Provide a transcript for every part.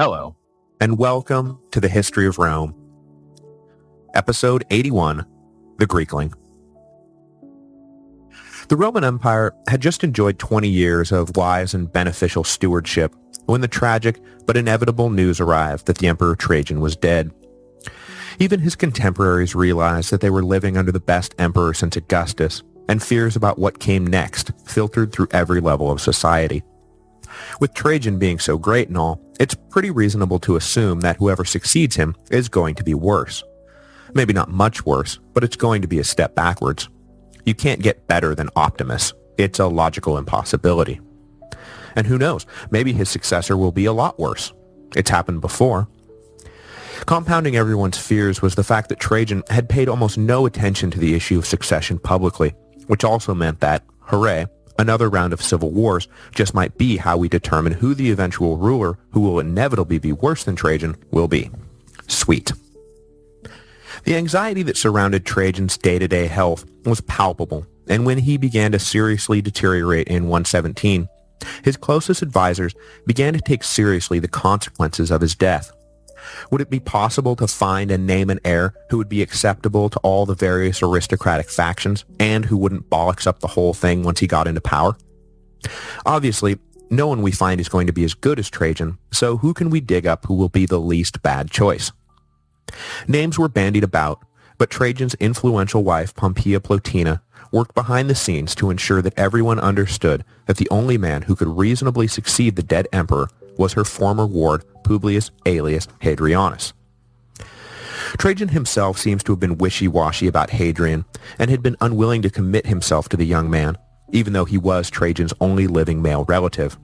Hello, and welcome to the History of Rome, Episode 81, The Greekling. The Roman Empire had just enjoyed 20 years of wise and beneficial stewardship when the tragic but inevitable news arrived that the Emperor Trajan was dead. Even his contemporaries realized that they were living under the best emperor since Augustus, and fears about what came next filtered through every level of society. With Trajan being so great and all, it's pretty reasonable to assume that whoever succeeds him is going to be worse. Maybe not much worse, but it's going to be a step backwards. You can't get better than Optimus. It's a logical impossibility. And who knows, maybe his successor will be a lot worse. It's happened before. Compounding everyone's fears was the fact that Trajan had paid almost no attention to the issue of succession publicly, which also meant that, hooray, another round of civil wars just might be how we determine who the eventual ruler, who will inevitably be worse than Trajan, will be. Sweet. The anxiety that surrounded Trajan's day-to-day health was palpable, and when he began to seriously deteriorate in 117, his closest advisors began to take seriously the consequences of his death. Would it be possible to find and name an heir who would be acceptable to all the various aristocratic factions and who wouldn't bollocks up the whole thing once he got into power? Obviously, no one we find is going to be as good as Trajan, so who can we dig up who will be the least bad choice? Names were bandied about, but Trajan's influential wife, Pompeia Plotina, worked behind the scenes to ensure that everyone understood that the only man who could reasonably succeed the dead emperor was her former ward, Publius alias Hadrianus. Trajan himself seems to have been wishy-washy about Hadrian and had been unwilling to commit himself to the young man, even though he was Trajan's only living male relative.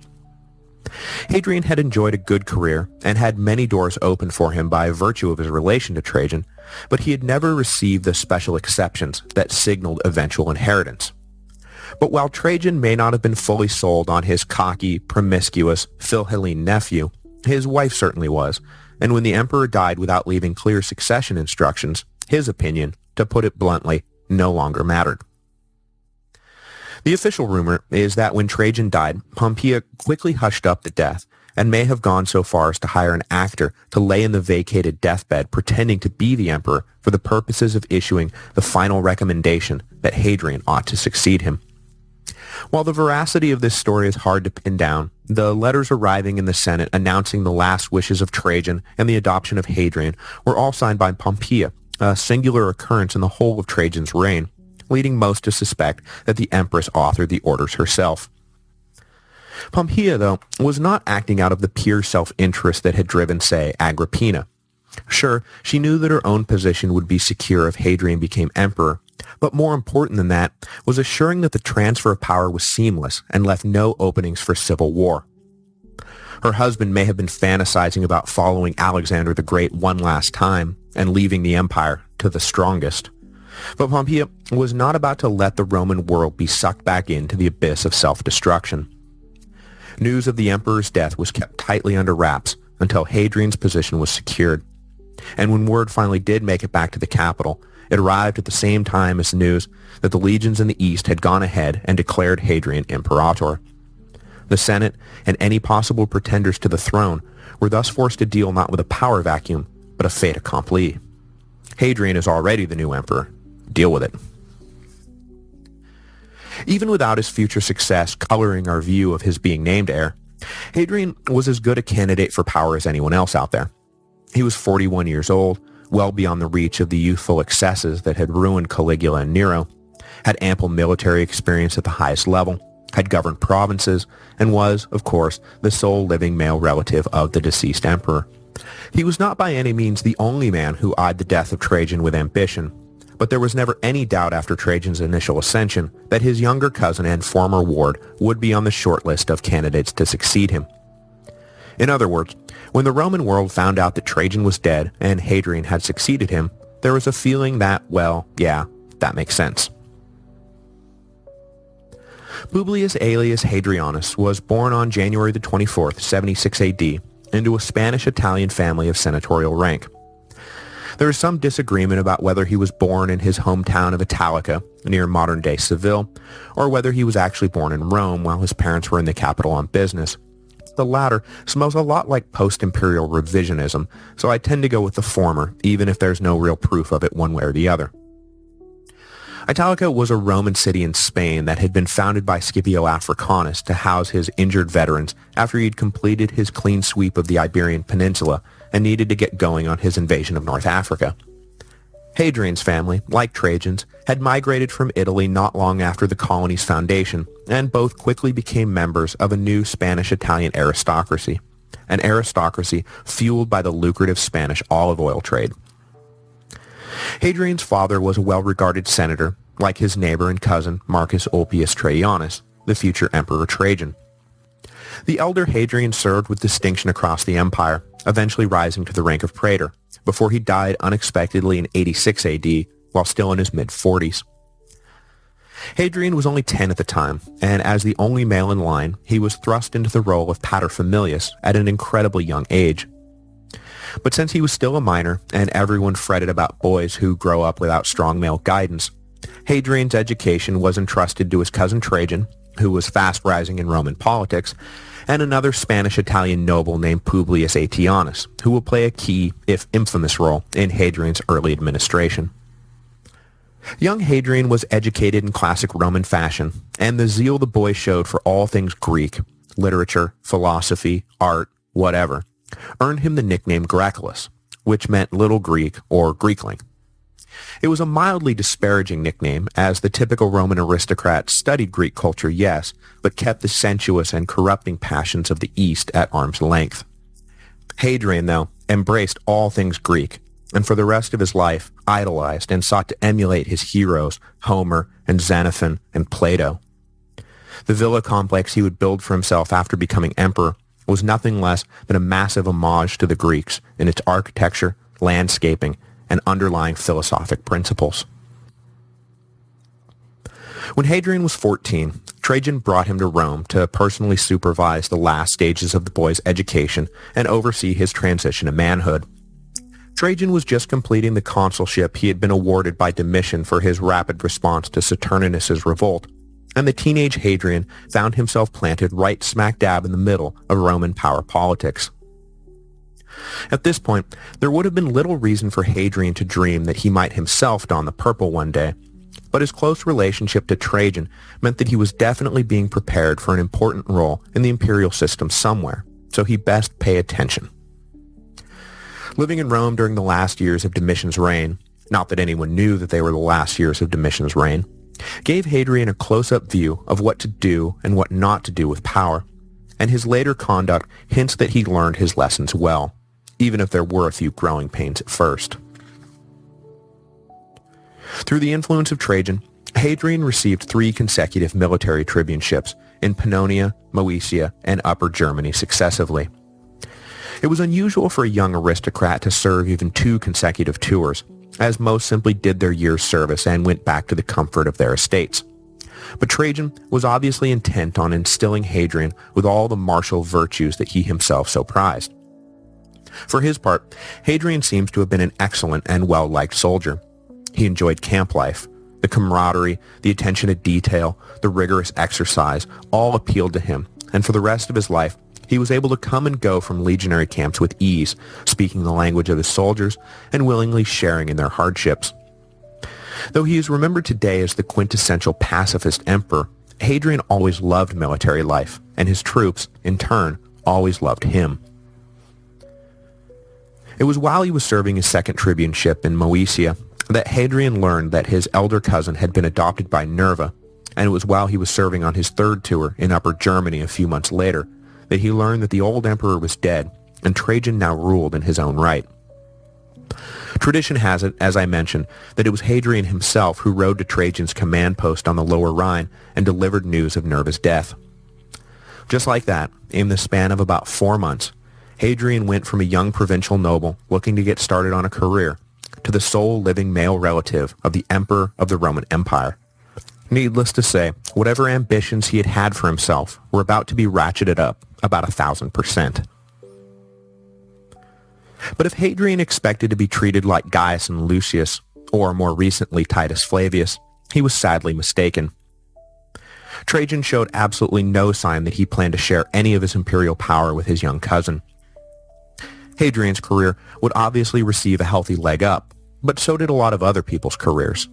Hadrian had enjoyed a good career and had many doors opened for him by virtue of his relation to Trajan, but he had never received the special exceptions that signaled eventual inheritance. But while Trajan may not have been fully sold on his cocky, promiscuous, Philhellene nephew, his wife certainly was, and when the emperor died without leaving clear succession instructions, his opinion, to put it bluntly, no longer mattered. The official rumor is that when Trajan died, Pompeia quickly hushed up the death and may have gone so far as to hire an actor to lay in the vacated deathbed pretending to be the emperor for the purposes of issuing the final recommendation that Hadrian ought to succeed him. While the veracity of this story is hard to pin down, the letters arriving in the Senate announcing the last wishes of Trajan and the adoption of Hadrian were all signed by Pompeia, a singular occurrence in the whole of Trajan's reign, leading most to suspect that the empress authored the orders herself. Pompeia, though, was not acting out of the pure self-interest that had driven, say, Agrippina. Sure, she knew that her own position would be secure if Hadrian became emperor, but more important than that was assuring that the transfer of power was seamless and left no openings for civil war. Her husband may have been fantasizing about following Alexander the Great one last time and leaving the empire to the strongest. But Pompeia was not about to let the Roman world be sucked back into the abyss of self-destruction. News of the emperor's death was kept tightly under wraps until Hadrian's position was secured. And when word finally did make it back to the capital, it arrived at the same time as news that the legions in the east had gone ahead and declared Hadrian imperator. The Senate and any possible pretenders to the throne were thus forced to deal not with a power vacuum, but a fait accompli. Hadrian is already the new emperor. Deal with it. Even without his future success coloring our view of his being named heir, Hadrian was as good a candidate for power as anyone else out there. He was 41 years old, well beyond the reach of the youthful excesses that had ruined Caligula and Nero, had ample military experience at the highest level, had governed provinces, and was, of course, the sole living male relative of the deceased emperor. He was not by any means the only man who eyed the death of Trajan with ambition, but there was never any doubt after Trajan's initial ascension that his younger cousin and former ward would be on the short list of candidates to succeed him. In other words, when the Roman world found out that Trajan was dead and Hadrian had succeeded him, there was a feeling that, well, yeah, that makes sense. Publius alias Hadrianus was born on January the 24th, 76 AD, into a Spanish-Italian family of senatorial rank. There is some disagreement about whether he was born in his hometown of Italica, near modern-day Seville, or whether he was actually born in Rome while his parents were in the capital on business. The latter smells a lot like post-imperial revisionism, so I tend to go with the former, even if there's no real proof of it one way or the other. Italica was a Roman city in Spain that had been founded by Scipio Africanus to house his injured veterans after he'd completed his clean sweep of the Iberian Peninsula and needed to get going on his invasion of North Africa. Hadrian's family, like Trajan's, had migrated from Italy not long after the colony's foundation, and both quickly became members of a new Spanish-Italian aristocracy, an aristocracy fueled by the lucrative Spanish olive oil trade. Hadrian's father was a well-regarded senator, like his neighbor and cousin Marcus Ulpius Trajanus, the future Emperor Trajan. The elder Hadrian served with distinction across the empire, eventually rising to the rank of praetor, before he died unexpectedly in 86 AD, while still in his mid-40s. Hadrian was only 10 at the time, and as the only male in line, he was thrust into the role of paterfamilias at an incredibly young age. But since he was still a minor, and everyone fretted about boys who grow up without strong male guidance, Hadrian's education was entrusted to his cousin Trajan, who was fast rising in Roman politics, and another Spanish-Italian noble named Publius Aetianus, who will play a key, if infamous, role in Hadrian's early administration. Young Hadrian was educated in classic Roman fashion, and the zeal the boy showed for all things Greek, literature, philosophy, art, whatever, earned him the nickname Graeculus, which meant Little Greek or Greekling. It was a mildly disparaging nickname, as the typical Roman aristocrat studied Greek culture, yes, but kept the sensuous and corrupting passions of the East at arm's length. Hadrian, though, embraced all things Greek, and for the rest of his life idolized and sought to emulate his heroes, Homer and Xenophon and Plato. The villa complex he would build for himself after becoming emperor was nothing less than a massive homage to the Greeks in its architecture, landscaping, and underlying philosophic principles. When Hadrian was 14, Trajan brought him to Rome to personally supervise the last stages of the boy's education and oversee his transition to manhood. Trajan was just completing the consulship he had been awarded by Domitian for his rapid response to Saturninus's revolt, and the teenage Hadrian found himself planted right smack dab in the middle of Roman power politics. At this point, there would have been little reason for Hadrian to dream that he might himself don the purple one day, but his close relationship to Trajan meant that he was definitely being prepared for an important role in the imperial system somewhere, so he best pay attention. Living in Rome during the last years of Domitian's reign, not that anyone knew that they were the last years of Domitian's reign, gave Hadrian a close-up view of what to do and what not to do with power, and his later conduct hints that he learned his lessons well, even if there were a few growing pains at first. Through the influence of Trajan, Hadrian received 3 consecutive military tribuneships in Pannonia, Moesia, and Upper Germany successively. It was unusual for a young aristocrat to serve even 2 consecutive tours, as most simply did their year's service and went back to the comfort of their estates. But Trajan was obviously intent on instilling Hadrian with all the martial virtues that he himself so prized. For his part, Hadrian seems to have been an excellent and well-liked soldier. He enjoyed camp life. The camaraderie, the attention to detail, the rigorous exercise all appealed to him, and for the rest of his life, he was able to come and go from legionary camps with ease, speaking the language of his soldiers and willingly sharing in their hardships. Though he is remembered today as the quintessential pacifist emperor, Hadrian always loved military life, and his troops, in turn, always loved him. It was while he was serving his second tribuneship in Moesia that Hadrian learned that his elder cousin had been adopted by Nerva, and it was while he was serving on his third tour in Upper Germany a few months later that he learned that the old emperor was dead, and Trajan now ruled in his own right. Tradition has it, as I mentioned, that it was Hadrian himself who rode to Trajan's command post on the Lower Rhine and delivered news of Nerva's death. Just like that, in the span of about 4 months, Hadrian went from a young provincial noble looking to get started on a career to the sole living male relative of the Emperor of the Roman Empire. Needless to say, whatever ambitions he had had for himself were about to be ratcheted up about 1,000%. But if Hadrian expected to be treated like Gaius and Lucius, or more recently Titus Flavius, he was sadly mistaken. Trajan showed absolutely no sign that he planned to share any of his imperial power with his young cousin. Hadrian's career would obviously receive a healthy leg up, but so did a lot of other people's careers.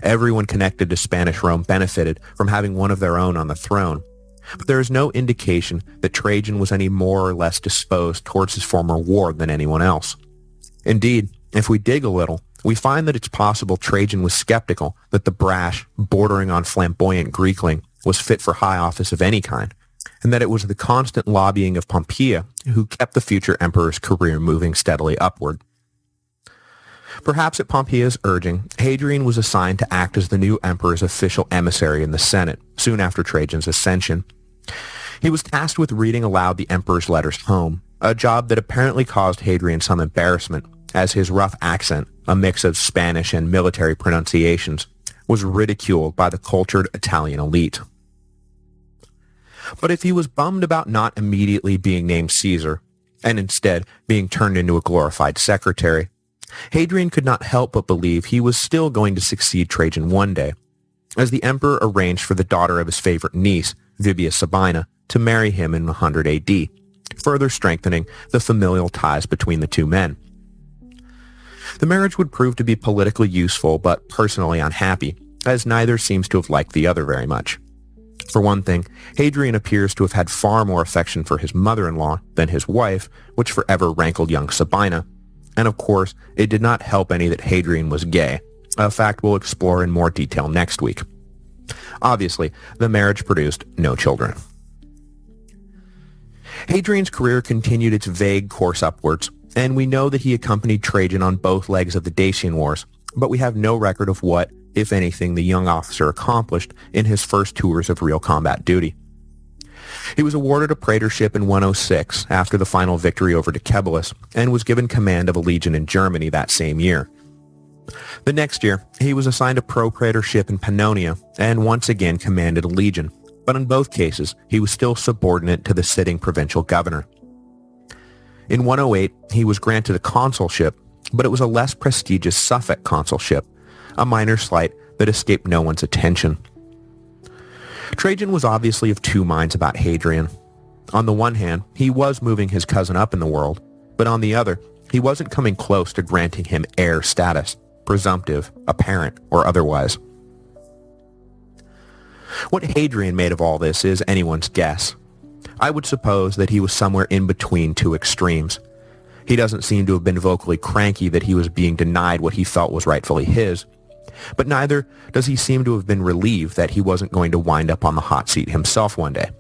Everyone connected to Spanish Rome benefited from having one of their own on the throne, but there is no indication that Trajan was any more or less disposed towards his former ward than anyone else. Indeed, if we dig a little, we find that it's possible Trajan was skeptical that the brash, bordering on flamboyant Greekling was fit for high office of any kind, and that it was the constant lobbying of Pompeia who kept the future emperor's career moving steadily upward. Perhaps at Pompeia's urging, Hadrian was assigned to act as the new emperor's official emissary in the Senate, soon after Trajan's ascension. He was tasked with reading aloud the emperor's letters home, a job that apparently caused Hadrian some embarrassment, as his rough accent, a mix of Spanish and military pronunciations, was ridiculed by the cultured Italian elite. But if he was bummed about not immediately being named Caesar, and instead being turned into a glorified secretary, Hadrian could not help but believe he was still going to succeed Trajan one day, as the emperor arranged for the daughter of his favorite niece, Vibia Sabina, to marry him in 100 AD, further strengthening the familial ties between the two men. The marriage would prove to be politically useful but personally unhappy, as neither seems to have liked the other very much. For one thing, Hadrian appears to have had far more affection for his mother-in-law than his wife, which forever rankled young Sabina, and of course, it did not help any that Hadrian was gay, a fact we'll explore in more detail next week. Obviously, the marriage produced no children. Hadrian's career continued its vague course upwards, and we know that he accompanied Trajan on both legs of the Dacian Wars, but we have no record of what, if anything, the young officer accomplished in his first tours of real combat duty. He was awarded a praetorship in 106 after the final victory over Decebalus, and was given command of a legion in Germany that same year. The next year, he was assigned a pro-praetorship in Pannonia, and once again commanded a legion, but in both cases, he was still subordinate to the sitting provincial governor. In 108, he was granted a consulship, but it was a less prestigious suffect consulship, a minor slight that escaped no one's attention. Trajan was obviously of two minds about Hadrian. On the one hand, he was moving his cousin up in the world, but on the other, he wasn't coming close to granting him heir status, presumptive, apparent, or otherwise. What Hadrian made of all this is anyone's guess. I would suppose that he was somewhere in between two extremes. He doesn't seem to have been vocally cranky that he was being denied what he felt was rightfully his, but neither does he seem to have been relieved that he wasn't going to wind up on the hot seat himself one day.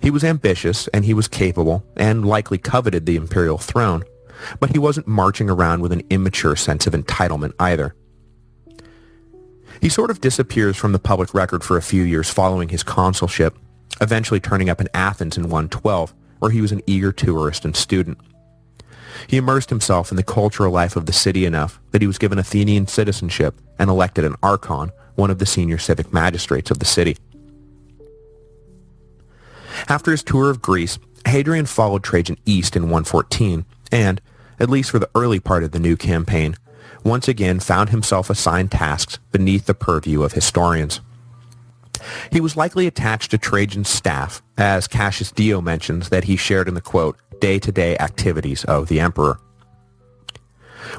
He was ambitious, and he was capable, and likely coveted the imperial throne, but he wasn't marching around with an immature sense of entitlement either. He sort of disappears from the public record for a few years following his consulship, eventually turning up in Athens in 112, where he was an eager tourist and student. He immersed himself in the cultural life of the city enough that he was given Athenian citizenship and elected an archon, one of the senior civic magistrates of the city. After his tour of Greece, Hadrian followed Trajan east in 114 and, at least for the early part of the new campaign, once again found himself assigned tasks beneath the purview of historians. He was likely attached to Trajan's staff, as Cassius Dio mentions that he shared in the, quote, day-to-day activities of the emperor.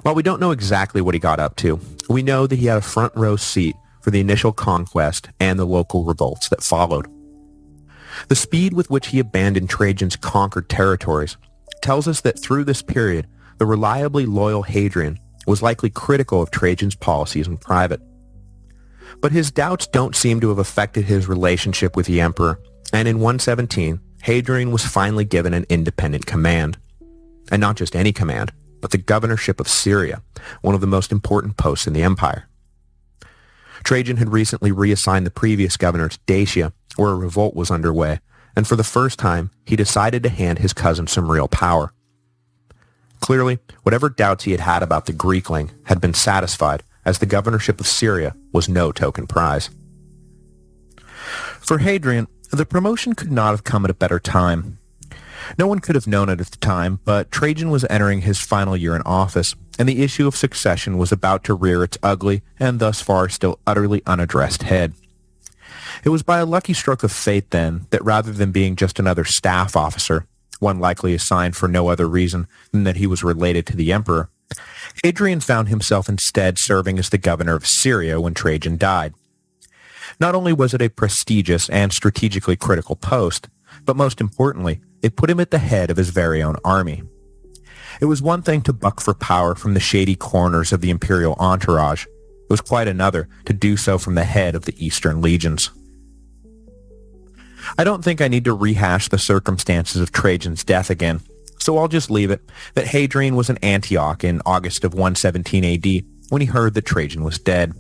While we don't know exactly what he got up to, we know that he had a front row seat for the initial conquest and the local revolts that followed. The speed with which he abandoned Trajan's conquered territories tells us that through this period, the reliably loyal Hadrian was likely critical of Trajan's policies in private. But his doubts don't seem to have affected his relationship with the emperor, and in 117, Hadrian was finally given an independent command. And not just any command, but the governorship of Syria, one of the most important posts in the empire. Trajan had recently reassigned the previous governor to Dacia, where a revolt was underway, and for the first time, he decided to hand his cousin some real power. Clearly, whatever doubts he had had about the Greekling had been satisfied, as the governorship of Syria was no token prize. For Hadrian, the promotion could not have come at a better time. No one could have known it at the time, but Trajan was entering his final year in office, and the issue of succession was about to rear its ugly and thus far still utterly unaddressed head. It was by a lucky stroke of fate, then, that rather than being just another staff officer, one likely assigned for no other reason than that he was related to the emperor, Hadrian found himself instead serving as the governor of Syria when Trajan died. Not only was it a prestigious and strategically critical post, but most importantly, it put him at the head of his very own army. It was one thing to buck for power from the shady corners of the imperial entourage. It was quite another to do so from the head of the Eastern legions. I don't think I need to rehash the circumstances of Trajan's death again, so I'll just leave it that Hadrian was in Antioch in August of 117 AD when he heard that Trajan was dead.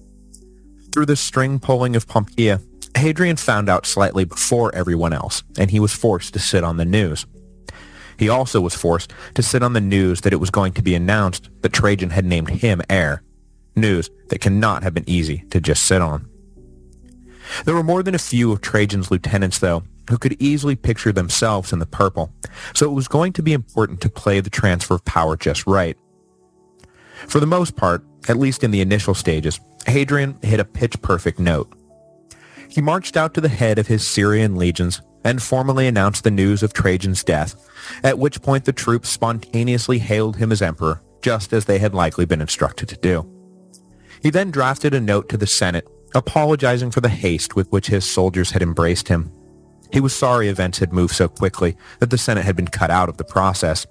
Through the string pulling of Pompeia, Hadrian found out slightly before everyone else, and he was forced to sit on the news. He also was forced to sit on the news that it was going to be announced that Trajan had named him heir, news that cannot have been easy to just sit on. There were more than a few of Trajan's lieutenants, though, who could easily picture themselves in the purple, so it was going to be important to play the transfer of power just right. For the most part, at least in the initial stages, Hadrian hit a pitch-perfect note. He marched out to the head of his Syrian legions and formally announced the news of Trajan's death, at which point the troops spontaneously hailed him as emperor, just as they had likely been instructed to do. He then drafted a note to the Senate, apologizing for the haste with which his soldiers had embraced him. He was sorry events had moved so quickly that the Senate had been cut out of the process.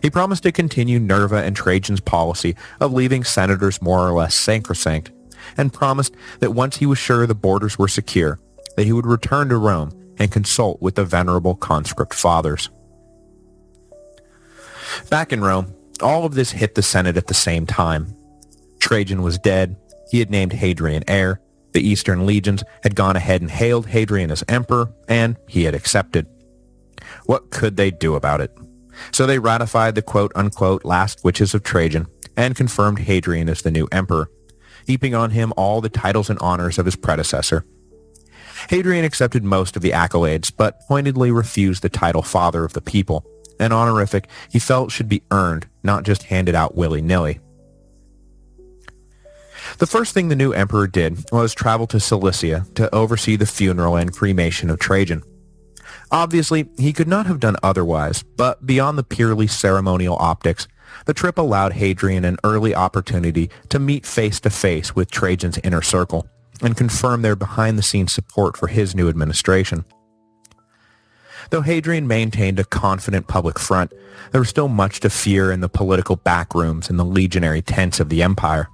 He promised to continue Nerva and Trajan's policy of leaving senators more or less sacrosanct, and promised that once he was sure the borders were secure, that he would return to Rome and consult with the venerable conscript fathers. Back in Rome, all of this hit the Senate at the same time. Trajan was dead, he had named Hadrian heir, the Eastern legions had gone ahead and hailed Hadrian as emperor, and he had accepted. What could they do about it? So they ratified the quote-unquote last wishes of Trajan and confirmed Hadrian as the new emperor, heaping on him all the titles and honors of his predecessor. Hadrian accepted most of the accolades, but pointedly refused the title Father of the People, an honorific he felt should be earned, not just handed out willy-nilly. The first thing the new emperor did was travel to Cilicia to oversee the funeral and cremation of Trajan. Obviously, he could not have done otherwise, but beyond the purely ceremonial optics, the trip allowed Hadrian an early opportunity to meet face-to-face with Trajan's inner circle and confirm their behind-the-scenes support for his new administration. Though Hadrian maintained a confident public front, there was still much to fear in the political backrooms and the legionary tents of the empire.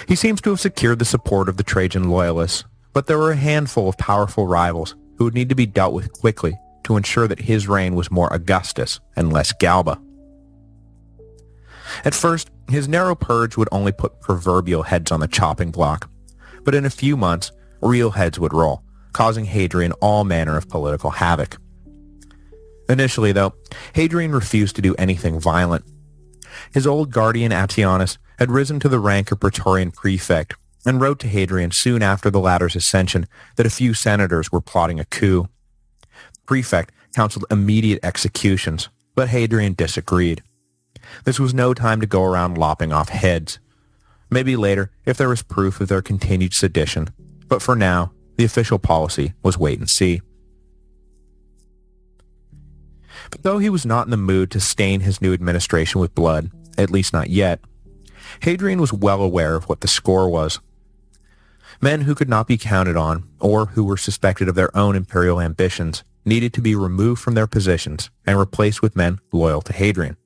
He seems to have secured the support of the Trajan loyalists, but there were a handful of powerful rivals who would need to be dealt with quickly to ensure that his reign was more Augustus and less Galba. At first, his narrow purge would only put proverbial heads on the chopping block, but in a few months, real heads would roll, causing Hadrian all manner of political havoc. Initially, though, Hadrian refused to do anything violent. His old guardian Antoninus had risen to the rank of Praetorian prefect and wrote to Hadrian soon after the latter's ascension that a few senators were plotting a coup. The prefect counseled immediate executions, but Hadrian disagreed. This was no time to go around lopping off heads. Maybe later, if there was proof of their continued sedition, but for now, the official policy was wait and see. But though he was not in the mood to stain his new administration with blood, at least not yet, Hadrian was well aware of what the score was. Men who could not be counted on, or who were suspected of their own imperial ambitions, needed to be removed from their positions and replaced with men loyal to Hadrian.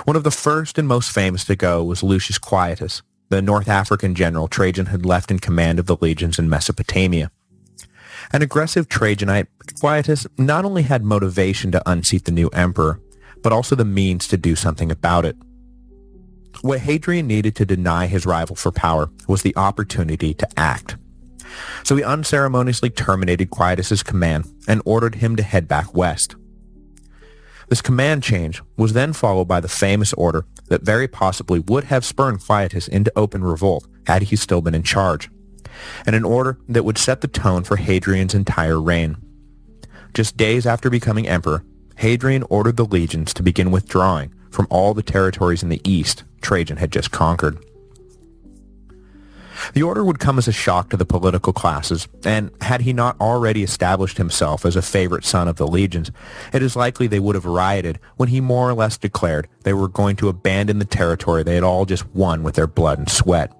One of the first and most famous to go was Lucius Quietus, the North African general Trajan had left in command of the legions in Mesopotamia. An aggressive Trajanite, Quietus not only had motivation to unseat the new emperor, but also the means to do something about it. What Hadrian needed to deny his rival for power was the opportunity to act. So he unceremoniously terminated Quietus's command and ordered him to head back west. This command change was then followed by the famous order that very possibly would have spurred Quietus into open revolt had he still been in charge, and an order that would set the tone for Hadrian's entire reign. Just days after becoming emperor, Hadrian ordered the legions to begin withdrawing from all the territories in the east Trajan had just conquered. The order would come as a shock to the political classes, and had he not already established himself as a favorite son of the legions, it is likely they would have rioted when he more or less declared they were going to abandon the territory they had all just won with their blood and sweat.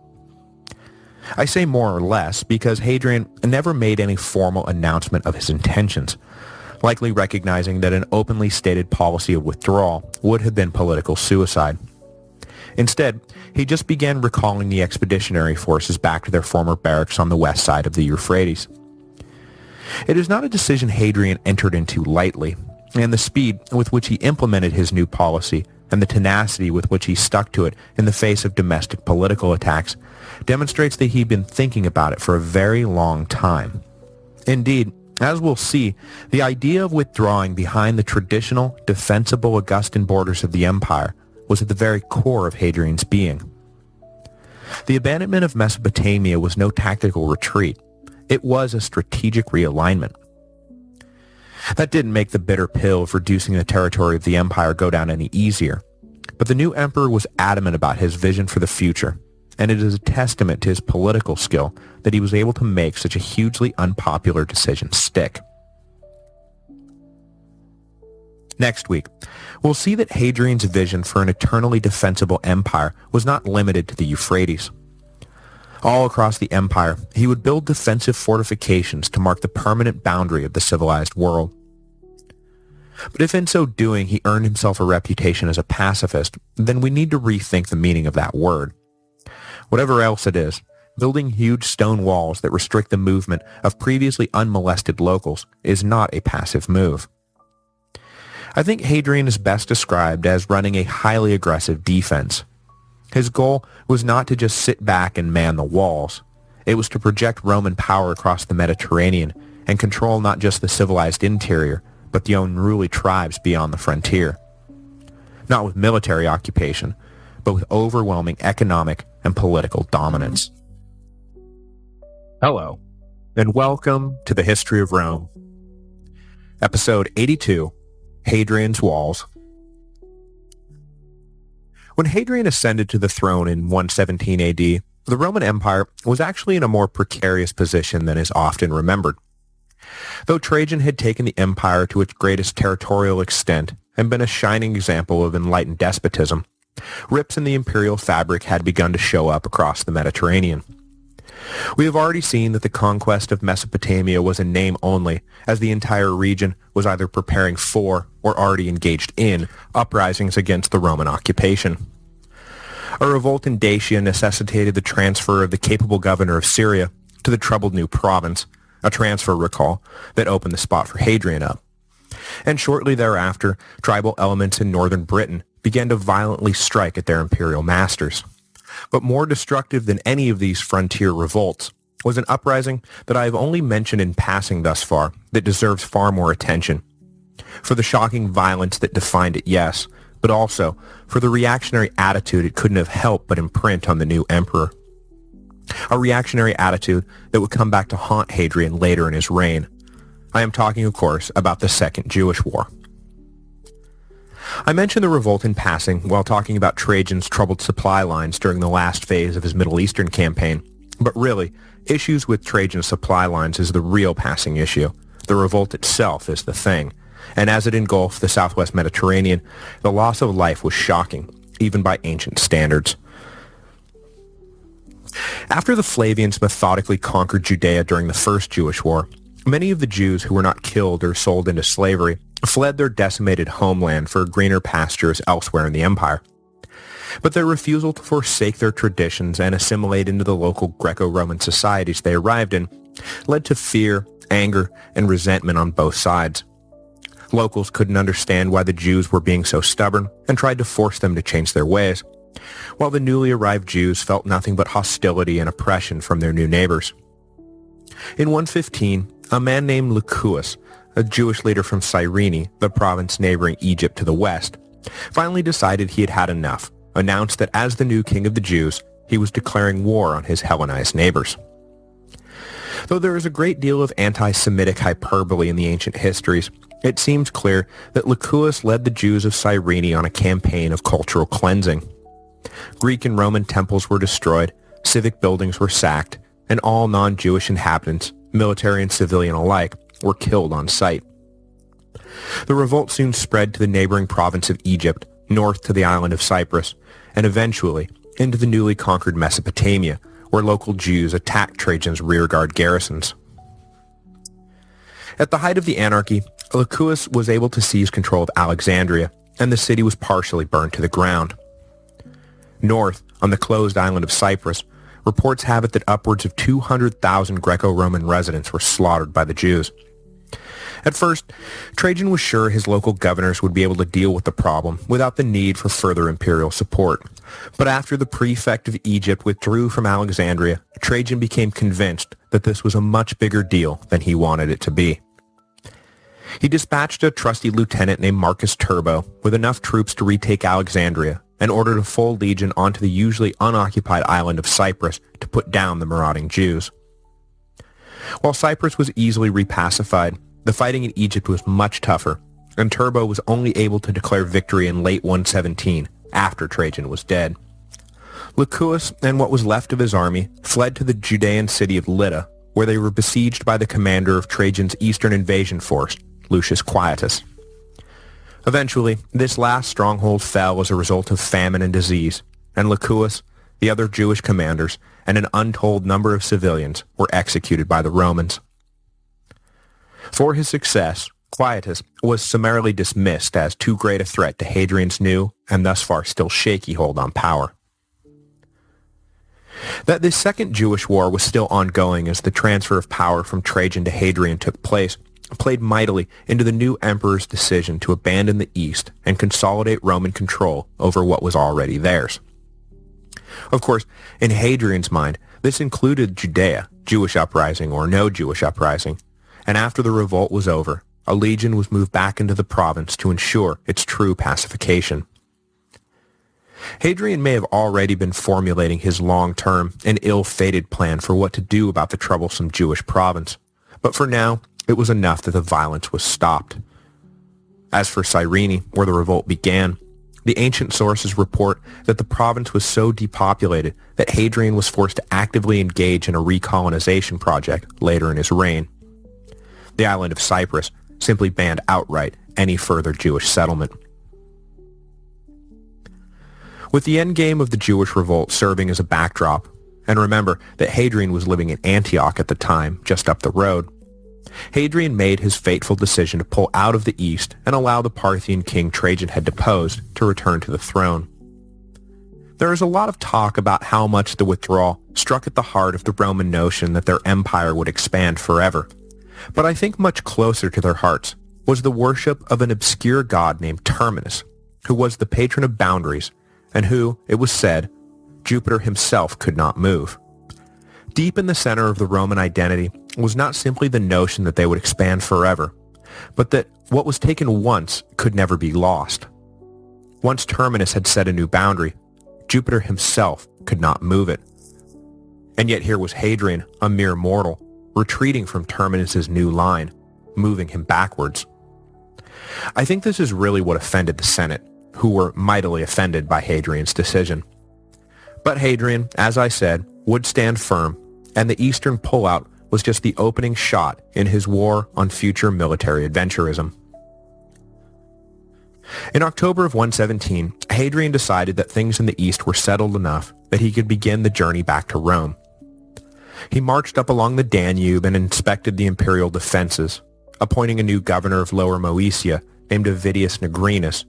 I say more or less because Hadrian never made any formal announcement of his intentions, likely recognizing that an openly stated policy of withdrawal would have been political suicide. Instead, he just began recalling the expeditionary forces back to their former barracks on the west side of the Euphrates. It is not a decision Hadrian entered into lightly, and the speed with which he implemented his new policy and the tenacity with which he stuck to it in the face of domestic political attacks demonstrates that he'd been thinking about it for a very long time. Indeed, as we'll see, the idea of withdrawing behind the traditional, defensible Augustan borders of the empire was at the very core of Hadrian's being. The abandonment of Mesopotamia was no tactical retreat. It was a strategic realignment. That didn't make the bitter pill of reducing the territory of the empire go down any easier, but the new emperor was adamant about his vision for the future, and it is a testament to his political skill that he was able to make such a hugely unpopular decision stick. Next week, we'll see that Hadrian's vision for an eternally defensible empire was not limited to the Euphrates. All across the empire, he would build defensive fortifications to mark the permanent boundary of the civilized world. But if in so doing he earned himself a reputation as a pacifist, then we need to rethink the meaning of that word. Whatever else it is, building huge stone walls that restrict the movement of previously unmolested locals is not a passive move. I think Hadrian is best described as running a highly aggressive defense. His goal was not to just sit back and man the walls. It was to project Roman power across the Mediterranean and control not just the civilized interior, but the unruly tribes beyond the frontier. Not with military occupation, but with overwhelming economic and political dominance. Hello, and welcome to the History of Rome. Episode 82, Hadrian's Walls. When Hadrian ascended to the throne in 117 AD, the Roman Empire was actually in a more precarious position than is often remembered. Though Trajan had taken the empire to its greatest territorial extent and been a shining example of enlightened despotism, rips in the imperial fabric had begun to show up across the Mediterranean. We have already seen that the conquest of Mesopotamia was in name only, as the entire region was either preparing for or already engaged in uprisings against the Roman occupation. A revolt in Dacia necessitated the transfer of the capable governor of Syria to the troubled new province, a transfer, recall, that opened the spot for Hadrian up. And shortly thereafter, tribal elements in northern Britain began to violently strike at their imperial masters. But more destructive than any of these frontier revolts was an uprising that I have only mentioned in passing thus far that deserves far more attention. For the shocking violence that defined it, yes, but also for the reactionary attitude it couldn't have helped but imprint on the new emperor. A reactionary attitude that would come back to haunt Hadrian later in his reign. I am talking, of course, about the Second Jewish War. I mentioned the revolt in passing while talking about Trajan's troubled supply lines during the last phase of his Middle Eastern campaign, but really, issues with Trajan's supply lines is the real passing issue. The revolt itself is the thing, and as it engulfed the southwest Mediterranean, the loss of life was shocking, even by ancient standards. After the Flavians methodically conquered Judea during the First Jewish War, many of the Jews who were not killed or sold into slavery fled their decimated homeland for greener pastures elsewhere in the empire. But their refusal to forsake their traditions and assimilate into the local Greco-Roman societies they arrived in led to fear, anger, and resentment on both sides. Locals couldn't understand why the Jews were being so stubborn and tried to force them to change their ways, while the newly arrived Jews felt nothing but hostility and oppression from their new neighbors. In 115, a man named Lucullus, a Jewish leader from Cyrene, the province neighboring Egypt to the west, finally decided he had had enough, announced that as the new king of the Jews, he was declaring war on his Hellenized neighbors. Though there is a great deal of anti-Semitic hyperbole in the ancient histories, it seems clear that Lucullus led the Jews of Cyrene on a campaign of cultural cleansing. Greek and Roman temples were destroyed, civic buildings were sacked, and all non-Jewish inhabitants, military and civilian alike, were killed on sight. The revolt soon spread to the neighboring province of Egypt, north to the island of Cyprus, and eventually into the newly conquered Mesopotamia, where local Jews attacked Trajan's rearguard garrisons. At the height of the anarchy, Licinius was able to seize control of Alexandria, and the city was partially burned to the ground. North, on the closed island of Cyprus, reports have it that upwards of 200,000 Greco-Roman residents were slaughtered by the Jews. At first, Trajan was sure his local governors would be able to deal with the problem without the need for further imperial support. But after the prefect of Egypt withdrew from Alexandria, Trajan became convinced that this was a much bigger deal than he wanted it to be. He dispatched a trusty lieutenant named Marcus Turbo with enough troops to retake Alexandria and ordered a full legion onto the usually unoccupied island of Cyprus to put down the marauding Jews. While Cyprus was easily repacified, the fighting in Egypt was much tougher, and Turbo was only able to declare victory in late 117, after Trajan was dead. Licinius and what was left of his army fled to the Judean city of Lydda, where they were besieged by the commander of Trajan's eastern invasion force, Lucius Quietus. Eventually, this last stronghold fell as a result of famine and disease, and Licinius, the other Jewish commanders, and an untold number of civilians were executed by the Romans. For his success, Quietus was summarily dismissed as too great a threat to Hadrian's new, and thus far still shaky, hold on power. That this second Jewish war was still ongoing as the transfer of power from Trajan to Hadrian took place played mightily into the new emperor's decision to abandon the East and consolidate Roman control over what was already theirs. Of course, in Hadrian's mind, this included Judea, Jewish uprising or no Jewish uprising, and after the revolt was over, a legion was moved back into the province to ensure its true pacification. Hadrian may have already been formulating his long-term and ill-fated plan for what to do about the troublesome Jewish province, but for now, it was enough that the violence was stopped. As for Cyrene, where the revolt began, the ancient sources report that the province was so depopulated that Hadrian was forced to actively engage in a recolonization project later in his reign. The island of Cyprus simply banned outright any further Jewish settlement. With the endgame of the Jewish revolt serving as a backdrop, and remember that Hadrian was living in Antioch at the time, just up the road, Hadrian made his fateful decision to pull out of the east and allow the Parthian king Trajan had deposed to return to the throne. There is a lot of talk about how much the withdrawal struck at the heart of the Roman notion that their empire would expand forever, but I think much closer to their hearts was the worship of an obscure god named Terminus, who was the patron of boundaries, and who, it was said, Jupiter himself could not move. Deep in the center of the Roman identity was not simply the notion that they would expand forever, but that what was taken once could never be lost. Once Terminus had set a new boundary, Jupiter himself could not move it. And yet here was Hadrian, a mere mortal, retreating from Terminus's new line, moving him backwards. I think this is really what offended the Senate, who were mightily offended by Hadrian's decision. But Hadrian, as I said, would stand firm, and the eastern pullout was just the opening shot in his war on future military adventurism. In October of 117, Hadrian decided that things in the east were settled enough that he could begin the journey back to Rome. He marched up along the Danube and inspected the imperial defenses, appointing a new governor of Lower Moesia named Avidius Nigrinus,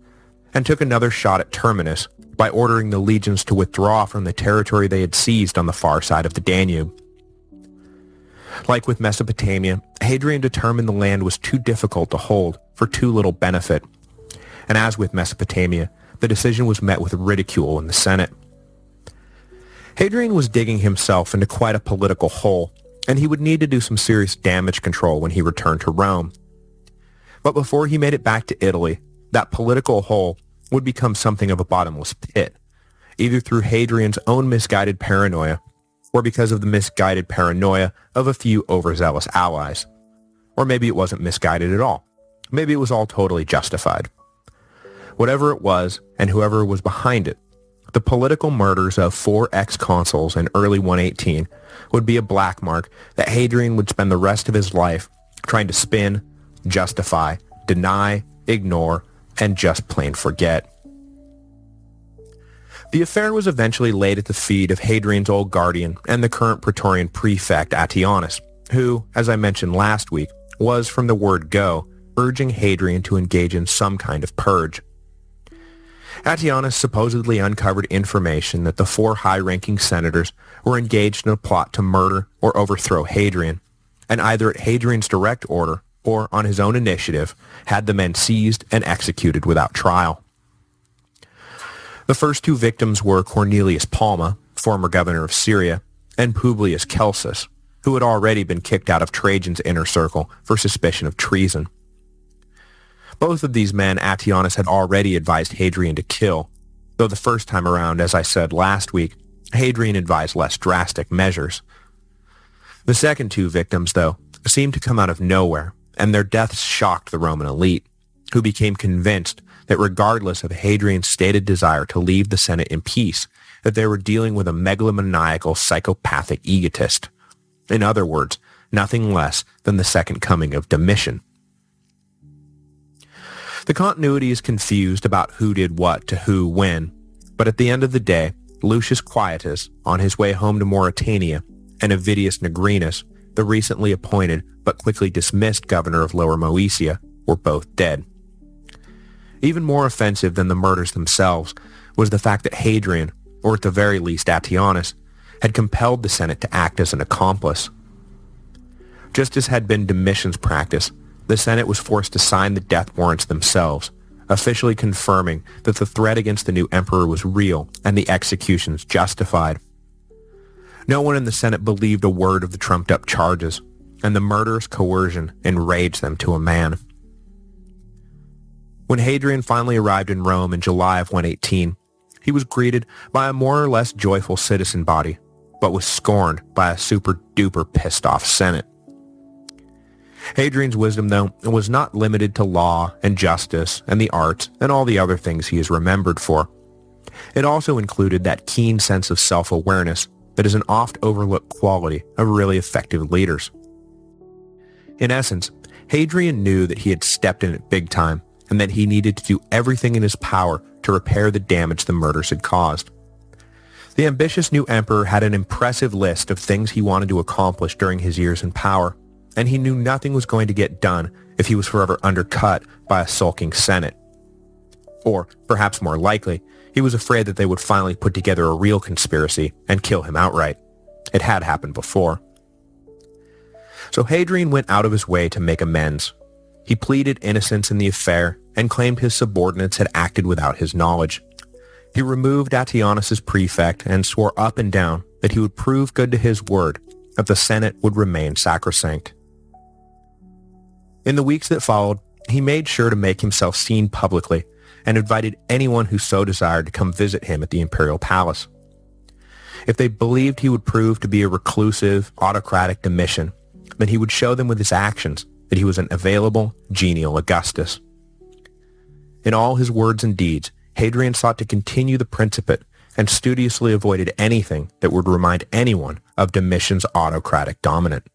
and took another shot at Terminus by ordering the legions to withdraw from the territory they had seized on the far side of the Danube. Like with Mesopotamia, Hadrian determined the land was too difficult to hold for too little benefit, and as with Mesopotamia, the decision was met with ridicule in the Senate. Hadrian was digging himself into quite a political hole, and he would need to do some serious damage control when he returned to Rome. But before he made it back to Italy, that political hole would become something of a bottomless pit, either through Hadrian's own misguided paranoia, or because of the misguided paranoia of a few overzealous allies. Or maybe it wasn't misguided at all. Maybe it was all totally justified. Whatever it was, and whoever was behind it, the political murders of 4 ex-consuls in early 118 would be a black mark that Hadrian would spend the rest of his life trying to spin, justify, deny, ignore, and just plain forget. The affair was eventually laid at the feet of Hadrian's old guardian and the current Praetorian prefect Antoninus, who, as I mentioned last week, was from the word go, urging Hadrian to engage in some kind of purge. Antoninus supposedly uncovered information that the 4 high-ranking senators were engaged in a plot to murder or overthrow Hadrian, and either at Hadrian's direct order or on his own initiative had the men seized and executed without trial. The first 2 victims were Cornelius Palma, former governor of Syria, and Publius Celsus, who had already been kicked out of Trajan's inner circle for suspicion of treason. Both of these men Antoninus had already advised Hadrian to kill, though the first time around, as I said last week, Hadrian advised less drastic measures. The second 2 victims, though, seemed to come out of nowhere, and their deaths shocked the Roman elite, who became convinced that regardless of Hadrian's stated desire to leave the Senate in peace, that they were dealing with a megalomaniacal psychopathic egotist. In other words, nothing less than the second coming of Domitian. The continuity is confused about who did what to who when, but at the end of the day, Lucius Quietus, on his way home to Mauritania, and Avidius Nigrinus, the recently appointed but quickly dismissed governor of Lower Moesia, were both dead. Even more offensive than the murders themselves was the fact that Hadrian, or at the very least Antoninus, had compelled the Senate to act as an accomplice. Just as had been Domitian's practice, the Senate was forced to sign the death warrants themselves, officially confirming that the threat against the new emperor was real and the executions justified. No one in the Senate believed a word of the trumped-up charges, and the murderous coercion enraged them to a man. When Hadrian finally arrived in Rome in July of 118, he was greeted by a more or less joyful citizen body, but was scorned by a super-duper pissed-off Senate. Hadrian's wisdom, though, was not limited to law and justice and the arts and all the other things he is remembered for. It also included that keen sense of self-awareness that is an oft-overlooked quality of really effective leaders. In essence, Hadrian knew that he had stepped in it big time and that he needed to do everything in his power to repair the damage the murders had caused. The ambitious new emperor had an impressive list of things he wanted to accomplish during his years in power, and he knew nothing was going to get done if he was forever undercut by a sulking Senate. Or, perhaps more likely, he was afraid that they would finally put together a real conspiracy and kill him outright. It had happened before. So Hadrian went out of his way to make amends. He pleaded innocence in the affair and claimed his subordinates had acted without his knowledge. He removed Antoninus as prefect and swore up and down that he would prove good to his word, that the Senate would remain sacrosanct. In the weeks that followed, he made sure to make himself seen publicly and invited anyone who so desired to come visit him at the imperial palace. If they believed he would prove to be a reclusive, autocratic Domitian, then he would show them with his actions that he was an available, genial Augustus. In all his words and deeds, Hadrian sought to continue the Principate and studiously avoided anything that would remind anyone of Domitian's autocratic dominance.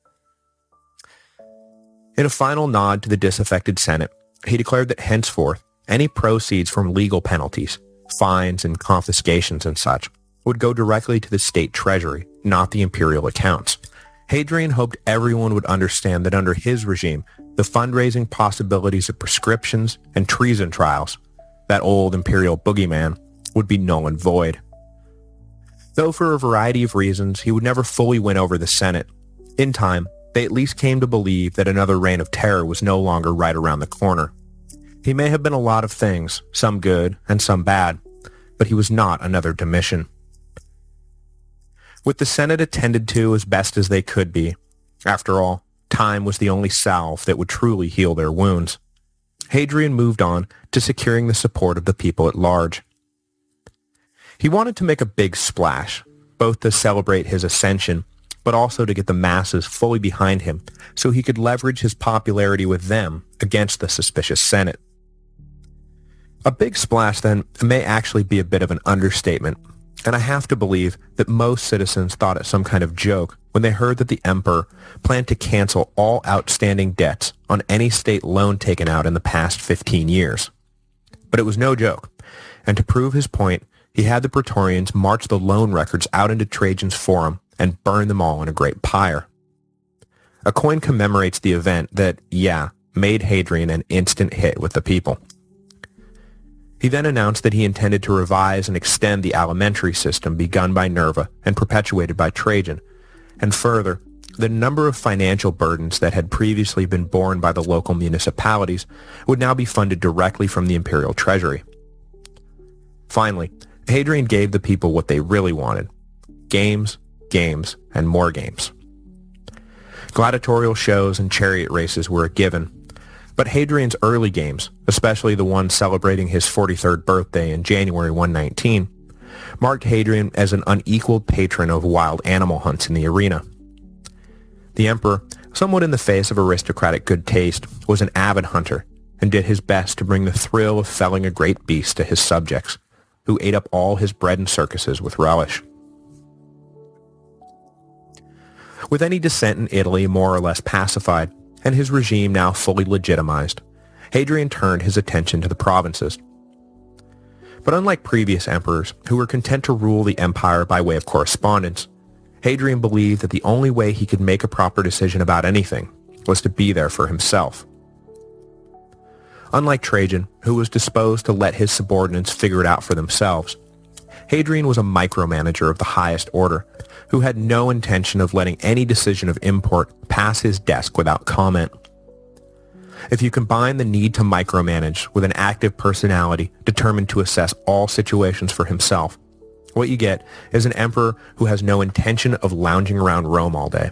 In a final nod to the disaffected Senate, he declared that henceforth, any proceeds from legal penalties, fines and confiscations and such, would go directly to the state treasury, not the imperial accounts. Hadrian hoped everyone would understand that under his regime, the fundraising possibilities of prescriptions and treason trials, that old imperial boogeyman, would be null and void. Though for a variety of reasons he would never fully win over the Senate, in time, they at least came to believe that another reign of terror was no longer right around the corner. He may have been a lot of things, some good and some bad, but he was not another Domitian. With the Senate attended to as best as they could be, after all, time was the only salve that would truly heal their wounds, Hadrian moved on to securing the support of the people at large. He wanted to make a big splash, both to celebrate his ascension, but also to get the masses fully behind him so he could leverage his popularity with them against the suspicious Senate. A big splash, then, may actually be a bit of an understatement, and I have to believe that most citizens thought it some kind of joke when they heard that the emperor planned to cancel all outstanding debts on any state loan taken out in the past 15 years. But it was no joke, and to prove his point, he had the Praetorians march the loan records out into Trajan's forum and burn them all in a great pyre. A coin commemorates the event that, made Hadrian an instant hit with the people. He then announced that he intended to revise and extend the alimentary system begun by Nerva and perpetuated by Trajan, and further, the number of financial burdens that had previously been borne by the local municipalities would now be funded directly from the imperial treasury. Finally, Hadrian gave the people what they really wanted: games, games, and more games. Gladiatorial shows and chariot races were a given, but Hadrian's early games, especially the one celebrating his 43rd birthday in January 119, marked Hadrian as an unequaled patron of wild animal hunts in the arena. The emperor, somewhat in the face of aristocratic good taste, was an avid hunter and did his best to bring the thrill of felling a great beast to his subjects, who ate up all his bread and circuses with relish. With any dissent in Italy more or less pacified, and his regime now fully legitimized, Hadrian turned his attention to the provinces. But unlike previous emperors, who were content to rule the empire by way of correspondence, Hadrian believed that the only way he could make a proper decision about anything was to be there for himself. Unlike Trajan, who was disposed to let his subordinates figure it out for themselves, Hadrian was a micromanager of the highest order, who had no intention of letting any decision of import pass his desk without comment. If you combine the need to micromanage with an active personality determined to assess all situations for himself, what you get is an emperor who has no intention of lounging around Rome all day.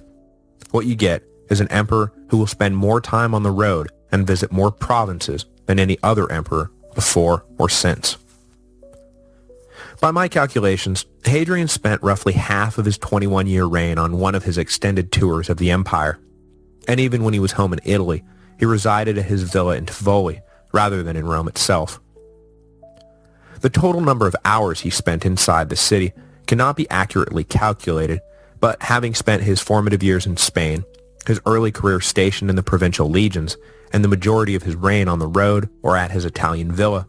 What you get is an emperor who will spend more time on the road and visit more provinces than any other emperor before or since. By my calculations, Hadrian spent roughly half of his 21-year reign on one of his extended tours of the empire, and even when he was home in Italy, he resided at his villa in Tivoli rather than in Rome itself. The total number of hours he spent inside the city cannot be accurately calculated, but having spent his formative years in Spain, his early career stationed in the provincial legions, and the majority of his reign on the road or at his Italian villa,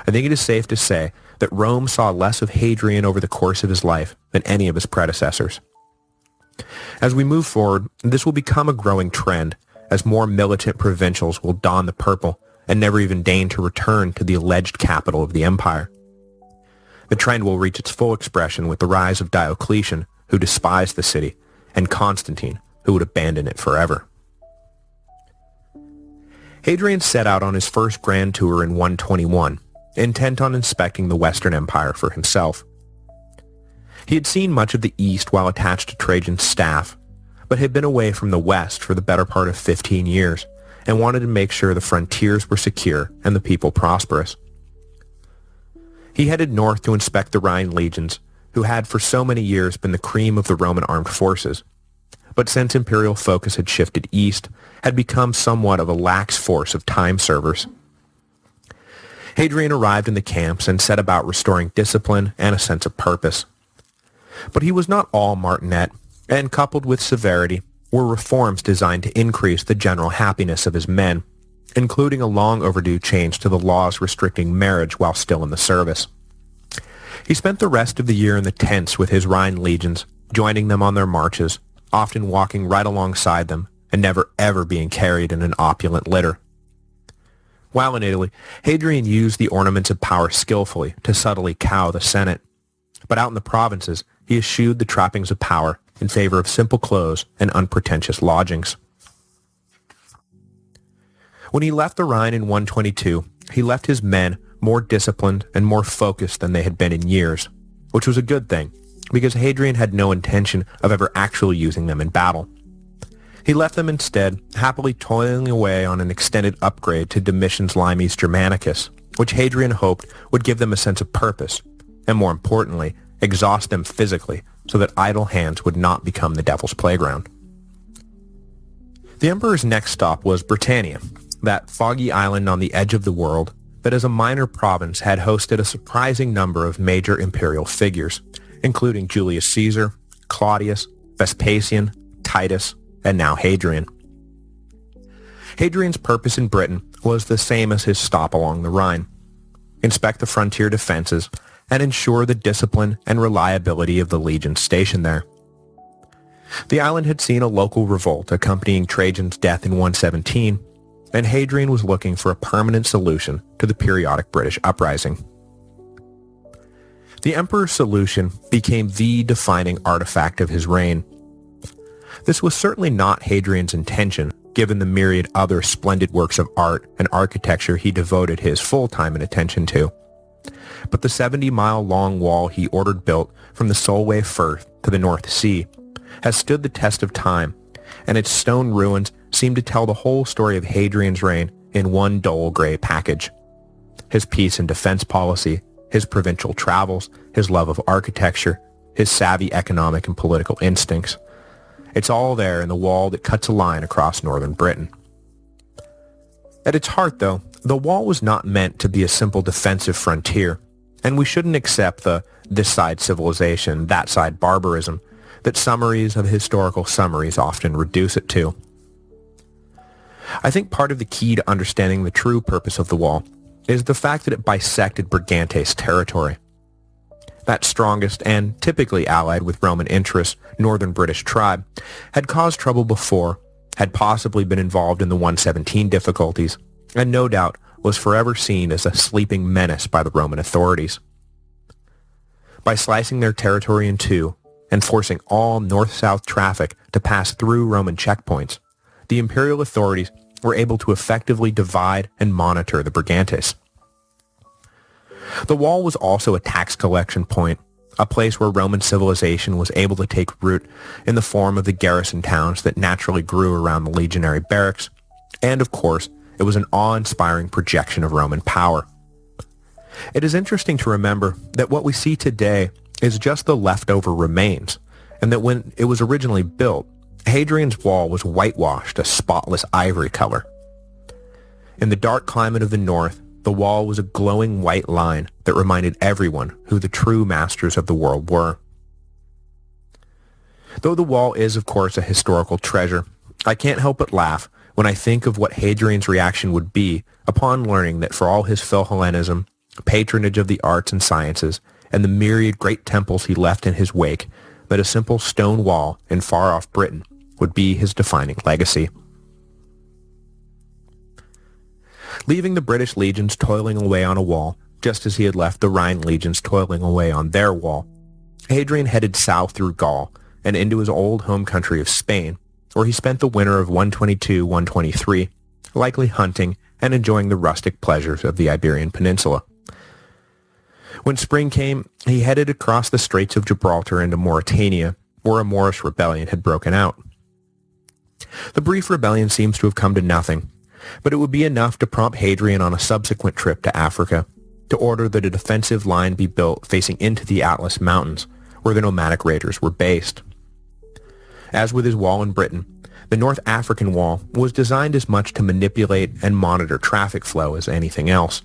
I think it is safe to say that Rome saw less of Hadrian over the course of his life than any of his predecessors. As we move forward, this will become a growing trend, as more militant provincials will don the purple and never even deign to return to the alleged capital of the empire. The trend will reach its full expression with the rise of Diocletian, who despised the city, and Constantine, who would abandon it forever. Hadrian set out on his first grand tour in 121, intent on inspecting the Western Empire for himself. He had seen much of the East while attached to Trajan's staff, but had been away from the West for the better part of 15 years, and wanted to make sure the frontiers were secure and the people prosperous. He headed north to inspect the Rhine legions, who had for so many years been the cream of the Roman armed forces, but since imperial focus had shifted east, had become somewhat of a lax force of time servers. Hadrian arrived in the camps and set about restoring discipline and a sense of purpose. But he was not all martinet, and coupled with severity were reforms designed to increase the general happiness of his men, including a long overdue change to the laws restricting marriage while still in the service. He spent the rest of the year in the tents with his Rhine legions, joining them on their marches, often walking right alongside them, and never ever being carried in an opulent litter. While in Italy, Hadrian used the ornaments of power skillfully to subtly cow the Senate. But out in the provinces, he eschewed the trappings of power in favor of simple clothes and unpretentious lodgings. When he left the Rhine in 122, he left his men more disciplined and more focused than they had been in years, which was a good thing, because Hadrian had no intention of ever actually using them in battle. He left them instead, happily toiling away on an extended upgrade to Domitian's Limes Germanicus, which Hadrian hoped would give them a sense of purpose, and more importantly, exhaust them physically so that idle hands would not become the devil's playground. The emperor's next stop was Britannia, that foggy island on the edge of the world, that as a minor province had hosted a surprising number of major imperial figures, including Julius Caesar, Claudius, Vespasian, Titus, and now Hadrian. Hadrian's purpose in Britain was the same as his stop along the Rhine: inspect the frontier defenses and ensure the discipline and reliability of the legions stationed there. The island had seen a local revolt accompanying Trajan's death in 117, and Hadrian was looking for a permanent solution to the periodic British uprising. The emperor's solution became the defining artifact of his reign. This was certainly not Hadrian's intention, given the myriad other splendid works of art and architecture he devoted his full time and attention to. But the 70-mile-long wall he ordered built from the Solway Firth to the North Sea has stood the test of time, and its stone ruins seem to tell the whole story of Hadrian's reign in one dull gray package. His peace and defense policy, his provincial travels, his love of architecture, his savvy economic and political instincts. It's all there in the wall that cuts a line across northern Britain. At its heart, though, the wall was not meant to be a simple defensive frontier, and we shouldn't accept the this side civilization, that side barbarism that summaries of historical summaries often reduce it to. I think part of the key to understanding the true purpose of the wall is the fact that it bisected Brigantes territory. That strongest and typically allied with Roman interests northern British tribe had caused trouble before, had possibly been involved in the 117 difficulties, and no doubt was forever seen as a sleeping menace by the Roman authorities. By slicing their territory in two and forcing all north-south traffic to pass through Roman checkpoints, the imperial authorities were able to effectively divide and monitor the Brigantes. The wall was also a tax collection point, a place where Roman civilization was able to take root in the form of the garrison towns that naturally grew around the legionary barracks, and of course, it was an awe-inspiring projection of Roman power. It is interesting to remember that what we see today is just the leftover remains, and that when it was originally built, Hadrian's wall was whitewashed a spotless ivory color. In the dark climate of the north, the wall was a glowing white line that reminded everyone who the true masters of the world were. Though the wall is, of course, a historical treasure, I can't help but laugh when I think of what Hadrian's reaction would be upon learning that for all his Philhellenism, patronage of the arts and sciences, and the myriad great temples he left in his wake, that a simple stone wall in far-off Britain would be his defining legacy. Leaving the British legions toiling away on a wall, just as he had left the Rhine legions toiling away on their wall, Hadrian headed south through Gaul and into his old home country of Spain, where he spent the winter of 122-123, likely hunting and enjoying the rustic pleasures of the Iberian Peninsula. When spring came, he headed across the Straits of Gibraltar into Mauritania, where a Moorish rebellion had broken out. The brief rebellion seems to have come to nothing, but it would be enough to prompt Hadrian on a subsequent trip to Africa to order that a defensive line be built facing into the Atlas Mountains, where the nomadic raiders were based. As with his wall in Britain, the North African wall was designed as much to manipulate and monitor traffic flow as anything else.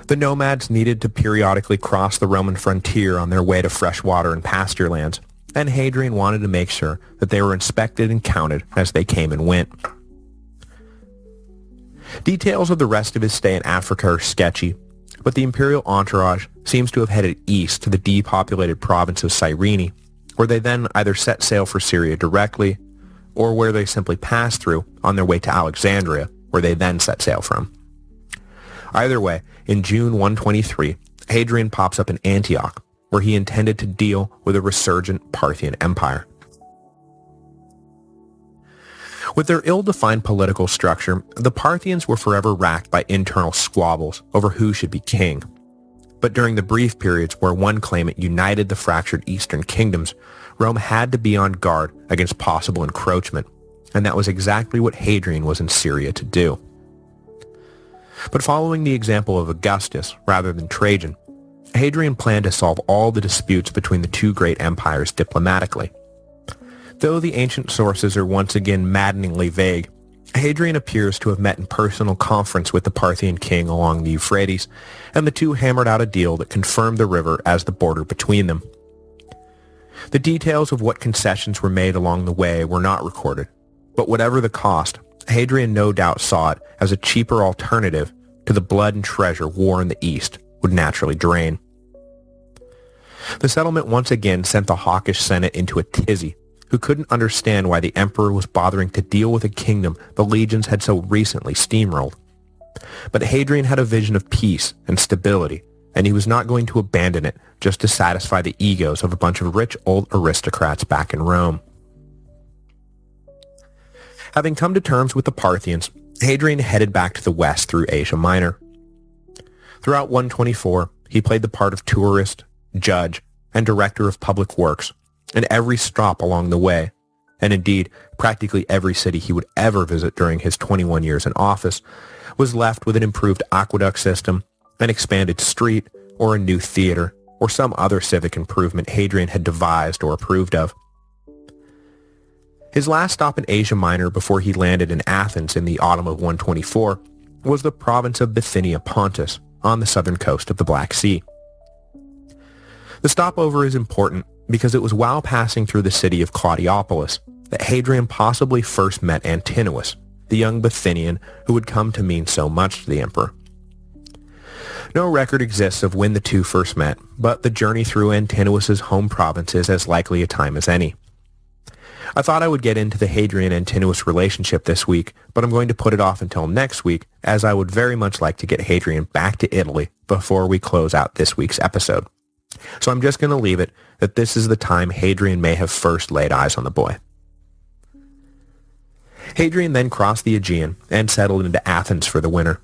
The nomads needed to periodically cross the Roman frontier on their way to fresh water and pasture lands, and Hadrian wanted to make sure that they were inspected and counted as they came and went. Details of the rest of his stay in Africa are sketchy, but the imperial entourage seems to have headed east to the depopulated province of Cyrene, where they then either set sail for Syria directly, or where they simply passed through on their way to Alexandria, where they then set sail from. Either way, in June 123, Hadrian pops up in Antioch, where he intended to deal with a resurgent Parthian empire. With their ill-defined political structure, the Parthians were forever racked by internal squabbles over who should be king. But during the brief periods where one claimant united the fractured eastern kingdoms, Rome had to be on guard against possible encroachment, and that was exactly what Hadrian was in Syria to do. But following the example of Augustus rather than Trajan, Hadrian planned to solve all the disputes between the two great empires diplomatically. Though the ancient sources are once again maddeningly vague, Hadrian appears to have met in personal conference with the Parthian king along the Euphrates, and the two hammered out a deal that confirmed the river as the border between them. The details of what concessions were made along the way were not recorded, but whatever the cost, Hadrian no doubt saw it as a cheaper alternative to the blood and treasure war in the East would naturally drain. The settlement once again sent the hawkish Senate into a tizzy, who couldn't understand why the emperor was bothering to deal with a kingdom the legions had so recently steamrolled. But Hadrian had a vision of peace and stability, and he was not going to abandon it just to satisfy the egos of a bunch of rich old aristocrats back in Rome. Having come to terms with the Parthians, Hadrian headed back to the west through Asia Minor. Throughout 124, he played the part of tourist, judge, and director of public works, and every stop along the way, and indeed practically every city he would ever visit during his 21 years in office, was left with an improved aqueduct system, an expanded street, or a new theater, or some other civic improvement Hadrian had devised or approved of. His last stop in Asia Minor before he landed in Athens in the autumn of 124 was the province of Bithynia Pontus, on the southern coast of the Black Sea. The stopover is important because it was while passing through the city of Claudiopolis that Hadrian possibly first met Antoninus, the young Bithynian who would come to mean so much to the emperor. No record exists of when the two first met, but the journey through Antoninus's home province is as likely a time as any. I thought I would get into the Hadrian-Antoninus relationship this week, but I'm going to put it off until next week, as I would very much like to get Hadrian back to Italy before we close out this week's episode. So I'm just going to leave it that this is the time Hadrian may have first laid eyes on the boy. Hadrian then crossed the Aegean and settled into Athens for the winter.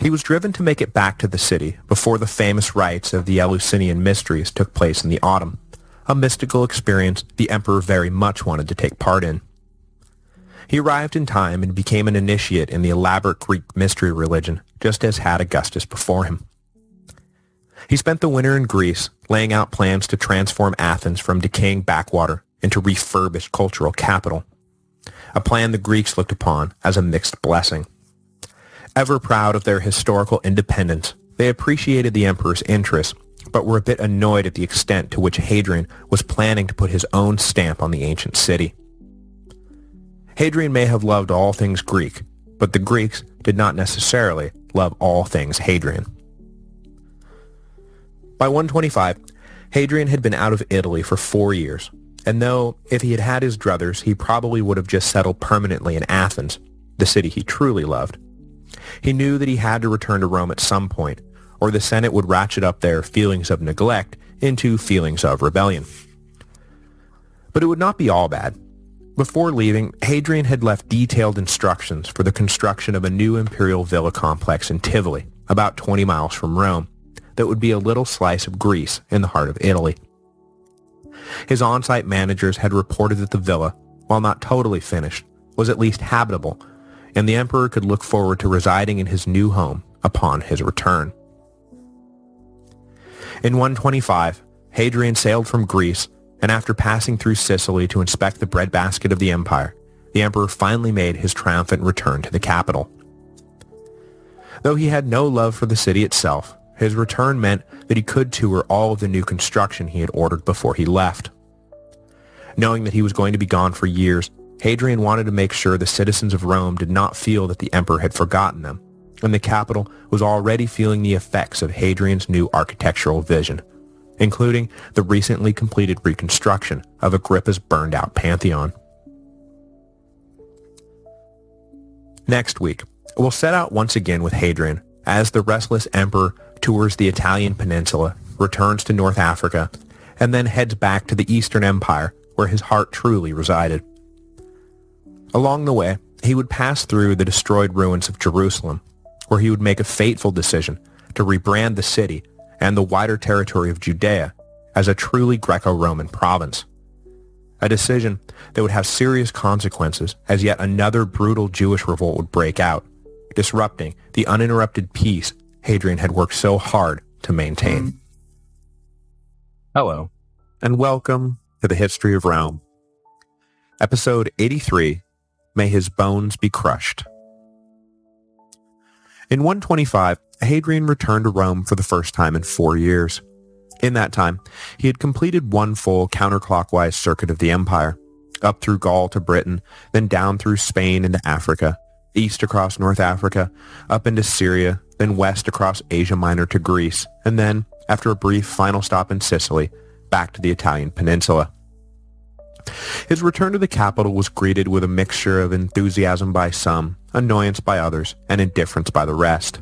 He was driven to make it back to the city before the famous rites of the Eleusinian Mysteries took place in the autumn, a mystical experience the emperor very much wanted to take part in. He arrived in time and became an initiate in the elaborate Greek mystery religion, just as had Augustus before him. He spent the winter in Greece, laying out plans to transform Athens from decaying backwater into refurbished cultural capital, a plan the Greeks looked upon as a mixed blessing. Ever proud of their historical independence, they appreciated the emperor's interests, but were a bit annoyed at the extent to which Hadrian was planning to put his own stamp on the ancient city. Hadrian may have loved all things Greek, but the Greeks did not necessarily love all things Hadrian. By 125, Hadrian had been out of Italy for 4 years, and though if he had had his druthers, he probably would have just settled permanently in Athens, the city he truly loved, he knew that he had to return to Rome at some point, or the Senate would ratchet up their feelings of neglect into feelings of rebellion. But it would not be all bad. Before leaving, Hadrian had left detailed instructions for the construction of a new imperial villa complex in Tivoli, about 20 miles from Rome, that would be a little slice of Greece in the heart of Italy. His on-site managers had reported that the villa, while not totally finished, was at least habitable, and the emperor could look forward to residing in his new home upon his return. In 125, Hadrian sailed from Greece, and after passing through Sicily to inspect the breadbasket of the empire, the emperor finally made his triumphant return to the capital. Though he had no love for the city itself, his return meant that he could tour all of the new construction he had ordered before he left. Knowing that he was going to be gone for years, Hadrian wanted to make sure the citizens of Rome did not feel that the emperor had forgotten them, and the capital was already feeling the effects of Hadrian's new architectural vision, including the recently completed reconstruction of Agrippa's burned-out Pantheon. Next week, we'll set out once again with Hadrian as the restless emperor tours the Italian peninsula, returns to North Africa, and then heads back to the Eastern Empire where his heart truly resided. Along the way, he would pass through the destroyed ruins of Jerusalem, where he would make a fateful decision to rebrand the city and the wider territory of Judea as a truly Greco-Roman province. A decision that would have serious consequences as yet another brutal Jewish revolt would break out, disrupting the uninterrupted peace Hadrian had worked so hard to maintain. Hello, and welcome to the History of Rome. Episode 83, May his bones be crushed. In 125, Hadrian returned to Rome for the first time in 4 years. In that time, he had completed one full counterclockwise circuit of the empire, up through Gaul to Britain, then down through Spain into Africa, east across North Africa, up into Syria, then west across Asia Minor to Greece, and then, after a brief final stop in Sicily, back to the Italian peninsula. His return to the capital was greeted with a mixture of enthusiasm by some, annoyance by others, and indifference by the rest.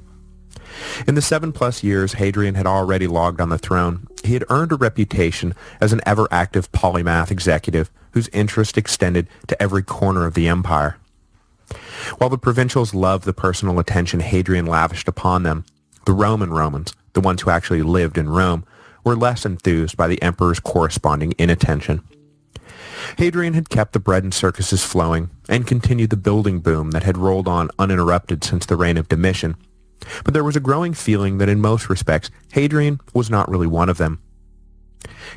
In the 7+ years Hadrian had already logged on the throne, he had earned a reputation as an ever-active polymath executive whose interest extended to every corner of the empire. While the provincials loved the personal attention Hadrian lavished upon them, the Roman Romans, the ones who actually lived in Rome, were less enthused by the emperor's corresponding inattention. Hadrian had kept the bread and circuses flowing and continued the building boom that had rolled on uninterrupted since the reign of Domitian, but there was a growing feeling that in most respects Hadrian was not really one of them.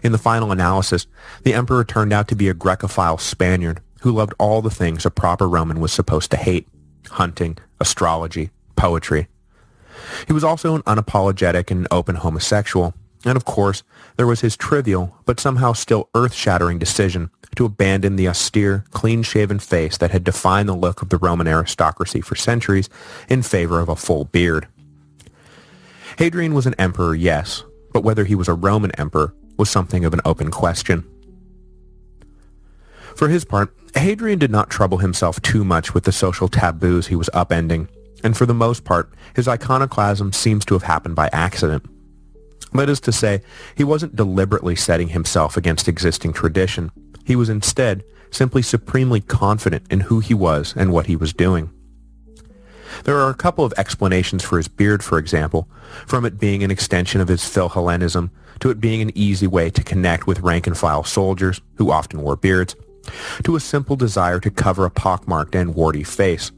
In the final analysis, the emperor turned out to be a Grecophile Spaniard who loved all the things a proper Roman was supposed to hate: hunting, astrology, poetry. He was also an unapologetic and open homosexual, and of course, there was his trivial, but somehow still earth-shattering decision to abandon the austere, clean-shaven face that had defined the look of the Roman aristocracy for centuries in favor of a full beard. Hadrian was an emperor, yes, but whether he was a Roman emperor was something of an open question. For his part, Hadrian did not trouble himself too much with the social taboos he was upending, and for the most part, his iconoclasm seems to have happened by accident. That is to say, he wasn't deliberately setting himself against existing tradition. He was instead simply supremely confident in who he was and what he was doing. There are a couple of explanations for his beard, for example, from it being an extension of his Philhellenism to it being an easy way to connect with rank-and-file soldiers, who often wore beards, to a simple desire to cover a pockmarked and warty face.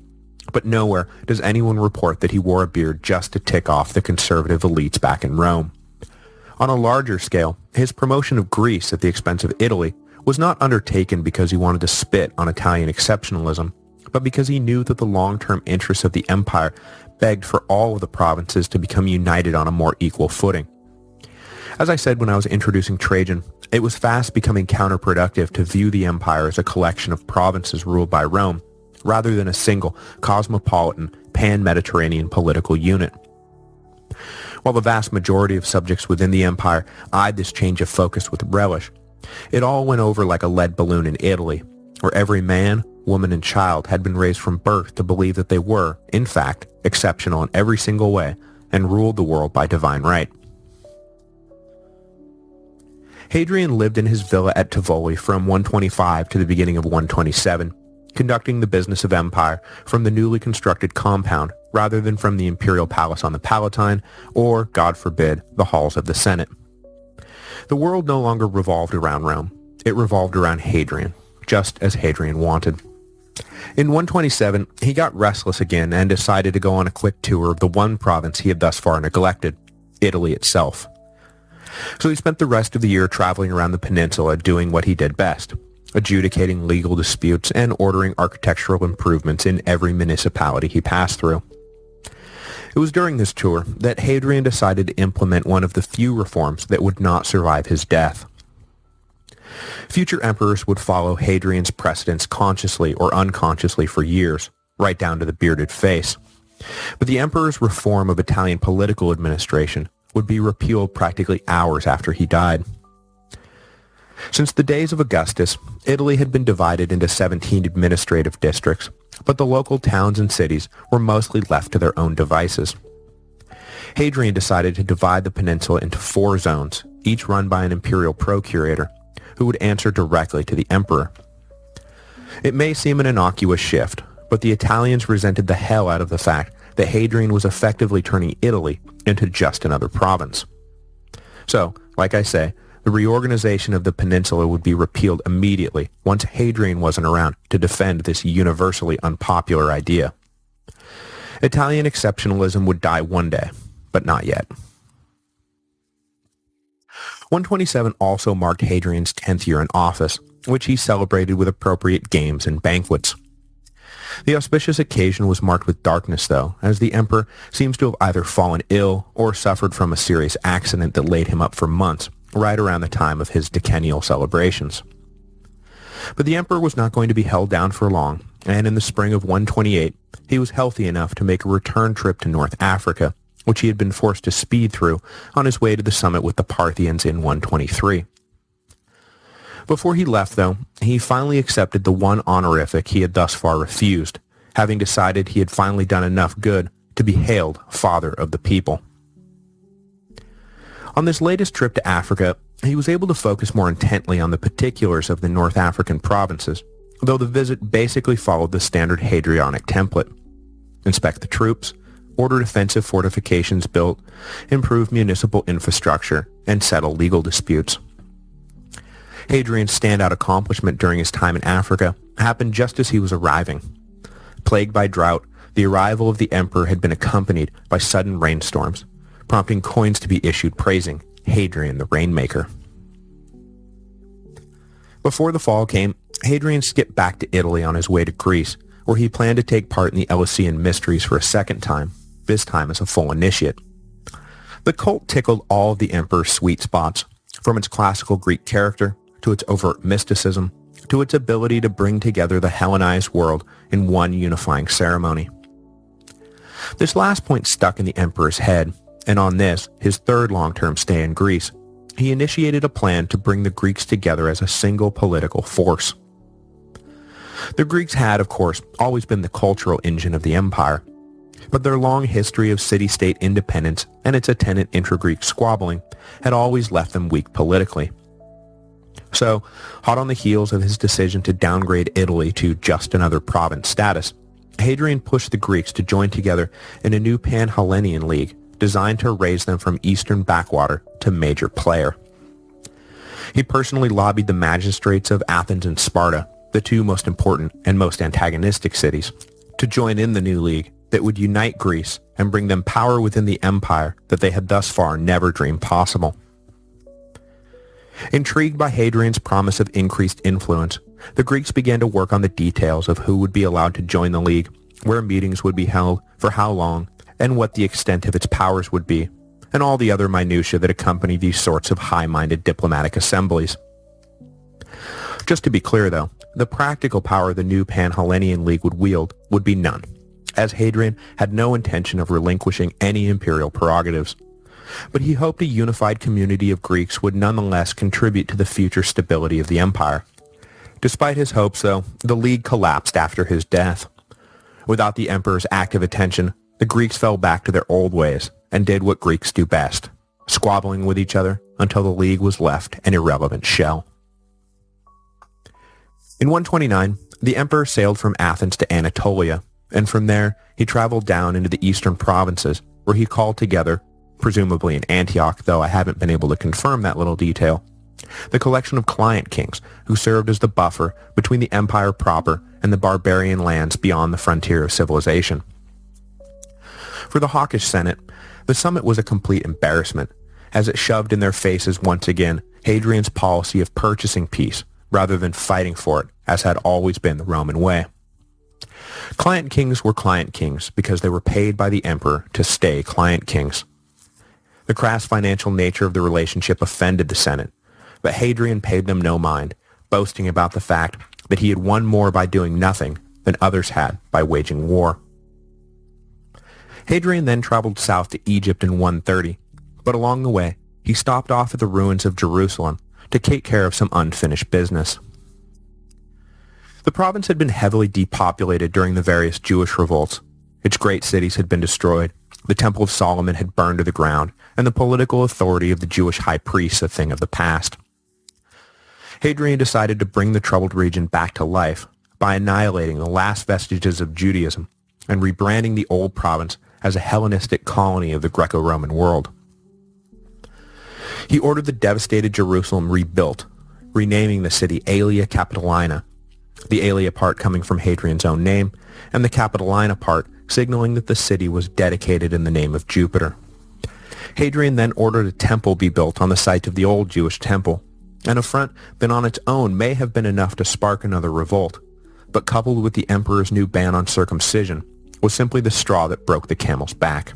But nowhere does anyone report that he wore a beard just to tick off the conservative elites back in Rome. On a larger scale, his promotion of Greece at the expense of Italy was not undertaken because he wanted to spit on Italian exceptionalism, but because he knew that the long-term interests of the empire begged for all of the provinces to become united on a more equal footing. As I said when I was introducing Trajan, it was fast becoming counterproductive to view the empire as a collection of provinces ruled by Rome, rather than a single, cosmopolitan, pan-Mediterranean political unit. While the vast majority of subjects within the empire eyed this change of focus with relish, it all went over like a lead balloon in Italy, where every man, woman, and child had been raised from birth to believe that they were, in fact, exceptional in every single way and ruled the world by divine right. Hadrian lived in his villa at Tivoli from 125 to the beginning of 127, conducting the business of empire from the newly constructed compound rather than from the imperial palace on the Palatine or, God forbid, the halls of the Senate. The world no longer revolved around Rome. It revolved around Hadrian, just as Hadrian wanted. In 127, he got restless again and decided to go on a quick tour of the one province he had thus far neglected, Italy itself. So he spent the rest of the year traveling around the peninsula doing what he did best, adjudicating legal disputes and ordering architectural improvements in every municipality he passed through. It was during this tour that Hadrian decided to implement one of the few reforms that would not survive his death. Future emperors would follow Hadrian's precedents consciously or unconsciously for years, right down to the bearded face. But the emperor's reform of Italian political administration would be repealed practically hours after he died. Since the days of Augustus, Italy had been divided into 17 administrative districts, but the local towns and cities were mostly left to their own devices. Hadrian decided to divide the peninsula into 4 zones, each run by an imperial procurator, who would answer directly to the emperor. It may seem an innocuous shift, but the Italians resented the hell out of the fact that Hadrian was effectively turning Italy into just another province. So, like I say, the reorganization of the peninsula would be repealed immediately once Hadrian wasn't around to defend this universally unpopular idea. Italian exceptionalism would die one day, but not yet. 127 also marked Hadrian's 10th year in office, which he celebrated with appropriate games and banquets. The auspicious occasion was marked with darkness, though, as the emperor seems to have either fallen ill or suffered from a serious accident that laid him up for months, right around the time of his decennial celebrations. But the emperor was not going to be held down for long, and in the spring of 128, he was healthy enough to make a return trip to North Africa, which he had been forced to speed through on his way to the summit with the Parthians in 123. Before he left, though, he finally accepted the one honorific he had thus far refused, having decided he had finally done enough good to be hailed Father of the People. On this latest trip to Africa, he was able to focus more intently on the particulars of the North African provinces, though the visit basically followed the standard Hadrianic template. Inspect the troops, order defensive fortifications built, improve municipal infrastructure, and settle legal disputes. Hadrian's standout accomplishment during his time in Africa happened just as he was arriving. Plagued by drought, the arrival of the emperor had been accompanied by sudden rainstorms, prompting coins to be issued praising Hadrian the Rainmaker. Before the fall came, Hadrian skipped back to Italy on his way to Greece, where he planned to take part in the Eleusinian mysteries for a second time, this time as a full initiate. The cult tickled all of the emperor's sweet spots, from its classical Greek character, to its overt mysticism, to its ability to bring together the Hellenized world in one unifying ceremony. This last point stuck in the emperor's head, and on this, his third long-term stay in Greece, he initiated a plan to bring the Greeks together as a single political force. The Greeks had, of course, always been the cultural engine of the empire, but their long history of city-state independence and its attendant intra-Greek squabbling had always left them weak politically. So, hot on the heels of his decision to downgrade Italy to just another province status, Hadrian pushed the Greeks to join together in a new Pan-Hellenian league designed to raise them from eastern backwater to major player. He personally lobbied the magistrates of Athens and Sparta, the two most important and most antagonistic cities, to join in the new league that would unite Greece and bring them power within the empire that they had thus far never dreamed possible. Intrigued by Hadrian's promise of increased influence, the Greeks began to work on the details of who would be allowed to join the league, where meetings would be held, for how long, and what the extent of its powers would be, and all the other minutiae that accompany these sorts of high-minded diplomatic assemblies. Just to be clear, though, the practical power the new Pan-Hellenian League would wield would be none, as Hadrian had no intention of relinquishing any imperial prerogatives. But he hoped a unified community of Greeks would nonetheless contribute to the future stability of the empire. Despite his hopes, though, the League collapsed after his death. Without the emperor's active attention, the Greeks fell back to their old ways and did what Greeks do best, squabbling with each other until the League was left an irrelevant shell. In 129, the emperor sailed from Athens to Anatolia, and from there he traveled down into the eastern provinces, where he called together, presumably in Antioch, though I haven't been able to confirm that little detail, the collection of client kings who served as the buffer between the empire proper and the barbarian lands beyond the frontier of civilization. For the hawkish Senate, the summit was a complete embarrassment, as it shoved in their faces once again Hadrian's policy of purchasing peace rather than fighting for it, as had always been the Roman way. Client kings were client kings because they were paid by the emperor to stay client kings. The crass financial nature of the relationship offended the Senate, but Hadrian paid them no mind, boasting about the fact that he had won more by doing nothing than others had by waging war. Hadrian then traveled south to Egypt in 130, but along the way, he stopped off at the ruins of Jerusalem to take care of some unfinished business. The province had been heavily depopulated during the various Jewish revolts. Its great cities had been destroyed, the Temple of Solomon had burned to the ground, and the political authority of the Jewish high priests a thing of the past. Hadrian decided to bring the troubled region back to life by annihilating the last vestiges of Judaism and rebranding the old province as a Hellenistic colony of the Greco-Roman world. He ordered the devastated Jerusalem rebuilt, renaming the city Aelia Capitolina, the Aelia part coming from Hadrian's own name, and the Capitolina part signaling that the city was dedicated in the name of Jupiter. Hadrian then ordered a temple be built on the site of the old Jewish temple, an affront that on its own may have been enough to spark another revolt, but coupled with the emperor's new ban on circumcision, was simply the straw that broke the camel's back.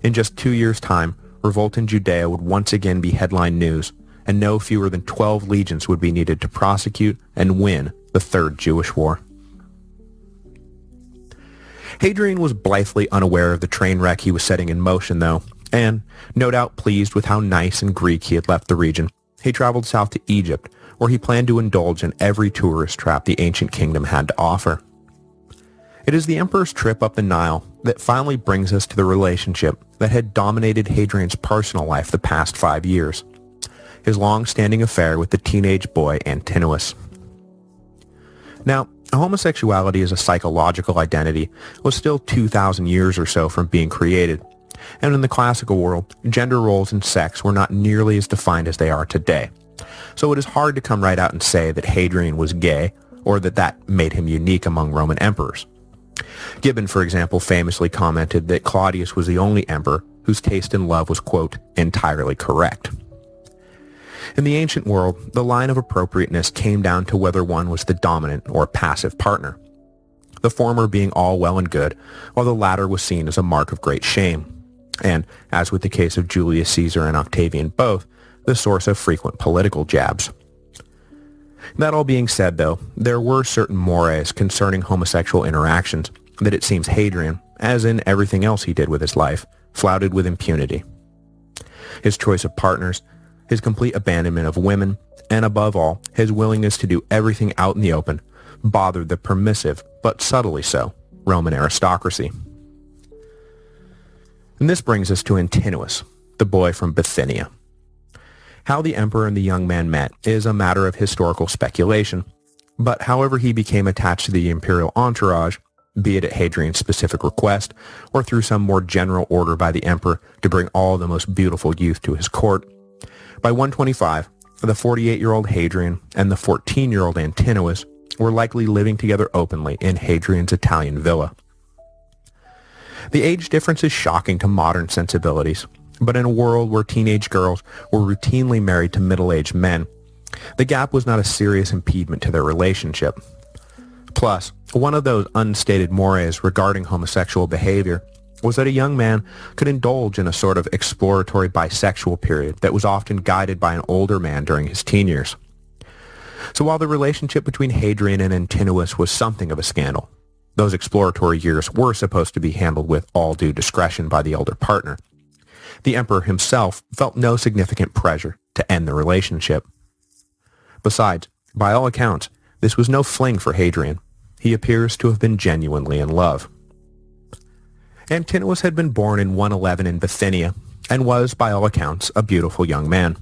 In just 2 years' time, revolt in Judea would once again be headline news, and no fewer than 12 legions would be needed to prosecute and win the Third Jewish War. Hadrian was blithely unaware of the train wreck he was setting in motion, though, and, no doubt pleased with how nice and Greek he had left the region, he traveled south to Egypt, where he planned to indulge in every tourist trap the ancient kingdom had to offer. It is the emperor's trip up the Nile that finally brings us to the relationship that had dominated Hadrian's personal life the past 5 years, his long-standing affair with the teenage boy Antoninus. Now, homosexuality as a psychological identity was still 2,000 years or so from being created, and in the classical world, gender roles and sex were not nearly as defined as they are today. So it is hard to come right out and say that Hadrian was gay, or that made him unique among Roman emperors. Gibbon, for example, famously commented that Claudius was the only emperor whose taste in love was, quote, entirely correct. In the ancient world, the line of appropriateness came down to whether one was the dominant or passive partner, the former being all well and good, while the latter was seen as a mark of great shame, and, as with the case of Julius Caesar and Octavian both, the source of frequent political jabs. That all being said, though, there were certain mores concerning homosexual interactions that it seems Hadrian, as in everything else he did with his life, flouted with impunity. His choice of partners, his complete abandonment of women, and above all, his willingness to do everything out in the open, bothered the permissive, but subtly so, Roman aristocracy. And this brings us to Antoninus, the boy from Bithynia. How the emperor and the young man met is a matter of historical speculation, but however he became attached to the imperial entourage, be it at Hadrian's specific request or through some more general order by the emperor to bring all the most beautiful youth to his court, by 125, the 48-year-old Hadrian and the 14-year-old Antoninus were likely living together openly in Hadrian's Italian villa. The age difference is shocking to modern sensibilities, but in a world where teenage girls were routinely married to middle-aged men, the gap was not a serious impediment to their relationship. Plus, one of those unstated mores regarding homosexual behavior was that a young man could indulge in a sort of exploratory bisexual period that was often guided by an older man during his teen years. So while the relationship between Hadrian and Antoninus was something of a scandal, those exploratory years were supposed to be handled with all due discretion by the elder partner. The emperor himself felt no significant pressure to end the relationship. Besides, by all accounts, this was no fling for Hadrian. He appears to have been genuinely in love. Antoninus had been born in 111 in Bithynia, and was, by all accounts, a beautiful young man.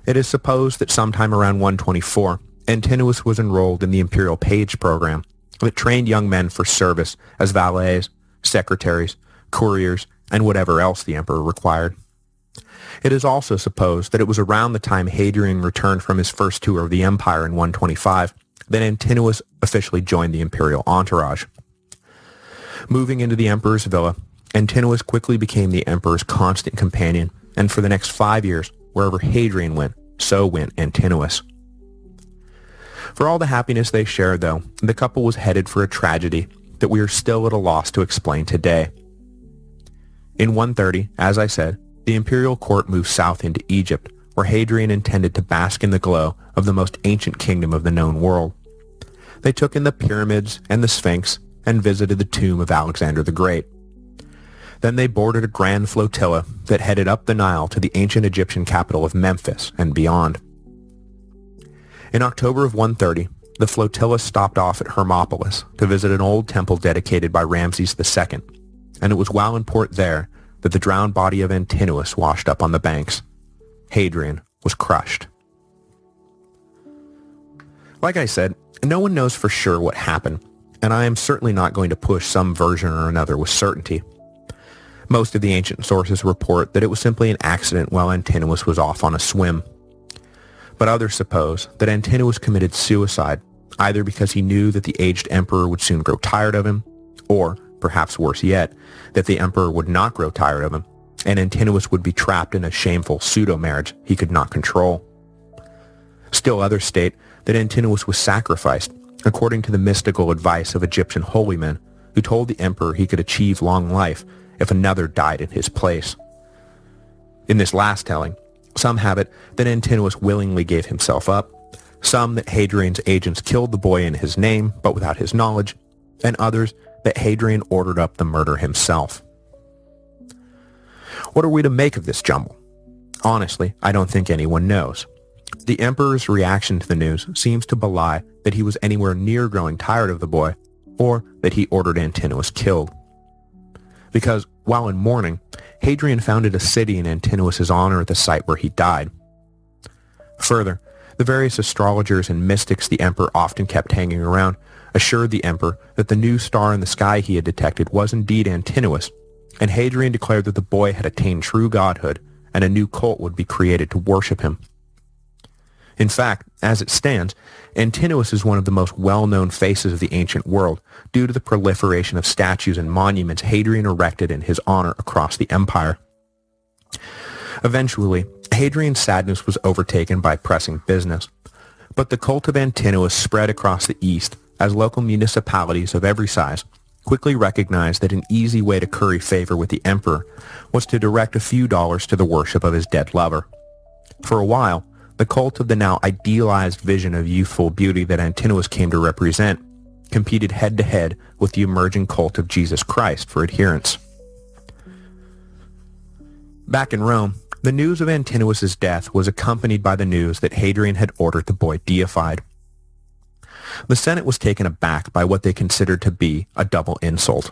It is supposed that sometime around 124, Antoninus was enrolled in the imperial page program that trained young men for service as valets, secretaries, couriers, and whatever else the emperor required. It is also supposed that it was around the time Hadrian returned from his first tour of the empire in 125 that Antoninus officially joined the imperial entourage. Moving into the emperor's villa, Antoninus quickly became the emperor's constant companion, and for the next 5 years, wherever Hadrian went, so went Antoninus. For all the happiness they shared, though, the couple was headed for a tragedy that we are still at a loss to explain today. In 130, as I said, the imperial court moved south into Egypt, where Hadrian intended to bask in the glow of the most ancient kingdom of the known world. They took in the pyramids and the Sphinx and visited the tomb of Alexander the Great. Then they boarded a grand flotilla that headed up the Nile to the ancient Egyptian capital of Memphis and beyond. In October of 130, the flotilla stopped off at Hermopolis to visit an old temple dedicated by Ramses II, and it was while in port there that the drowned body of Antoninus washed up on the banks. Hadrian was crushed. Like I said, no one knows for sure what happened, and I am certainly not going to push some version or another with certainty. Most of the ancient sources report that it was simply an accident while Antoninus was off on a swim. But others suppose that Antoninus committed suicide, either because he knew that the aged emperor would soon grow tired of him, or, perhaps worse yet, that the emperor would not grow tired of him, and Antoninus would be trapped in a shameful pseudo-marriage he could not control. Still others state that Antoninus was sacrificed, according to the mystical advice of Egyptian holy men who told the emperor he could achieve long life if another died in his place. In this last telling, some have it that Antoninus willingly gave himself up, some that Hadrian's agents killed the boy in his name but without his knowledge, and others that Hadrian ordered up the murder himself. What are we to make of this jumble? Honestly, I don't think anyone knows. The emperor's reaction to the news seems to belie that he was anywhere near growing tired of the boy, or that he ordered Antoninus killed. Because, while in mourning, Hadrian founded a city in Antoninus's honor at the site where he died. Further, the various astrologers and mystics the emperor often kept hanging around assured the emperor that the new star in the sky he had detected was indeed Antoninus, and Hadrian declared that the boy had attained true godhood, and a new cult would be created to worship him. In fact, as it stands, Antoninus is one of the most well-known faces of the ancient world due to the proliferation of statues and monuments Hadrian erected in his honor across the empire. Eventually, Hadrian's sadness was overtaken by pressing business, but the cult of Antoninus spread across the east as local municipalities of every size quickly recognized that an easy way to curry favor with the emperor was to direct a few dollars to the worship of his dead lover. For a while, the cult of the now idealized vision of youthful beauty that Antoninus came to represent competed head-to-head with the emerging cult of Jesus Christ for adherents. Back in Rome, the news of Antoninus's death was accompanied by the news that Hadrian had ordered the boy deified. The Senate was taken aback by what they considered to be a double insult.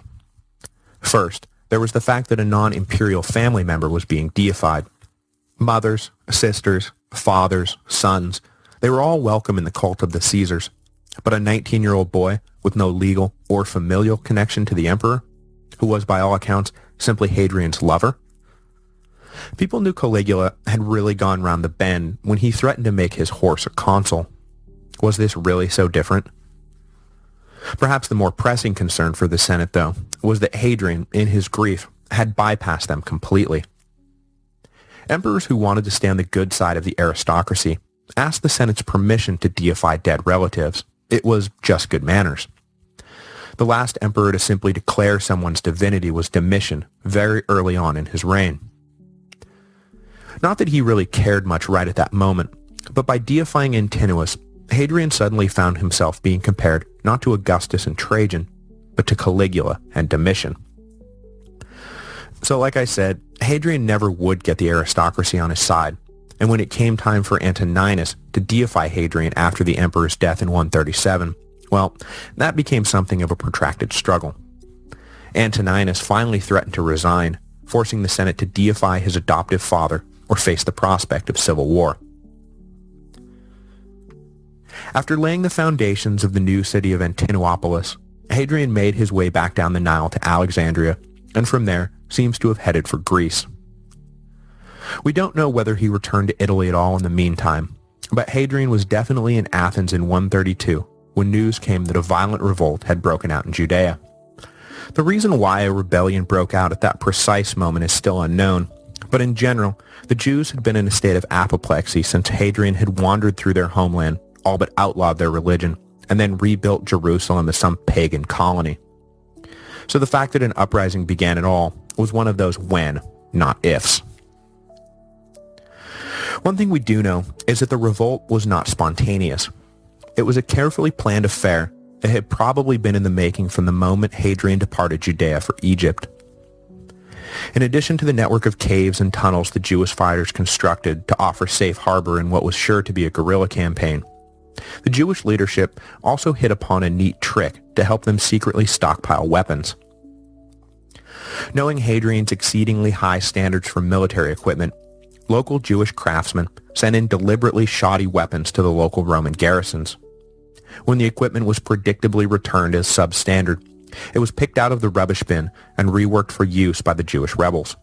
First, there was the fact that a non-imperial family member was being deified. Mothers, sisters, fathers, sons, they were all welcome in the cult of the Caesars, but a 19-year-old boy with no legal or familial connection to the emperor, who was by all accounts simply Hadrian's lover? People knew Caligula had really gone round the bend when he threatened to make his horse a consul. Was this really so different? Perhaps the more pressing concern for the Senate, though, was that Hadrian, in his grief, had bypassed them completely. Emperors who wanted to stay on the good side of the aristocracy asked the Senate's permission to deify dead relatives. It was just good manners. The last emperor to simply declare someone's divinity was Domitian very early on in his reign. Not that he really cared much right at that moment, but by deifying Antoninus, Hadrian suddenly found himself being compared not to Augustus and Trajan, but to Caligula and Domitian. So like I said, Hadrian never would get the aristocracy on his side, and when it came time for Antoninus to deify Hadrian after the emperor's death in 137, well, that became something of a protracted struggle. Antoninus finally threatened to resign, forcing the Senate to deify his adoptive father or face the prospect of civil war. After laying the foundations of the new city of Antinopolis, Hadrian made his way back down the Nile to Alexandria, and from there seems to have headed for Greece. We don't know whether he returned to Italy at all in the meantime, but Hadrian was definitely in Athens in 132 when news came that a violent revolt had broken out in Judea. The reason why a rebellion broke out at that precise moment is still unknown, but in general, the Jews had been in a state of apoplexy since Hadrian had wandered through their homeland, all but outlawed their religion, and then rebuilt Jerusalem as some pagan colony. So the fact that an uprising began at all was one of those when, not ifs. One thing we do know is that the revolt was not spontaneous. It was a carefully planned affair that had probably been in the making from the moment Hadrian departed Judea for Egypt. In addition to the network of caves and tunnels the Jewish fighters constructed to offer safe harbor in what was sure to be a guerrilla campaign, the Jewish leadership also hit upon a neat trick to help them secretly stockpile weapons. Knowing Hadrian's exceedingly high standards for military equipment, local Jewish craftsmen sent in deliberately shoddy weapons to the local Roman garrisons. When the equipment was predictably returned as substandard, it was picked out of the rubbish bin and reworked for use by the Jewish rebels.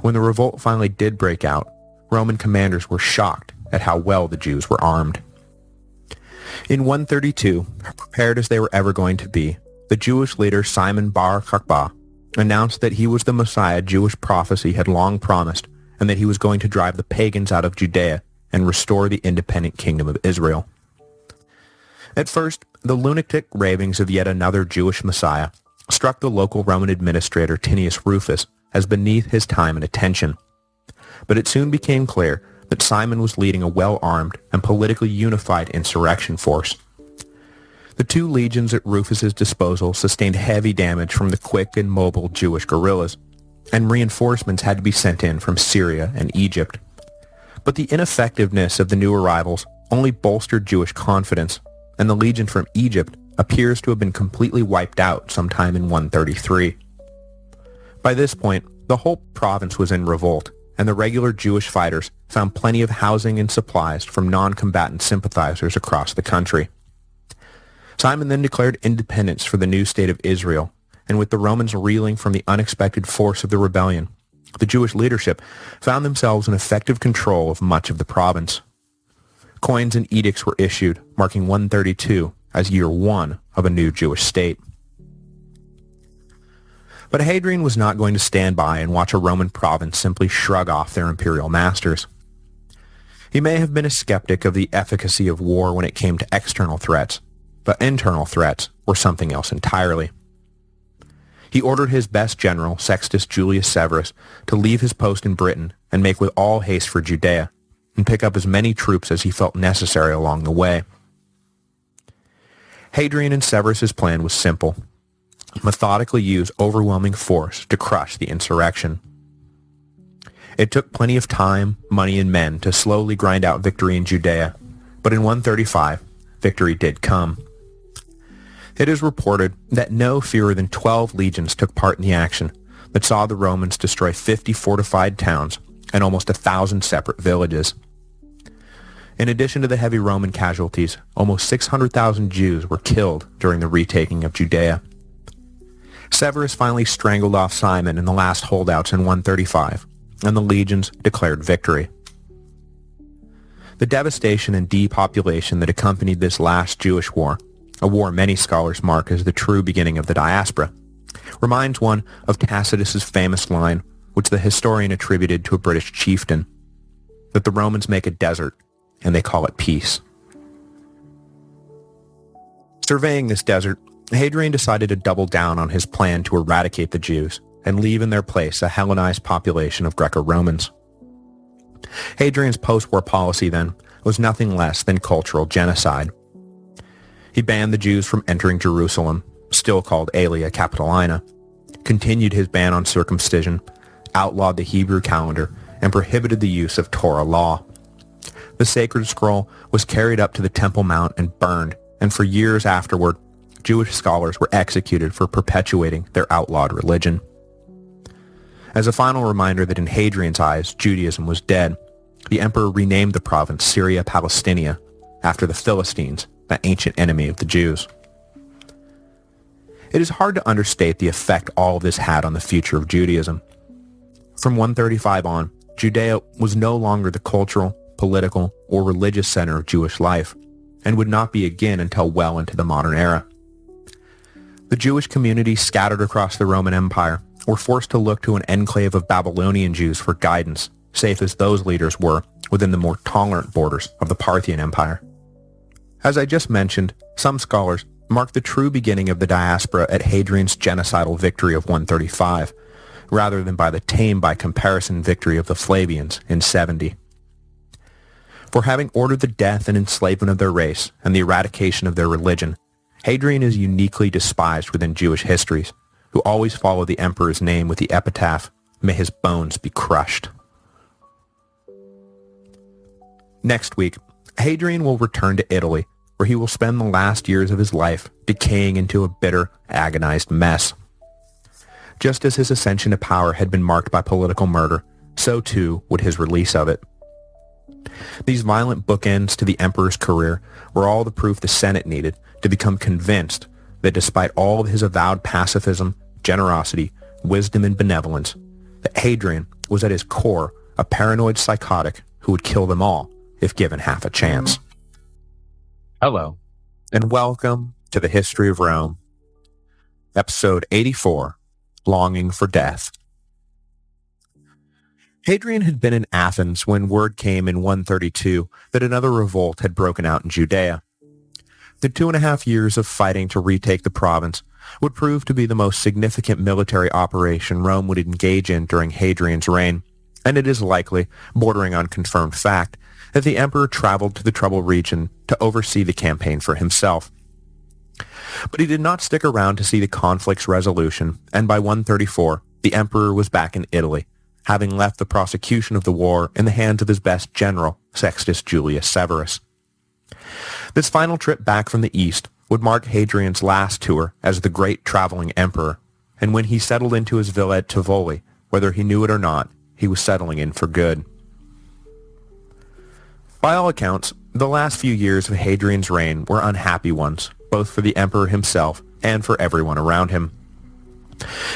When the revolt finally did break out, Roman commanders were shocked at how well the Jews were armed. In 132, prepared as they were ever going to be, the Jewish leader Simon Bar Kokhba announced that he was the Messiah Jewish prophecy had long promised, and that he was going to drive the pagans out of Judea and restore the independent kingdom of Israel. At first, the lunatic ravings of yet another Jewish Messiah struck the local Roman administrator Tinius Rufus as beneath his time and attention. But it soon became clear that Simon was leading a well-armed and politically unified insurrection force. The 2 legions at Rufus's disposal sustained heavy damage from the quick and mobile Jewish guerrillas, and reinforcements had to be sent in from Syria and Egypt. But the ineffectiveness of the new arrivals only bolstered Jewish confidence, and the legion from Egypt appears to have been completely wiped out sometime in 133. By this point, the whole province was in revolt, and the regular Jewish fighters found plenty of housing and supplies from non-combatant sympathizers across the country. Simon then declared independence for the new state of Israel, and with the Romans reeling from the unexpected force of the rebellion, the Jewish leadership found themselves in effective control of much of the province. Coins and edicts were issued, marking 132 as year 1 of a new Jewish state. But Hadrian was not going to stand by and watch a Roman province simply shrug off their imperial masters. He may have been a skeptic of the efficacy of war when it came to external threats, but internal threats were something else entirely. He ordered his best general, Sextus Julius Severus, to leave his post in Britain and make with all haste for Judea, and pick up as many troops as he felt necessary along the way. Hadrian and Severus's plan was simple: methodically use overwhelming force to crush the insurrection. It took plenty of time, money, and men to slowly grind out victory in Judea, but in 135, victory did come. It is reported that no fewer than 12 legions took part in the action that saw the Romans destroy 50 fortified towns and almost 1,000 separate villages. In addition to the heavy Roman casualties, almost 600,000 Jews were killed during the retaking of Judea. Severus finally strangled off Simon and the last holdouts in 135, and the legions declared victory. The devastation and depopulation that accompanied this last Jewish war, a war many scholars mark as the true beginning of the diaspora, reminds one of Tacitus's famous line, which the historian attributed to a British chieftain, that the Romans make a desert, and they call it peace. Surveying this desert, Hadrian decided to double down on his plan to eradicate the Jews and leave in their place a Hellenized population of Greco-Romans. Hadrian's post-war policy, then, was nothing less than cultural genocide. He banned the Jews from entering Jerusalem, still called Aelia Capitolina, continued his ban on circumcision, outlawed the Hebrew calendar, and prohibited the use of Torah law. The sacred scroll was carried up to the Temple Mount and burned, and for years afterward, Jewish scholars were executed for perpetuating their outlawed religion. As a final reminder that in Hadrian's eyes Judaism was dead, the emperor renamed the province Syria Palestinia after the Philistines, the ancient enemy of the Jews. It is hard to understate the effect all of this had on the future of Judaism. From 135 on, Judea was no longer the cultural, political, or religious center of Jewish life, and would not be again until well into the modern era. The Jewish communities scattered across the Roman Empire were forced to look to an enclave of Babylonian Jews for guidance, safe as those leaders were within the more tolerant borders of the Parthian Empire. As I just mentioned, some scholars mark the true beginning of the diaspora at Hadrian's genocidal victory of 135, rather than by the tame by comparison victory of the Flavians in 70. For having ordered the death and enslavement of their race and the eradication of their religion, Hadrian is uniquely despised within Jewish histories, who always follow the emperor's name with the epitaph, "May his bones be crushed." Next week, Hadrian will return to Italy, where he will spend the last years of his life decaying into a bitter, agonized mess. Just as his ascension to power had been marked by political murder, so too would his release of it. These violent bookends to the emperor's career were all the proof the Senate needed to become convinced that despite all of his avowed pacifism, generosity, wisdom, and benevolence, that Hadrian was at his core a paranoid psychotic who would kill them all if given half a chance. Hello, and welcome to the History of Rome, episode 84, Longing for Death. Hadrian had been in Athens when word came in 132 that another revolt had broken out in Judea. the 2.5 years of fighting to retake the province would prove to be the most significant military operation Rome would engage in during Hadrian's reign, and it is likely, bordering on confirmed fact, that the emperor traveled to the troubled region to oversee the campaign for himself. But he did not stick around to see the conflict's resolution, and by 134, the emperor was back in Italy, having left the prosecution of the war in the hands of his best general, Sextus Julius Severus. This final trip back from the east would mark Hadrian's last tour as the great traveling emperor, and when he settled into his villa at Tivoli, whether he knew it or not, he was settling in for good. By all accounts, the last few years of Hadrian's reign were unhappy ones, both for the emperor himself and for everyone around him.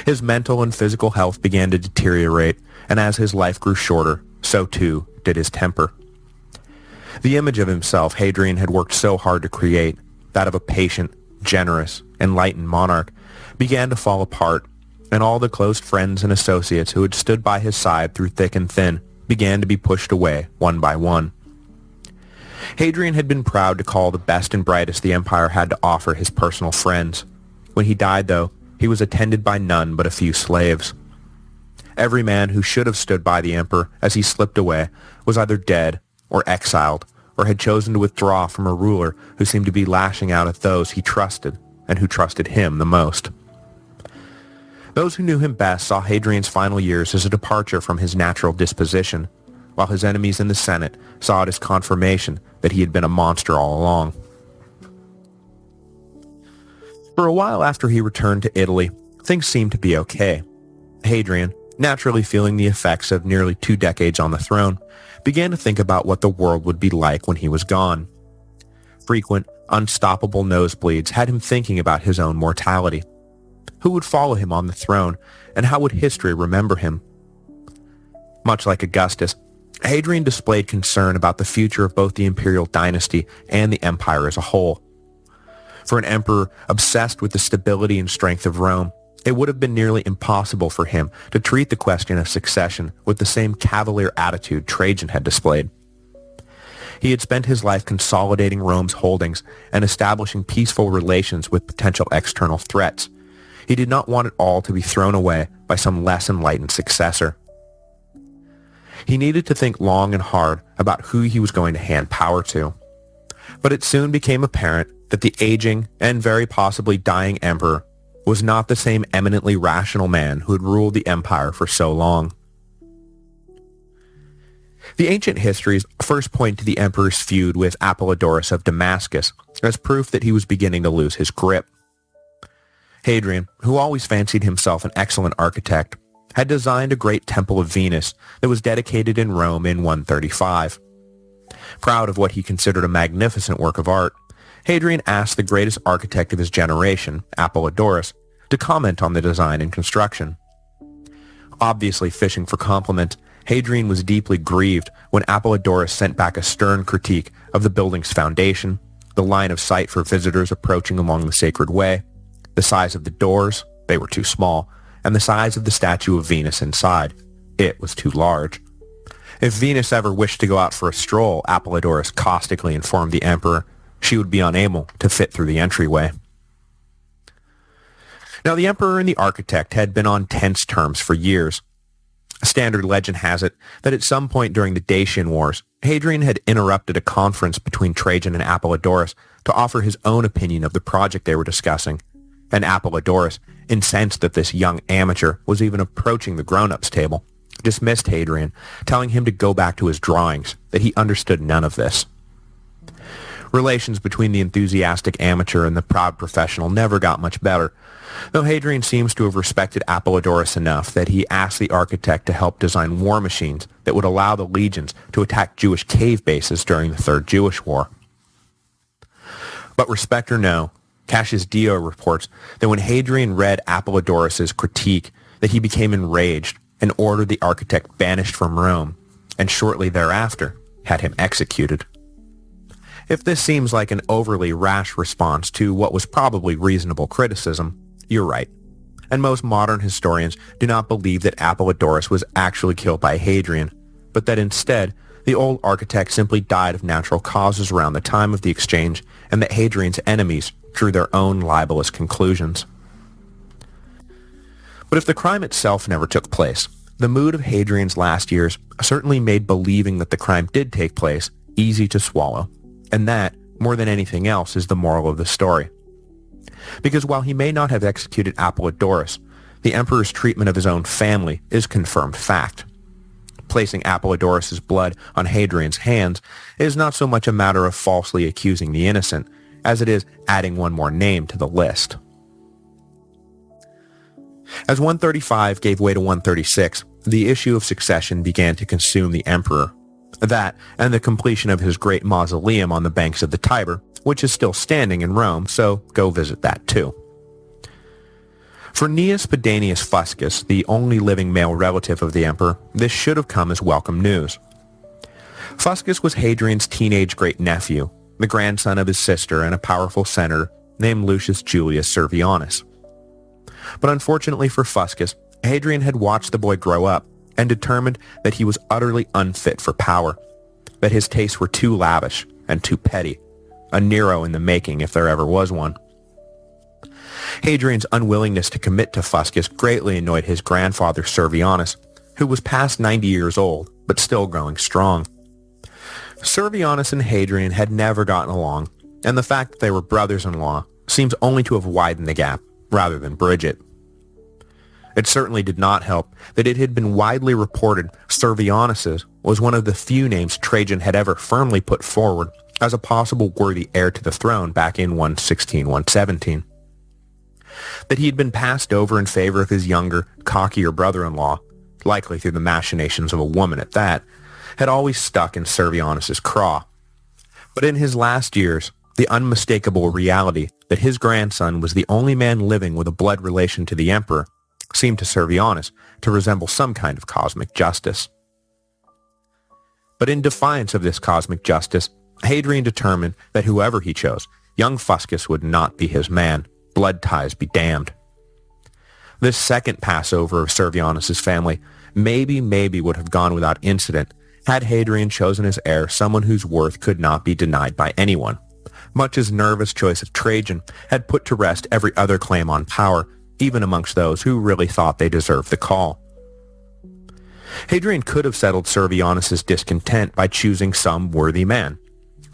His mental and physical health began to deteriorate, and as his life grew shorter, so too did his temper. The image of himself Hadrian had worked so hard to create, that of a patient, generous, enlightened monarch, began to fall apart, and all the close friends and associates who had stood by his side through thick and thin began to be pushed away one by one. Hadrian had been proud to call the best and brightest the empire had to offer his personal friends. When he died, though, he was attended by none but a few slaves. Every man who should have stood by the emperor as he slipped away was either dead or exiled, or had chosen to withdraw from a ruler who seemed to be lashing out at those he trusted and who trusted him the most. Those who knew him best saw Hadrian's final years as a departure from his natural disposition, while his enemies in the Senate saw it as confirmation that he had been a monster all along. For a while after he returned to Italy, things seemed to be okay. Hadrian, naturally feeling the effects of nearly 2 decades on the throne, began to think about what the world would be like when he was gone. Frequent, unstoppable nosebleeds had him thinking about his own mortality. Who would follow him on the throne, and how would history remember him? Much like Augustus, Hadrian displayed concern about the future of both the imperial dynasty and the empire as a whole. For an emperor obsessed with the stability and strength of Rome, it would have been nearly impossible for him to treat the question of succession with the same cavalier attitude Trajan had displayed. He had spent his life consolidating Rome's holdings and establishing peaceful relations with potential external threats. He did not want it all to be thrown away by some less enlightened successor. He needed to think long and hard about who he was going to hand power to. But it soon became apparent that the aging and very possibly dying emperor was not the same eminently rational man who had ruled the empire for so long. The ancient histories first point to the emperor's feud with Apollodorus of Damascus as proof that he was beginning to lose his grip. Hadrian, who always fancied himself an excellent architect, had designed a great temple of Venus that was dedicated in Rome in 135. Proud of what he considered a magnificent work of art, Hadrian asked the greatest architect of his generation, Apollodorus, to comment on the design and construction. Obviously fishing for compliment, Hadrian was deeply grieved when Apollodorus sent back a stern critique of the building's foundation, the line of sight for visitors approaching along the sacred way, the size of the doors, they were too small, and the size of the statue of Venus inside. It was too large. If Venus ever wished to go out for a stroll, Apollodorus caustically informed the emperor, she would be unable to fit through the entryway. Now, the emperor and the architect had been on tense terms for years. A standard legend has it that at some point during the Dacian Wars, Hadrian had interrupted a conference between Trajan and Apollodorus to offer his own opinion of the project they were discussing, and Apollodorus, incensed that this young amateur was even approaching the grown-ups table, dismissed Hadrian, telling him to go back to his drawings, that he understood none of this. Relations between the enthusiastic amateur and the proud professional never got much better, though Hadrian seems to have respected Apollodorus enough that he asked the architect to help design war machines that would allow the legions to attack Jewish cave bases during the Third Jewish War. But respect or no, Cassius Dio reports that when Hadrian read Apollodorus's critique, that he became enraged and ordered the architect banished from Rome, and shortly thereafter had him executed. If this seems like an overly rash response to what was probably reasonable criticism, you're right. And most modern historians do not believe that Apollodorus was actually killed by Hadrian, but that instead the old architect simply died of natural causes around the time of the exchange, and that Hadrian's enemies drew their own libelous conclusions. But if the crime itself never took place, the mood of Hadrian's last years certainly made believing that the crime did take place easy to swallow, and that, more than anything else, is the moral of the story. Because while he may not have executed Apollodorus, the emperor's treatment of his own family is confirmed fact. Placing Apollodorus's blood on Hadrian's hands is not so much a matter of falsely accusing the innocent, as it is adding one more name to the list. As 135 gave way to 136, the issue of succession began to consume the emperor. That, and the completion of his great mausoleum on the banks of the Tiber, which is still standing in Rome, so go visit that too. For Gnaeus Pedanius Fuscus, the only living male relative of the emperor, this should have come as welcome news. Fuscus was Hadrian's teenage great-nephew, the grandson of his sister and a powerful senator named Lucius Julius Servianus. But unfortunately for Fuscus, Hadrian had watched the boy grow up and determined that he was utterly unfit for power, that his tastes were too lavish and too petty, a Nero in the making if there ever was one. Hadrian's unwillingness to commit to Fuscus greatly annoyed his grandfather Servianus, who was past 90 years old, but still growing strong. Servianus and Hadrian had never gotten along, and the fact that they were brothers-in-law seems only to have widened the gap, rather than bridge it. It certainly did not help that it had been widely reported Servianus was one of the few names Trajan had ever firmly put forward as a possible worthy heir to the throne back in 116-117. That he had been passed over in favor of his younger, cockier brother-in-law, likely through the machinations of a woman at that, had always stuck in Servianus's craw. But in his last years, the unmistakable reality that his grandson was the only man living with a blood relation to the emperor seemed to Servianus to resemble some kind of cosmic justice. But in defiance of this cosmic justice, Hadrian determined that whoever he chose, young Fuscus would not be his man. Blood ties be damned. This second Passover of Servianus's family maybe would have gone without incident had Hadrian chosen as heir someone whose worth could not be denied by anyone, much as Nerva's choice of Trajan had put to rest every other claim on power, even amongst those who really thought they deserved the call. Hadrian could have settled Servianus's discontent by choosing some worthy man,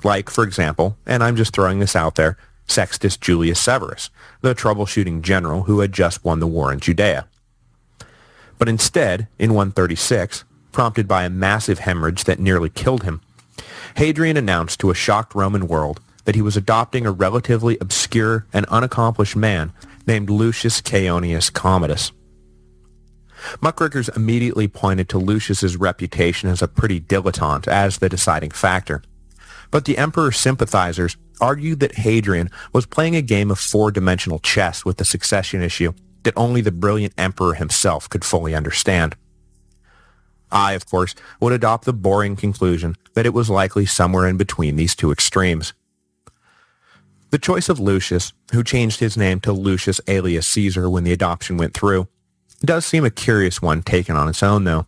like, for example, and I'm just throwing this out there, Sextus Julius Severus, the troubleshooting general who had just won the war in Judea. But instead, in 136, prompted by a massive hemorrhage that nearly killed him, Hadrian announced to a shocked Roman world that he was adopting a relatively obscure and unaccomplished man named Lucius Caeonius Commodus. Muckrakers immediately pointed to Lucius's reputation as a pretty dilettante as the deciding factor, but the emperor's sympathizers argued that Hadrian was playing a game of four-dimensional chess with the succession issue that only the brilliant emperor himself could fully understand. I, of course, would adopt the boring conclusion that it was likely somewhere in between these two extremes. The choice of Lucius, who changed his name to Lucius alias Caesar when the adoption went through, does seem a curious one taken on its own, though.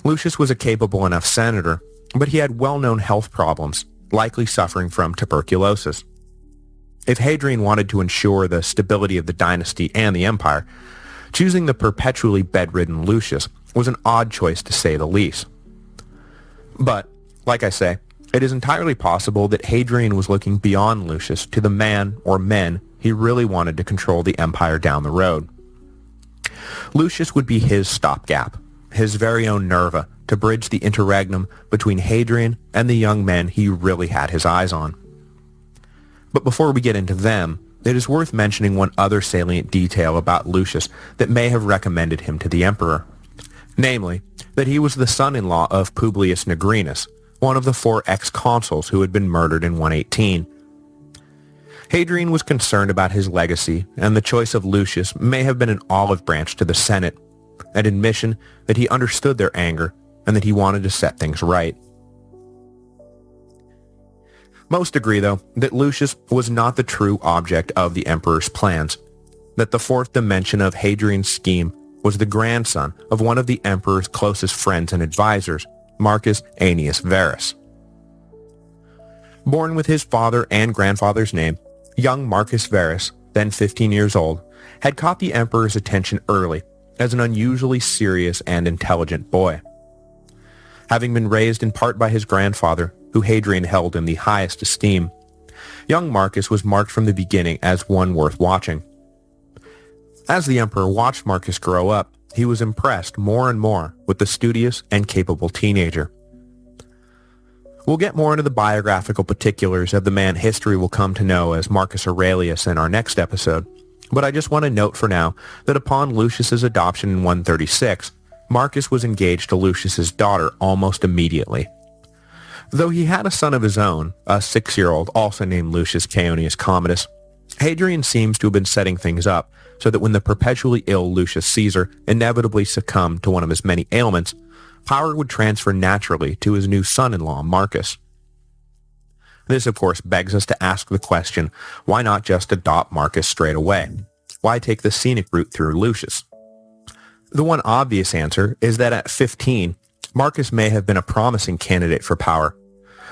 Lucius was a capable enough senator, but he had well-known health problems, likely suffering from tuberculosis. If Hadrian wanted to ensure the stability of the dynasty and the empire, choosing the perpetually bedridden Lucius was an odd choice to say the least. But, like I say, it is entirely possible that Hadrian was looking beyond Lucius to the man or men he really wanted to control the empire down the road. Lucius would be his stopgap, his very own Nerva, to bridge the interregnum between Hadrian and the young men he really had his eyes on. But before we get into them, it is worth mentioning one other salient detail about Lucius that may have recommended him to the emperor. Namely, that he was the son-in-law of Publius Nigrinus, one of the 4 ex-consuls who had been murdered in 118. Hadrian was concerned about his legacy, and the choice of Lucius may have been an olive branch to the Senate, an admission that he understood their anger and that he wanted to set things right. Most agree, though, that Lucius was not the true object of the emperor's plans, that the fourth dimension of Hadrian's scheme was the grandson of one of the emperor's closest friends and advisors, Marcus Annius Verus. Born with his father and grandfather's name, young Marcus Verus, then 15 years old, had caught the emperor's attention early as an unusually serious and intelligent boy. Having been raised in part by his grandfather, who Hadrian held in the highest esteem, young Marcus was marked from the beginning as one worth watching. As the emperor watched Marcus grow up, he was impressed more and more with the studious and capable teenager. We'll get more into the biographical particulars of the man history will come to know as Marcus Aurelius in our next episode, but I just want to note for now that upon Lucius's adoption in 136, Marcus was engaged to Lucius's daughter almost immediately. Though he had a son of his own, a 6-year-old also named Lucius Caeonius Commodus, Hadrian seems to have been setting things up so that when the perpetually ill Lucius Caesar inevitably succumbed to one of his many ailments, power would transfer naturally to his new son-in-law, Marcus. This, of course, begs us to ask the question, why not just adopt Marcus straight away? Why take the scenic route through Lucius? The one obvious answer is that at 15, Marcus may have been a promising candidate for power,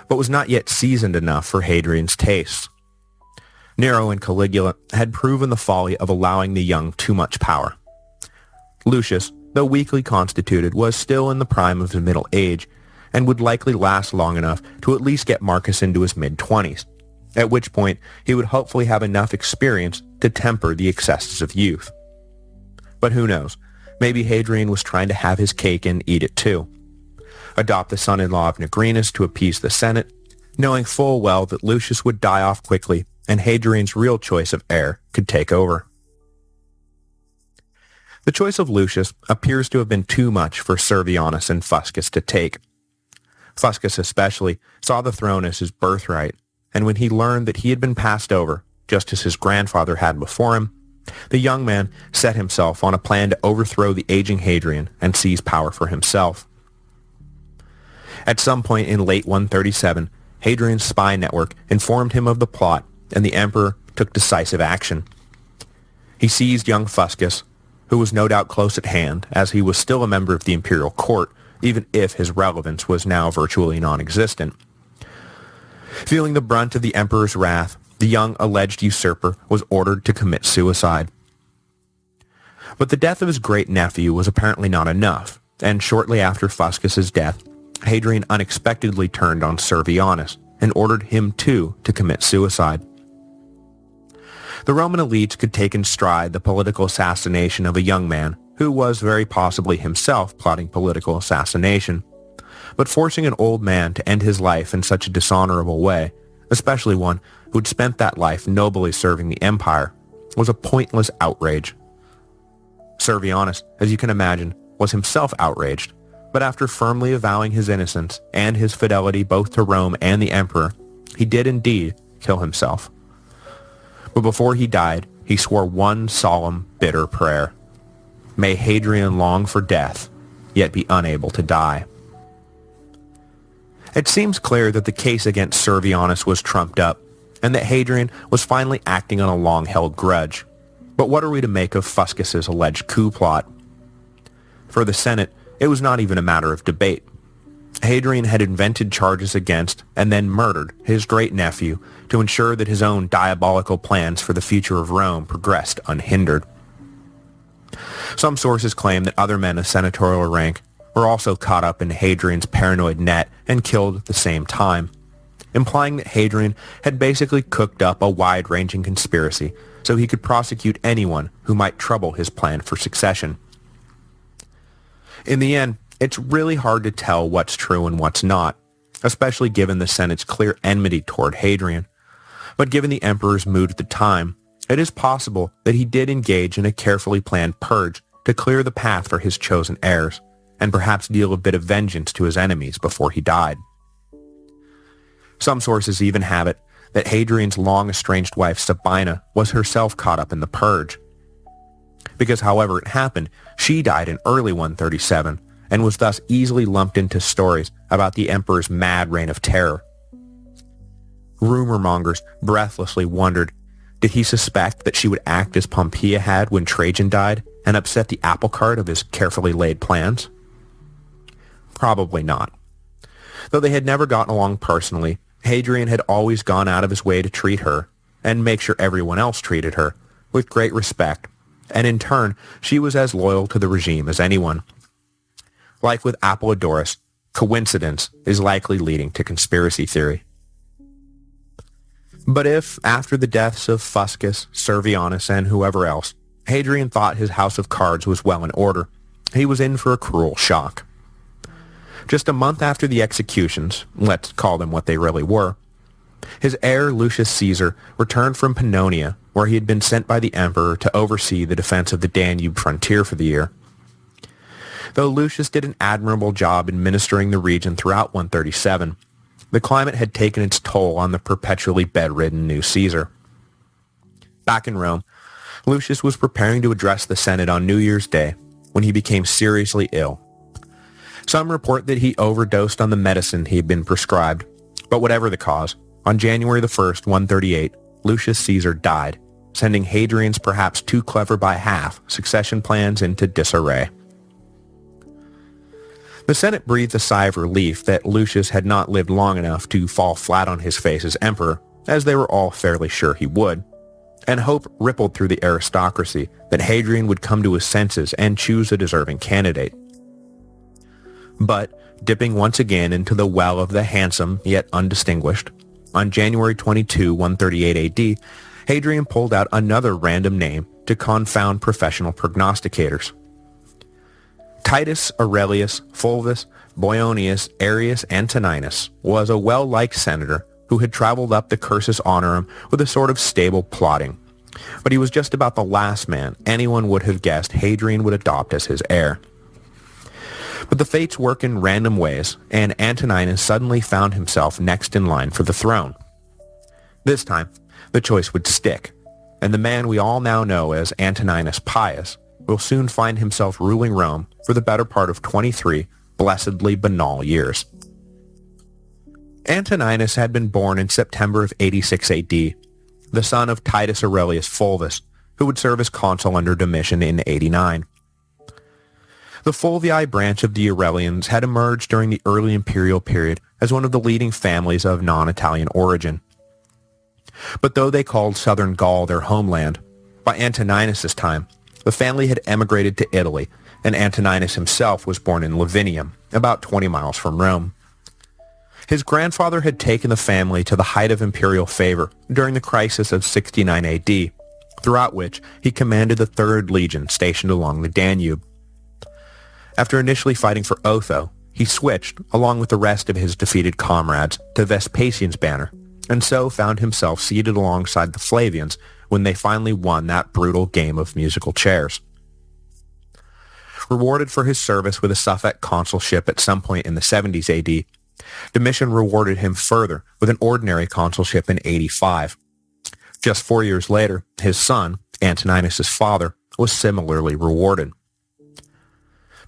but was not yet seasoned enough for Hadrian's tastes. Nero and Caligula had proven the folly of allowing the young too much power. Lucius, though weakly constituted, was still in the prime of his middle age, and would likely last long enough to at least get Marcus into his mid-20s, at which point he would hopefully have enough experience to temper the excesses of youth. But who knows, maybe Hadrian was trying to have his cake and eat it too. Adopt the son-in-law of Nigrinus to appease the Senate, knowing full well that Lucius would die off quickly and Hadrian's real choice of heir could take over. The choice of Lucius appears to have been too much for Servianus and Fuscus to take. Fuscus especially saw the throne as his birthright, and when he learned that he had been passed over, just as his grandfather had before him, the young man set himself on a plan to overthrow the aging Hadrian and seize power for himself. At some point in late 137, Hadrian's spy network informed him of the plot, and the emperor took decisive action. He seized young Fuscus, who was no doubt close at hand, as he was still a member of the imperial court, even if his relevance was now virtually non-existent. Feeling the brunt of the emperor's wrath, the young alleged usurper was ordered to commit suicide. But the death of his great-nephew was apparently not enough, and shortly after Fuscus's death, Hadrian unexpectedly turned on Servianus and ordered him too to commit suicide. The Roman elites could take in stride the political assassination of a young man who was very possibly himself plotting political assassination, but forcing an old man to end his life in such a dishonorable way, especially one who had spent that life nobly serving the empire, was a pointless outrage. Servianus, as you can imagine, was himself outraged, but after firmly avowing his innocence and his fidelity both to Rome and the emperor, he did indeed kill himself. But before he died, he swore one solemn, bitter prayer. May Hadrian long for death, yet be unable to die. It seems clear that the case against Servianus was trumped up, and that Hadrian was finally acting on a long-held grudge. But what are we to make of Fuscus's alleged coup plot? For the Senate, it was not even a matter of debate. Hadrian had invented charges against and then murdered his great-nephew to ensure that his own diabolical plans for the future of Rome progressed unhindered. Some sources claim that other men of senatorial rank were also caught up in Hadrian's paranoid net and killed at the same time, implying that Hadrian had basically cooked up a wide-ranging conspiracy so he could prosecute anyone who might trouble his plan for succession. In the end, it's really hard to tell what's true and what's not, especially given the Senate's clear enmity toward Hadrian. But given the emperor's mood at the time, it is possible that he did engage in a carefully planned purge to clear the path for his chosen heirs, and perhaps deal a bit of vengeance to his enemies before he died. Some sources even have it that Hadrian's long-estranged wife Sabina was herself caught up in the purge. Because however it happened, she died in early 137, and was thus easily lumped into stories about the emperor's mad reign of terror. Rumor mongers breathlessly wondered, did he suspect that she would act as Pompeia had when Trajan died, and upset the apple cart of his carefully laid plans? Probably not. Though they had never gotten along personally, Hadrian had always gone out of his way to treat her, and make sure everyone else treated her, with great respect, and in turn, she was as loyal to the regime as anyone. Like with Apollodorus, coincidence is likely leading to conspiracy theory. But if, after the deaths of Fuscus, Servianus, and whoever else, Hadrian thought his house of cards was well in order, he was in for a cruel shock. Just a month after the executions, let's call them what they really were, his heir Lucius Caesar returned from Pannonia, where he had been sent by the emperor to oversee the defense of the Danube frontier for the year. Though Lucius did an admirable job administering the region throughout 137, the climate had taken its toll on the perpetually bedridden new Caesar. Back in Rome, Lucius was preparing to address the Senate on New Year's Day when he became seriously ill. Some report that he overdosed on the medicine he had been prescribed, but whatever the cause, on January the 1st, 138, Lucius Caesar died, sending Hadrian's perhaps too clever by half succession plans into disarray. The Senate breathed a sigh of relief that Lucius had not lived long enough to fall flat on his face as emperor, as they were all fairly sure he would, and hope rippled through the aristocracy that Hadrian would come to his senses and choose a deserving candidate. But, dipping once again into the well of the handsome yet undistinguished, on January 22, 138 AD, Hadrian pulled out another random name to confound professional prognosticators. Titus Aurelius Fulvus Boionius Arrius Antoninus was a well-liked senator who had traveled up the cursus honorum with a sort of stable plotting, but he was just about the last man anyone would have guessed Hadrian would adopt as his heir. But the fates work in random ways, and Antoninus suddenly found himself next in line for the throne. This time, the choice would stick, and the man we all now know as Antoninus Pius will soon find himself ruling Rome for the better part of 23 blessedly banal years. Antoninus had been born in September of 86 AD, the son of Titus Aurelius Fulvus, who would serve as consul under Domitian in 89. The Fulvii branch of the Aurelians had emerged during the early imperial period as one of the leading families of non-Italian origin. But though they called southern Gaul their homeland, by Antoninus' time, the family had emigrated to Italy, and Antoninus himself was born in Lavinium, about 20 miles from Rome. His grandfather had taken the family to the height of imperial favor during the crisis of 69 AD, throughout which he commanded the 3rd Legion stationed along the Danube. After initially fighting for Otho, he switched, along with the rest of his defeated comrades, to Vespasian's banner, and so found himself seated alongside the Flavians when they finally won that brutal game of musical chairs. Rewarded for his service with a suffect consulship at some point in the 70s AD, Domitian rewarded him further with an ordinary consulship in 85. Just 4 years later, his son, Antoninus' father, was similarly rewarded.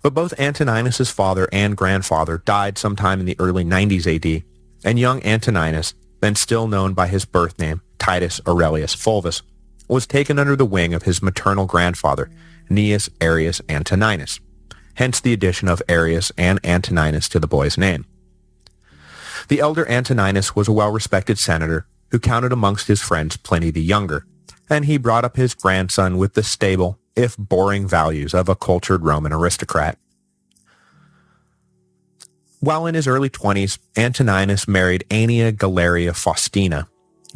But both Antoninus' father and grandfather died sometime in the early 90s AD, and young Antoninus, then still known by his birth name, Titus Aurelius Fulvus, was taken under the wing of his maternal grandfather, Gnaeus Arrius Antoninus, hence the addition of Arrius and Antoninus to the boy's name. The elder Antoninus was a well-respected senator who counted amongst his friends Pliny the Younger, and he brought up his grandson with the stable, if boring, values of a cultured Roman aristocrat. While in his early 20s, Antoninus married Aeneia Galeria Faustina,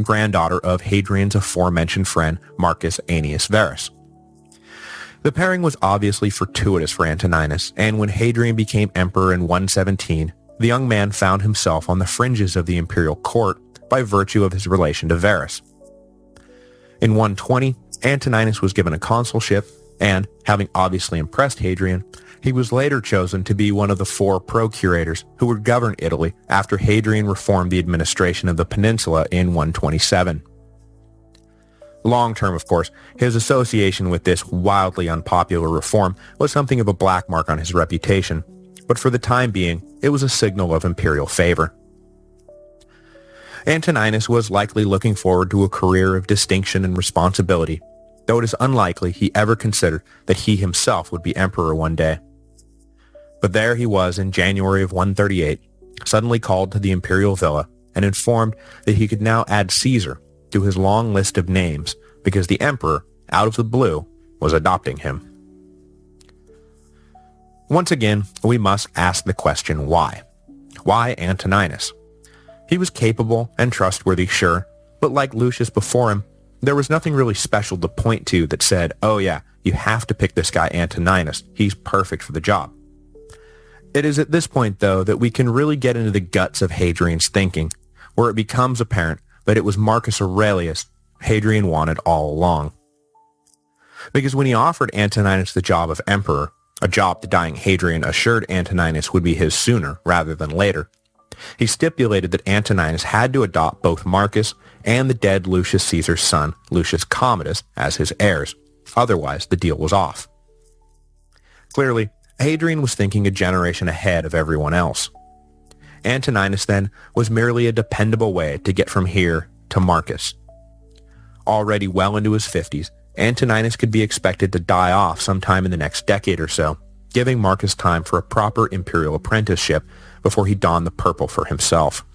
granddaughter of Hadrian's aforementioned friend Marcus Aeneas Verus. The pairing was obviously fortuitous for Antoninus, and when Hadrian became emperor in 117, the young man found himself on the fringes of the imperial court by virtue of his relation to Verus. In 120, Antoninus was given a consulship, and, having obviously impressed Hadrian, he was later chosen to be one of the 4 procurators who would govern Italy after Hadrian reformed the administration of the peninsula in 127. Long-term, of course, his association with this wildly unpopular reform was something of a black mark on his reputation, but for the time being, it was a signal of imperial favor. Antoninus was likely looking forward to a career of distinction and responsibility, though it is unlikely he ever considered that he himself would be emperor one day. But there he was in January of 138, suddenly called to the imperial villa and informed that he could now add Caesar to his long list of names because the emperor, out of the blue, was adopting him. Once again, we must ask the question why. Why Antoninus? He was capable and trustworthy, sure, but like Lucius before him, there was nothing really special to point to that said, oh yeah, you have to pick this guy Antoninus. He's perfect for the job. It is at this point, though, that we can really get into the guts of Hadrian's thinking, where it becomes apparent that it was Marcus Aurelius Hadrian wanted all along. Because when he offered Antoninus the job of emperor, a job the dying Hadrian assured Antoninus would be his sooner rather than later, he stipulated that Antoninus had to adopt both Marcus and the dead Lucius Caesar's son, Lucius Commodus, as his heirs. Otherwise, the deal was off. Clearly, Hadrian was thinking a generation ahead of everyone else. Antoninus, then, was merely a dependable way to get from here to Marcus. Already well into his 50s, Antoninus could be expected to die off sometime in the next decade or so, giving Marcus time for a proper imperial apprenticeship before he donned the purple for himself.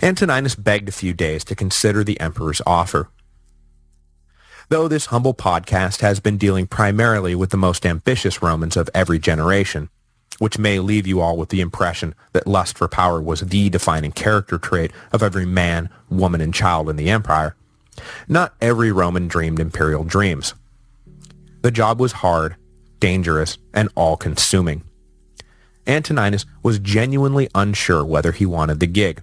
Antoninus begged a few days to consider the emperor's offer. Though this humble podcast has been dealing primarily with the most ambitious Romans of every generation, which may leave you all with the impression that lust for power was the defining character trait of every man, woman, and child in the empire, not every Roman dreamed imperial dreams. The job was hard, dangerous, and all-consuming. Antoninus was genuinely unsure whether he wanted the gig.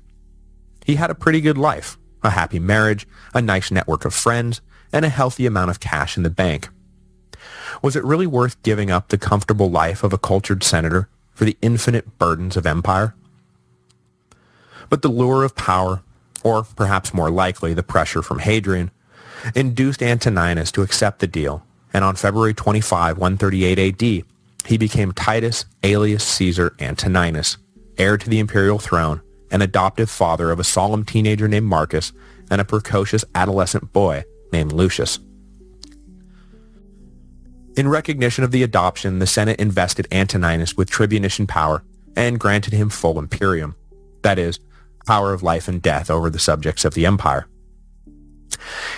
He had a pretty good life, a happy marriage, a nice network of friends, and a healthy amount of cash in the bank. Was it really worth giving up the comfortable life of a cultured senator for the infinite burdens of empire? But the lure of power, or perhaps more likely the pressure from Hadrian, induced Antoninus to accept the deal, and on February 25, 138 AD, he became Titus alias Caesar Antoninus, heir to the imperial throne, and adoptive father of a solemn teenager named Marcus and a precocious adolescent boy named Lucius. In recognition of the adoption, the Senate invested Antoninus with tribunician power and granted him full imperium, that is, power of life and death over the subjects of the empire.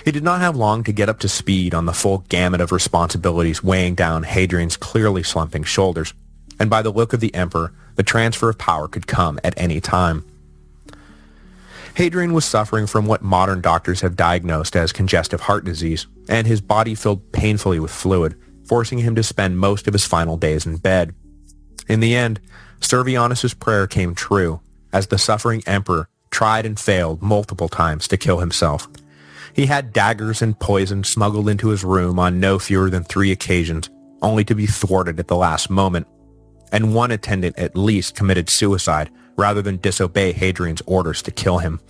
He did not have long to get up to speed on the full gamut of responsibilities weighing down Hadrian's clearly slumping shoulders, and by the look of the emperor, the transfer of power could come at any time. Hadrian was suffering from what modern doctors have diagnosed as congestive heart disease, and his body filled painfully with fluid, forcing him to spend most of his final days in bed. In the end, Servianus's prayer came true, as the suffering emperor tried and failed multiple times to kill himself. He had daggers and poison smuggled into his room on no fewer than 3 occasions, only to be thwarted at the last moment, and one attendant at least committed suicide rather than disobey Hadrian's orders to kill him.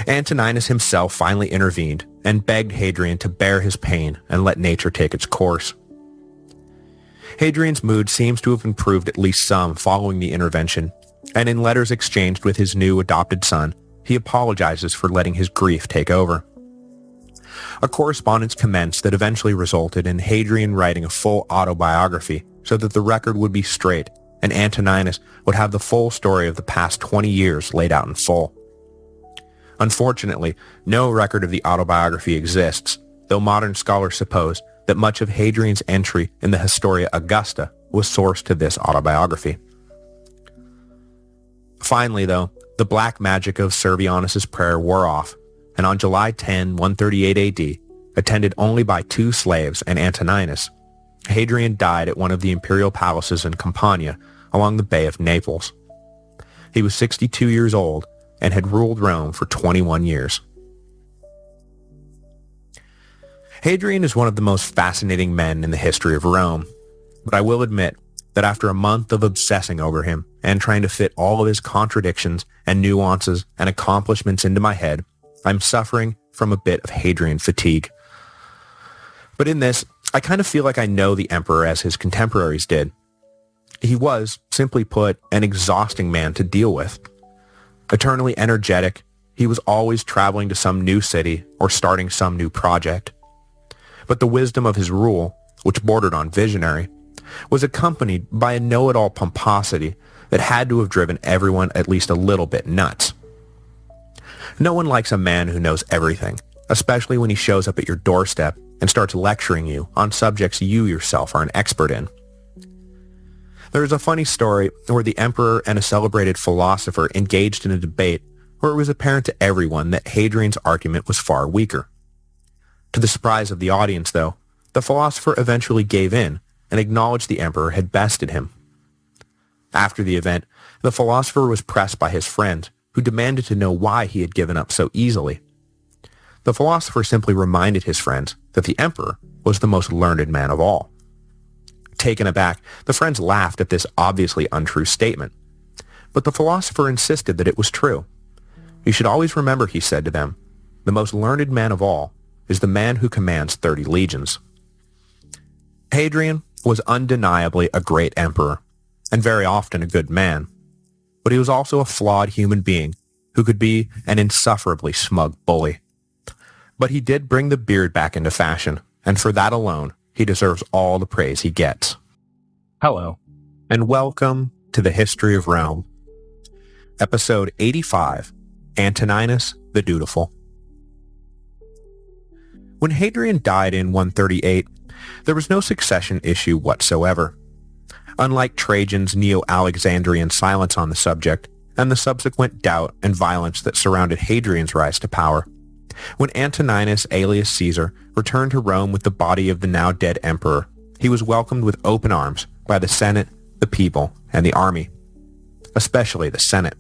Antoninus himself finally intervened and begged Hadrian to bear his pain and let nature take its course. Hadrian's mood seems to have improved at least some following the intervention, and in letters exchanged with his new adopted son, he apologizes for letting his grief take over. A correspondence commenced that eventually resulted in Hadrian writing a full autobiography so that the record would be straight and Antoninus would have the full story of the past 20 years laid out in full. Unfortunately, no record of the autobiography exists, though modern scholars suppose that much of Hadrian's entry in the Historia Augusta was sourced to this autobiography. Finally, though, the black magic of Servianus's prayer wore off, and on July 10, 138 AD, attended only by 2 slaves and Antoninus, Hadrian died at one of the imperial palaces in Campania along the Bay of Naples. He was 62 years old and had ruled Rome for 21 years. Hadrian is one of the most fascinating men in the history of Rome, but I will admit that after a month of obsessing over him and trying to fit all of his contradictions and nuances and accomplishments into my head, I'm suffering from a bit of Hadrian fatigue. But in this, I kind of feel like I know the emperor as his contemporaries did. He was, simply put, an exhausting man to deal with. Eternally energetic, he was always traveling to some new city or starting some new project. But the wisdom of his rule, which bordered on visionary, was accompanied by a know-it-all pomposity that had to have driven everyone at least a little bit nuts. No one likes a man who knows everything, especially when he shows up at your doorstep and starts lecturing you on subjects you yourself are an expert in. There is a funny story where the emperor and a celebrated philosopher engaged in a debate where it was apparent to everyone that Hadrian's argument was far weaker. To the surprise of the audience, though, the philosopher eventually gave in and acknowledged the emperor had bested him. After the event, the philosopher was pressed by his friends, who demanded to know why he had given up so easily. The philosopher simply reminded his friends that the emperor was the most learned man of all. Taken aback, the friends laughed at this obviously untrue statement, but the philosopher insisted that it was true. "You should always remember," he said to them, "the most learned man of all is the man who commands 30 legions." Hadrian was undeniably a great emperor, and very often a good man, but he was also a flawed human being who could be an insufferably smug bully. But he did bring the beard back into fashion, and for that alone, he deserves all the praise he gets. Hello, and welcome to the History of Rome. Episode 85, Antoninus the Dutiful. When Hadrian died in 138, there was no succession issue whatsoever. Unlike Trajan's Neo-Alexandrian silence on the subject, and the subsequent doubt and violence that surrounded Hadrian's rise to power, when Antoninus alias Caesar returned to Rome with the body of the now dead emperor, he was welcomed with open arms by the Senate, the people, and the army. Especially the Senate.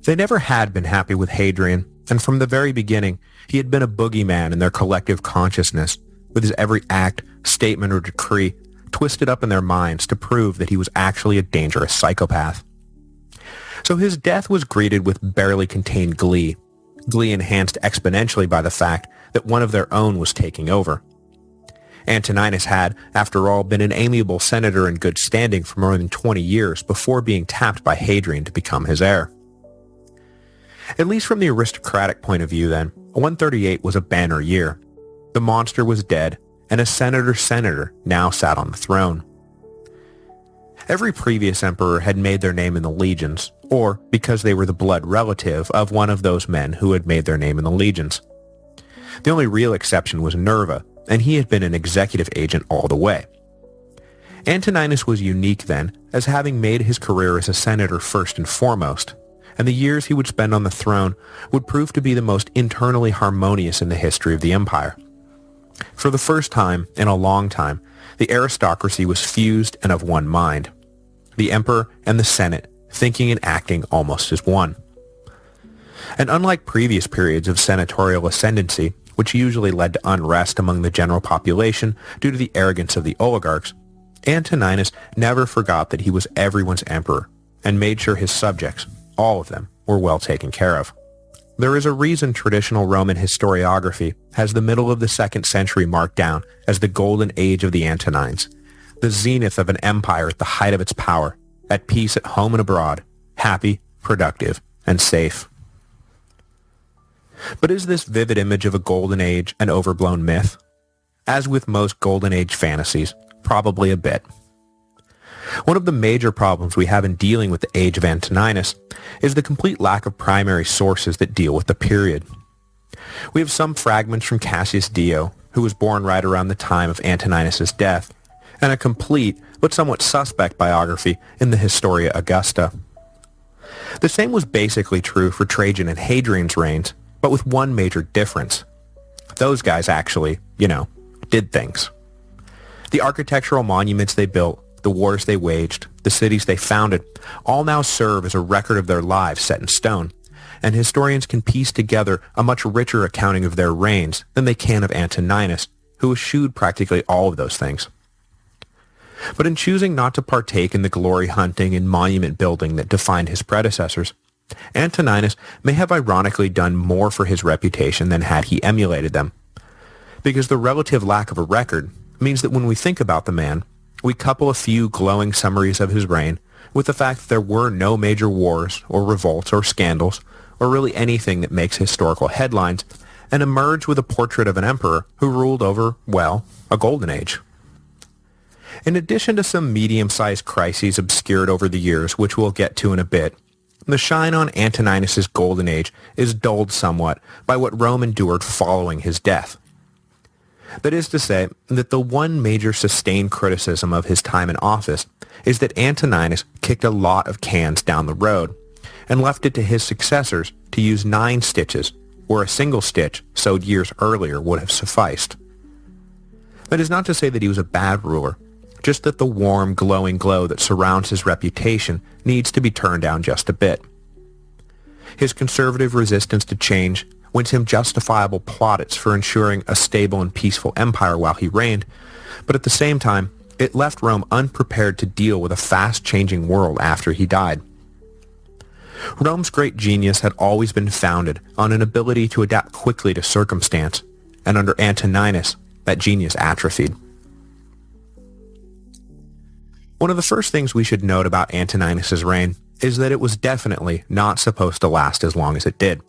They never had been happy with Hadrian, and from the very beginning, he had been a boogeyman in their collective consciousness, with his every act, statement, or decree twisted up in their minds to prove that he was actually a dangerous psychopath. So his death was greeted with barely contained glee enhanced exponentially by the fact that one of their own was taking over. Antoninus had, after all, been an amiable senator in good standing for more than 20 years before being tapped by Hadrian to become his heir. At least from the aristocratic point of view then, 138 was a banner year. The monster was dead, and a senator now sat on the throne. Every previous emperor had made their name in the legions, or because they were the blood relative of one of those men who had made their name in the legions. The only real exception was Nerva, and he had been an executive agent all the way. Antoninus was unique then, as having made his career as a senator first and foremost, and the years he would spend on the throne would prove to be the most internally harmonious in the history of the empire. For the first time in a long time, the aristocracy was fused and of one mind. The emperor and the Senate thinking and acting almost as one. And unlike previous periods of senatorial ascendancy, which usually led to unrest among the general population due to the arrogance of the oligarchs, Antoninus never forgot that he was everyone's emperor and made sure his subjects, all of them, were well taken care of. There is a reason traditional Roman historiography has the middle of the 2nd century marked down as the golden age of the Antonines, the zenith of an empire at the height of its power, at peace at home and abroad, happy, productive, and safe. But is this vivid image of a golden age an overblown myth? As with most golden age fantasies, probably a bit. One of the major problems we have in dealing with the age of Antoninus is the complete lack of primary sources that deal with the period. We have some fragments from Cassius Dio, who was born right around the time of Antoninus' death, and a complete but somewhat suspect biography in the Historia Augusta. The same was basically true for Trajan and Hadrian's reigns, but with one major difference. Those guys actually, did things. The architectural monuments they built, the wars they waged, the cities they founded, all now serve as a record of their lives set in stone, and historians can piece together a much richer accounting of their reigns than they can of Antoninus, who eschewed practically all of those things. But in choosing not to partake in the glory hunting and monument building that defined his predecessors, Antoninus may have ironically done more for his reputation than had he emulated them. Because the relative lack of a record means that when we think about the man, we couple a few glowing summaries of his reign with the fact that there were no major wars or revolts or scandals or really anything that makes historical headlines, and emerge with a portrait of an emperor who ruled over, well, a golden age. In addition to some medium-sized crises obscured over the years, which we'll get to in a bit, the shine on Antoninus' golden age is dulled somewhat by what Rome endured following his death. That is to say, that the one major sustained criticism of his time in office is that Antoninus kicked a lot of cans down the road and left it to his successors to use 9 stitches, where a single stitch sewed years earlier would have sufficed. That is not to say that he was a bad ruler, just that the warm, glowing glow that surrounds his reputation needs to be turned down just a bit. His conservative resistance to change wins him justifiable plaudits for ensuring a stable and peaceful empire while he reigned, but at the same time, it left Rome unprepared to deal with a fast-changing world after he died. Rome's great genius had always been founded on an ability to adapt quickly to circumstance, and under Antoninus, that genius atrophied. One of the first things we should note about Antoninus' reign is that it was definitely not supposed to last as long as it did.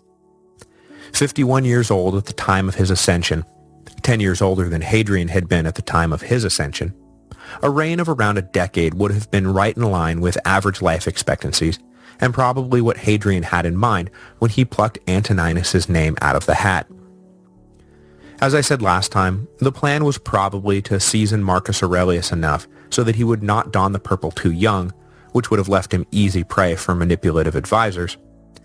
51 years old at the time of his ascension, 10 years older than Hadrian had been at the time of his ascension, a reign of around a decade would have been right in line with average life expectancies, and probably what Hadrian had in mind when he plucked Antoninus' name out of the hat. As I said last time, the plan was probably to season Marcus Aurelius enough so that he would not don the purple too young, which would have left him easy prey for manipulative advisors,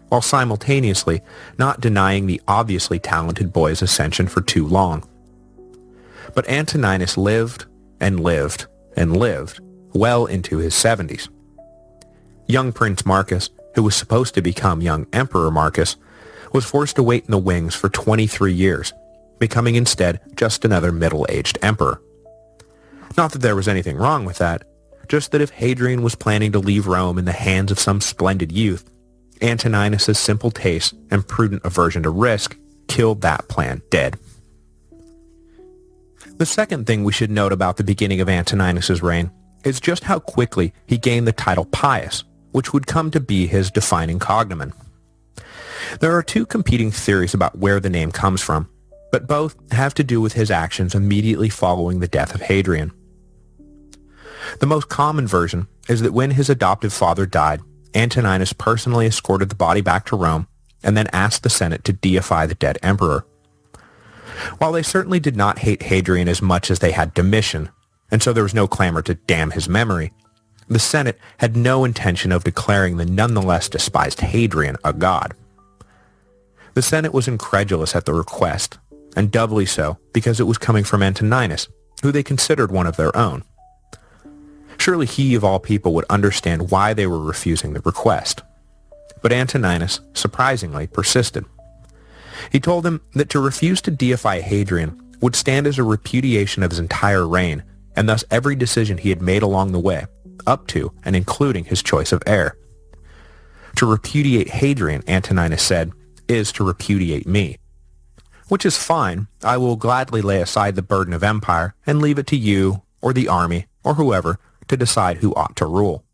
while simultaneously not denying the obviously talented boy's ascension for too long. But Antoninus lived and lived and lived well into his 70s. Young Prince Marcus, who was supposed to become young Emperor Marcus, was forced to wait in the wings for 23 years, becoming instead just another middle-aged emperor. Not that there was anything wrong with that, just that if Hadrian was planning to leave Rome in the hands of some splendid youth, Antoninus' simple taste and prudent aversion to risk killed that plan dead. The second thing we should note about the beginning of Antoninus' reign is just how quickly he gained the title Pius, which would come to be his defining cognomen. There are 2 competing theories about where the name comes from, but both have to do with his actions immediately following the death of Hadrian. The most common version is that when his adoptive father died, Antoninus personally escorted the body back to Rome and then asked the Senate to deify the dead emperor. While they certainly did not hate Hadrian as much as they had Domitian, and so there was no clamor to damn his memory, the Senate had no intention of declaring the nonetheless despised Hadrian a god. The Senate was incredulous at the request, and doubly so because it was coming from Antoninus, who they considered one of their own. Surely he of all people would understand why they were refusing the request. But Antoninus, surprisingly, persisted. He told them that to refuse to deify Hadrian would stand as a repudiation of his entire reign, and thus every decision he had made along the way, up to and including his choice of heir. To repudiate Hadrian, Antoninus said, is to repudiate me. Which is fine. I will gladly lay aside the burden of empire and leave it to you, or the army, or whoever, to decide who ought to rule.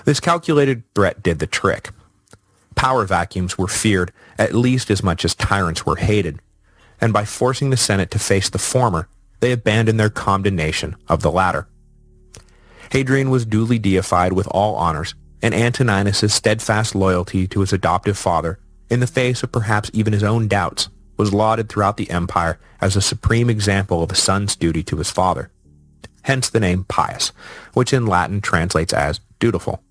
This calculated threat did the trick. Power vacuums were feared at least as much as tyrants were hated, and by forcing the Senate to face the former, they abandoned their condemnation of the latter. Hadrian was duly deified with all honors, and Antoninus' steadfast loyalty to his adoptive father, in the face of perhaps even his own doubts, was lauded throughout the empire as a supreme example of a son's duty to his father. Hence the name Pius, which in Latin translates as dutiful.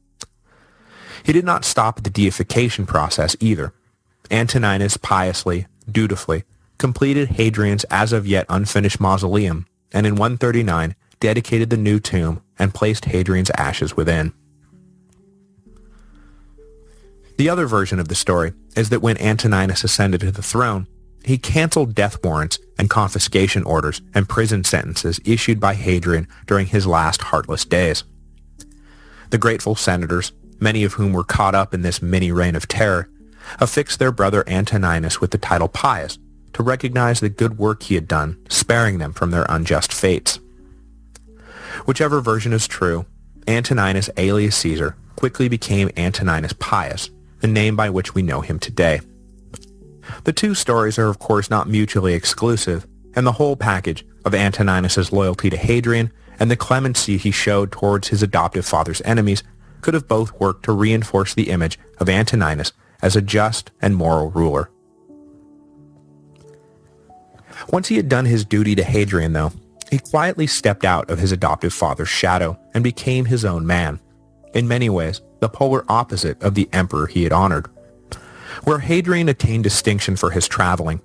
He did not stop at the deification process either. Antoninus piously, dutifully, completed Hadrian's as of yet unfinished mausoleum, and in 139 dedicated the new tomb and placed Hadrian's ashes within. The other version of the story is that when Antoninus ascended to the throne, he canceled death warrants and confiscation orders and prison sentences issued by Hadrian during his last heartless days. The grateful senators, many of whom were caught up in this mini reign of terror, affixed their brother Antoninus with the title Pius to recognize the good work he had done, sparing them from their unjust fates. Whichever version is true, Antoninus alias Caesar quickly became Antoninus Pius, the name by which we know him today. The 2 stories are of course not mutually exclusive, and the whole package of Antoninus' loyalty to Hadrian and the clemency he showed towards his adoptive father's enemies could have both worked to reinforce the image of Antoninus as a just and moral ruler. Once he had done his duty to Hadrian, though, he quietly stepped out of his adoptive father's shadow and became his own man, in many ways the polar opposite of the emperor he had honored. Where Hadrian attained distinction for his traveling,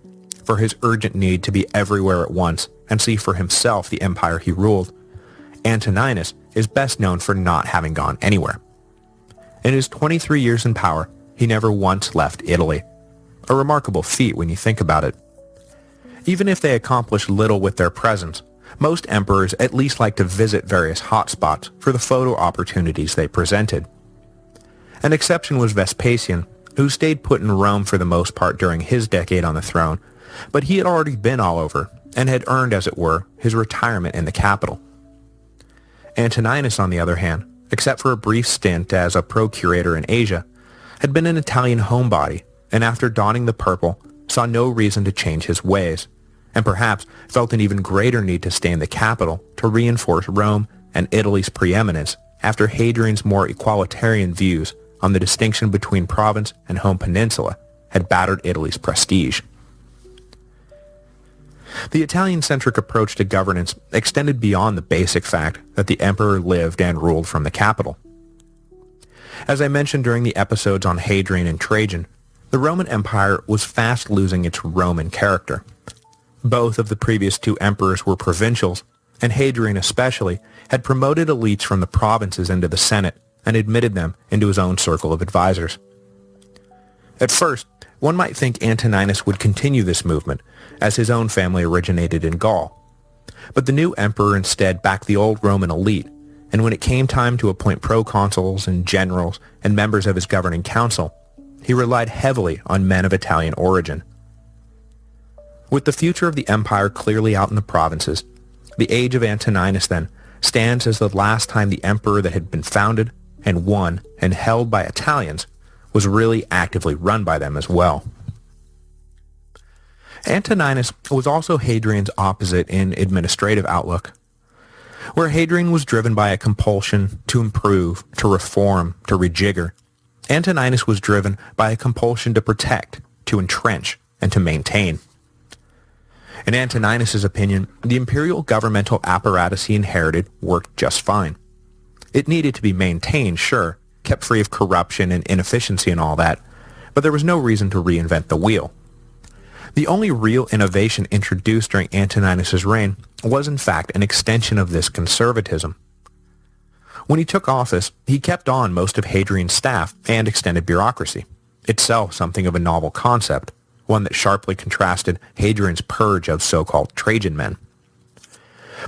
for his urgent need to be everywhere at once and see for himself the empire he ruled, Antoninus is best known for not having gone anywhere. In his 23 years in power, he never once left Italy. A remarkable feat when you think about it. Even if they accomplished little with their presence, most emperors at least like to visit various hotspots for the photo opportunities they presented. An exception was Vespasian, who stayed put in Rome for the most part during his decade on the throne, but he had already been all over and had earned, as it were, his retirement in the capital. Antoninus, on the other hand, except for a brief stint as a procurator in Asia, had been an Italian homebody, and after donning the purple, saw no reason to change his ways, and perhaps felt an even greater need to stay in the capital to reinforce Rome and Italy's preeminence after Hadrian's more equalitarian views on the distinction between province and home peninsula had battered Italy's prestige. The Italian-centric approach to governance extended beyond the basic fact that the emperor lived and ruled from the capital. As I mentioned during the episodes on Hadrian and Trajan, the Roman Empire was fast losing its Roman character. Both of the previous two emperors were provincials, and Hadrian especially had promoted elites from the provinces into the Senate and admitted them into his own circle of advisors. At first, one might think Antoninus would continue this movement, as his own family originated in Gaul. But the new emperor instead backed the old Roman elite, and when it came time to appoint proconsuls and generals and members of his governing council, he relied heavily on men of Italian origin. With the future of the empire clearly out in the provinces, the age of Antoninus, then, stands as the last time the emperor that had been founded and won and held by Italians was really actively run by them as well. Antoninus was also Hadrian's opposite in administrative outlook. Where Hadrian was driven by a compulsion to improve, to reform, to rejigger, Antoninus was driven by a compulsion to protect, to entrench, and to maintain. In Antoninus's opinion, the imperial governmental apparatus he inherited worked just fine. It needed to be maintained, sure, kept free of corruption and inefficiency and all that, but there was no reason to reinvent the wheel. The only real innovation introduced during Antoninus's reign was in fact an extension of this conservatism. When he took office, he kept on most of Hadrian's staff and extended bureaucracy, itself something of a novel concept, one that sharply contrasted Hadrian's purge of so-called Trajan men.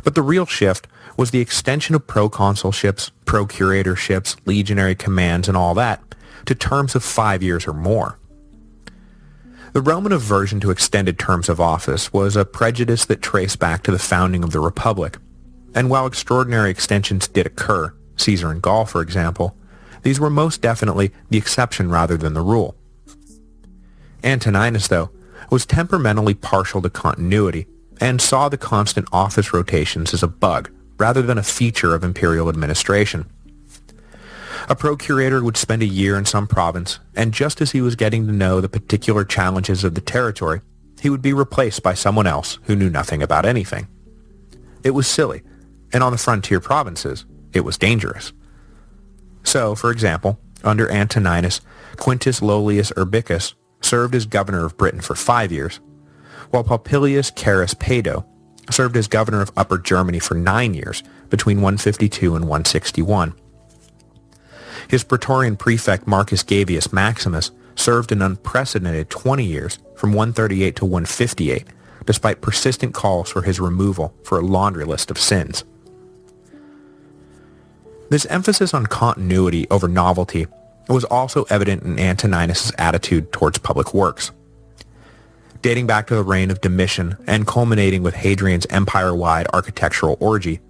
But the real shift was the extension of proconsulships, procuratorships, legionary commands, and all that to terms of 5 years or more. The Roman aversion to extended terms of office was a prejudice that traced back to the founding of the Republic, and while extraordinary extensions did occur, Caesar in Gaul for example, these were most definitely the exception rather than the rule. Antoninus, though, was temperamentally partial to continuity and saw the constant office rotations as a bug rather than a feature of imperial administration. A procurator would spend a year in some province, and just as he was getting to know the particular challenges of the territory, he would be replaced by someone else who knew nothing about anything. It was silly, and on the frontier provinces, it was dangerous. So, for example, under Antoninus, Quintus Lollius Urbicus served as governor of Britain for 5 years, while Popilius Carus Pado served as governor of Upper Germany for 9 years, between 152 and 161. His Praetorian prefect Marcus Gavius Maximus served an unprecedented 20 years, from 138 to 158, despite persistent calls for his removal for a laundry list of sins. This emphasis on continuity over novelty was also evident in Antoninus' attitude towards public works. Dating back to the reign of Domitian and culminating with Hadrian's empire-wide architectural orgy,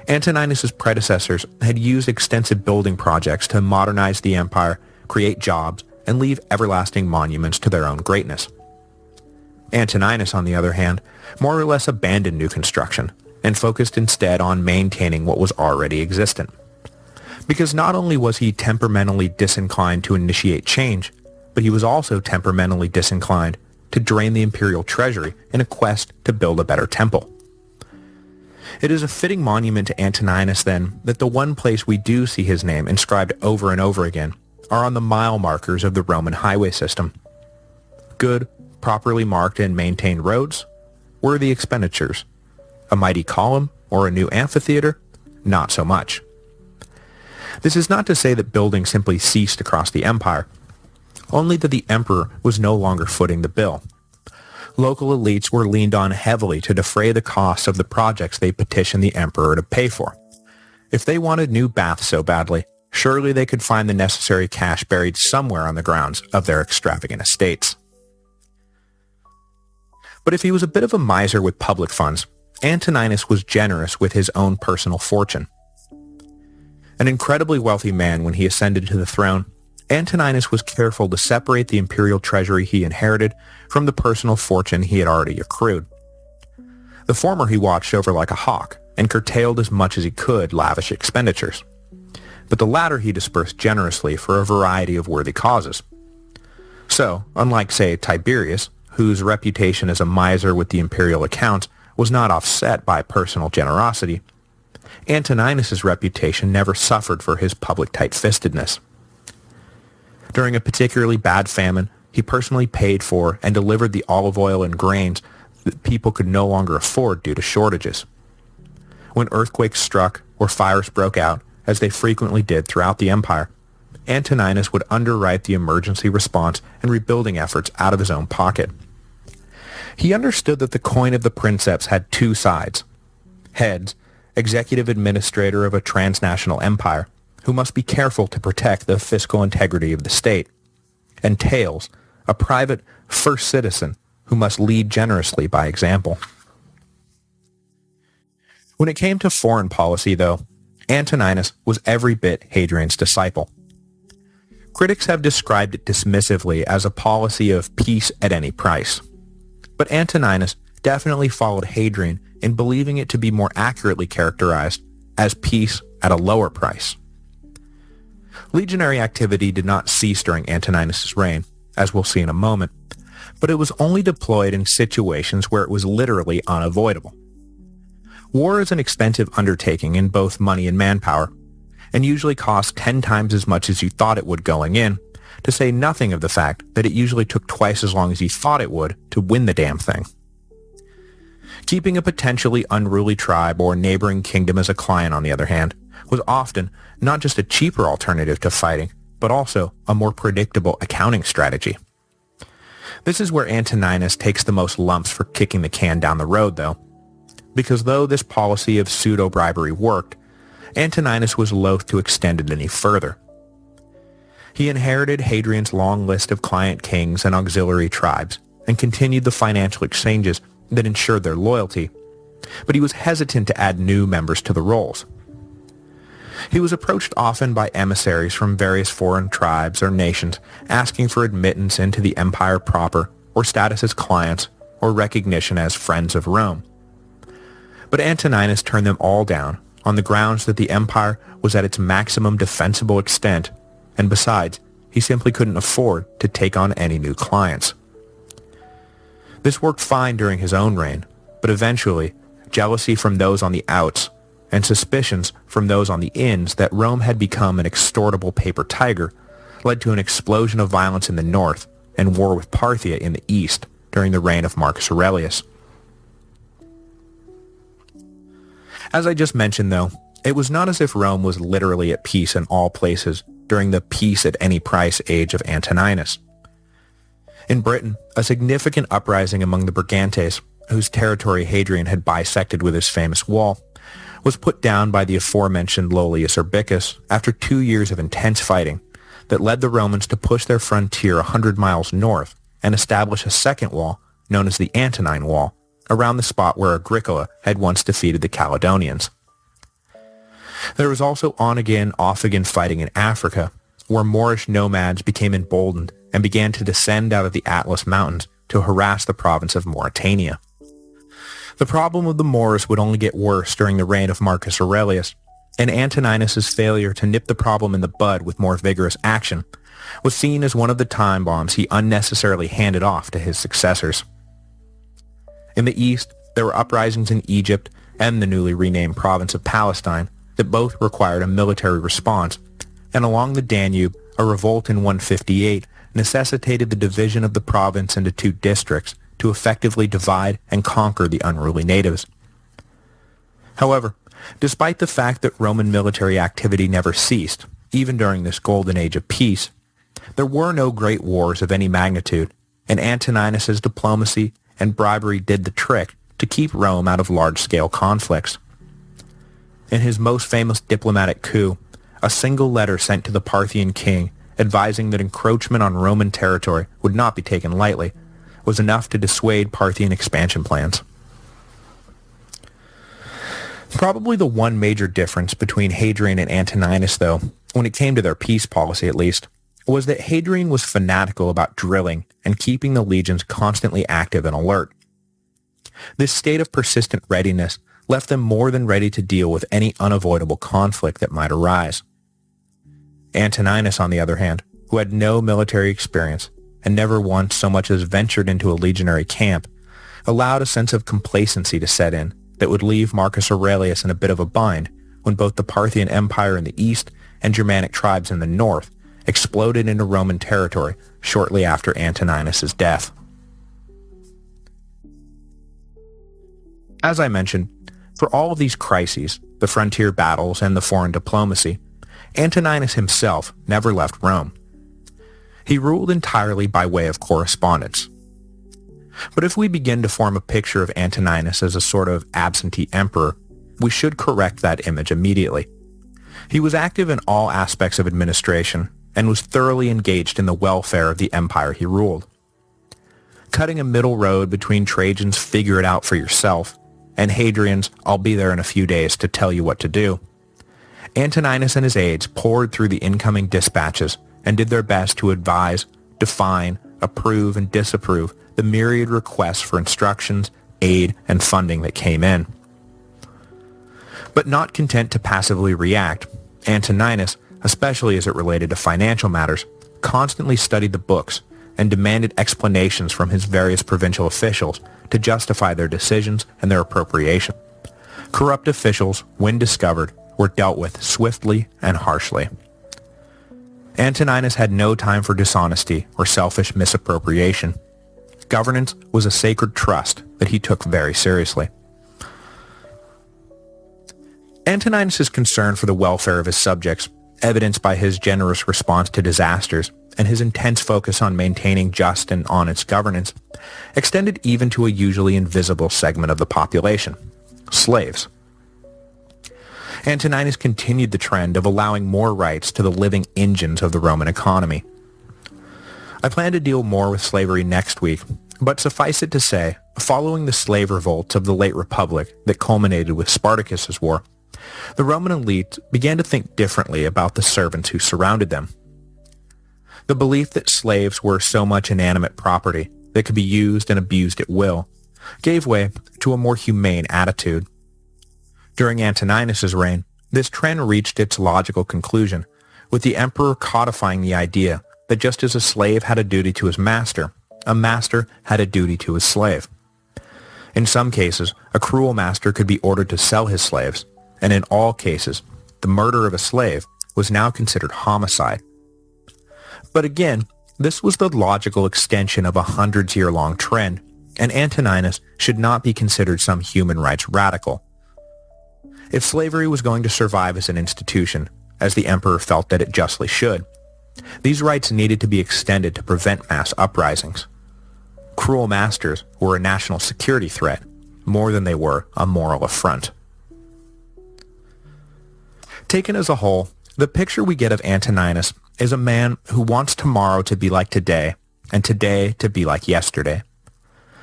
Antoninus' predecessors had used extensive building projects to modernize the empire, create jobs, and leave everlasting monuments to their own greatness. Antoninus, on the other hand, more or less abandoned new construction, and focused instead on maintaining what was already existent. Because not only was he temperamentally disinclined to initiate change, but he was also temperamentally disinclined to drain the imperial treasury in a quest to build a better temple. It is a fitting monument to Antoninus, then, that the one place we do see his name inscribed over and over again are on the mile markers of the Roman highway system. Good, properly marked and maintained roads, worthy expenditures. A mighty column or a new amphitheater, not so much. This is not to say that building simply ceased across the empire, only that the emperor was no longer footing the bill. Local elites were leaned on heavily to defray the costs of the projects they petitioned the emperor to pay for. If they wanted new baths so badly, surely they could find the necessary cash buried somewhere on the grounds of their extravagant estates. But if he was a bit of a miser with public funds, Antoninus was generous with his own personal fortune. An incredibly wealthy man when he ascended to the throne, Antoninus was careful to separate the imperial treasury he inherited from the personal fortune he had already accrued. The former he watched over like a hawk and curtailed as much as he could lavish expenditures. But the latter he dispersed generously for a variety of worthy causes. So, unlike, say, Tiberius, whose reputation as a miser with the imperial accounts was not offset by personal generosity, Antoninus's reputation never suffered for his public tight-fistedness. During a particularly bad famine, he personally paid for and delivered the olive oil and grains that people could no longer afford due to shortages. When earthquakes struck or fires broke out, as they frequently did throughout the empire, Antoninus would underwrite the emergency response and rebuilding efforts out of his own pocket. He understood that the coin of the princeps had two sides. Heads, executive administrator of a transnational empire, who must be careful to protect the fiscal integrity of the state, and tails, a private first citizen who must lead generously by example. When it came to foreign policy, though, Antoninus was every bit Hadrian's disciple. Critics have described it dismissively as a policy of peace at any price. But Antoninus definitely followed Hadrian in believing it to be more accurately characterized as peace at a lower price. Legionary activity did not cease during Antoninus' reign, as we'll see in a moment, but it was only deployed in situations where it was literally unavoidable. War is an expensive undertaking in both money and manpower, and usually costs 10 times as much as you thought it would going in, to say nothing of the fact that it usually took twice as long as you thought it would to win the damn thing. Keeping a potentially unruly tribe or neighboring kingdom as a client, on the other hand, was often not just a cheaper alternative to fighting, but also a more predictable accounting strategy. This is where Antoninus takes the most lumps for kicking the can down the road, though, because though this policy of pseudo-bribery worked, Antoninus was loath to extend it any further. He inherited Hadrian's long list of client kings and auxiliary tribes, and continued the financial exchanges that ensured their loyalty, but he was hesitant to add new members to the rolls. He was approached often by emissaries from various foreign tribes or nations asking for admittance into the empire proper, or status as clients, or recognition as friends of Rome. But Antoninus turned them all down on the grounds that the empire was at its maximum defensible extent, and besides, he simply couldn't afford to take on any new clients. This worked fine during his own reign, but eventually, jealousy from those on the outs, and suspicions from those on the ins that Rome had become an extortable paper tiger, led to an explosion of violence in the north and war with Parthia in the east during the reign of Marcus Aurelius. As I just mentioned, though, it was not as if Rome was literally at peace in all places during the peace at any price age of Antoninus. In Britain, a significant uprising among the Brigantes, whose territory Hadrian had bisected with his famous wall, was put down by the aforementioned Lollius Urbicus after 2 years of intense fighting that led the Romans to push their frontier 100 miles north and establish a second wall, known as the Antonine Wall, around the spot where Agricola had once defeated the Caledonians. There was also on-again, off-again fighting in Africa, where Moorish nomads became emboldened and began to descend out of the Atlas Mountains to harass the province of Mauritania. The problem of the Moors would only get worse during the reign of Marcus Aurelius, and Antoninus' failure to nip the problem in the bud with more vigorous action was seen as one of the time bombs he unnecessarily handed off to his successors. In the east, there were uprisings in Egypt and the newly renamed province of Palestine that both required a military response, and along the Danube, a revolt in 158 necessitated the division of the province into two districts to effectively divide and conquer the unruly natives. However, despite the fact that Roman military activity never ceased, even during this golden age of peace, there were no great wars of any magnitude, and Antoninus' diplomacy and bribery did the trick to keep Rome out of large-scale conflicts. In his most famous diplomatic coup, a single letter sent to the Parthian king advising that encroachment on Roman territory would not be taken lightly was enough to dissuade Parthian expansion plans. Probably the one major difference between Hadrian and Antoninus, though, when it came to their peace policy at least, was that Hadrian was fanatical about drilling and keeping the legions constantly active and alert. This state of persistent readiness left them more than ready to deal with any unavoidable conflict that might arise. Antoninus, on the other hand, who had no military experience and never once so much as ventured into a legionary camp, allowed a sense of complacency to set in that would leave Marcus Aurelius in a bit of a bind when both the Parthian Empire in the east and Germanic tribes in the north exploded into Roman territory shortly after Antoninus' death. As I mentioned, for all of these crises, the frontier battles and the foreign diplomacy, Antoninus himself never left Rome. He ruled entirely by way of correspondence. But if we begin to form a picture of Antoninus as a sort of absentee emperor, we should correct that image immediately. He was active in all aspects of administration and was thoroughly engaged in the welfare of the empire he ruled. Cutting a middle road between Trajan's figure it out for yourself and Hadrian's I'll be there in a few days to tell you what to do, Antoninus and his aides poured through the incoming dispatches and did their best to advise, define, approve, and disapprove the myriad requests for instructions, aid, and funding that came in. But not content to passively react, Antoninus, especially as it related to financial matters, constantly studied the books and demanded explanations from his various provincial officials to justify their decisions and their appropriation. Corrupt officials, when discovered, were dealt with swiftly and harshly. Antoninus had no time for dishonesty or selfish misappropriation. Governance was a sacred trust that he took very seriously. Antoninus' concern for the welfare of his subjects, evidenced by his generous response to disasters and his intense focus on maintaining just and honest governance, extended even to a usually invisible segment of the population, slaves. Antoninus continued the trend of allowing more rights to the living engines of the Roman economy. I plan to deal more with slavery next week, but suffice it to say, following the slave revolts of the late Republic that culminated with Spartacus's war, the Roman elite began to think differently about the servants who surrounded them. The belief that slaves were so much inanimate property that could be used and abused at will gave way to a more humane attitude. During Antoninus' reign, this trend reached its logical conclusion, with the emperor codifying the idea that just as a slave had a duty to his master, a master had a duty to his slave. In some cases, a cruel master could be ordered to sell his slaves, and in all cases, the murder of a slave was now considered homicide. But again, this was the logical extension of a hundreds-year-long trend, and Antoninus should not be considered some human rights radical. If slavery was going to survive as an institution, as the emperor felt that it justly should, these rights needed to be extended to prevent mass uprisings. Cruel masters were a national security threat, more than they were a moral affront. Taken as a whole, the picture we get of Antoninus is a man who wants tomorrow to be like today, and today to be like yesterday.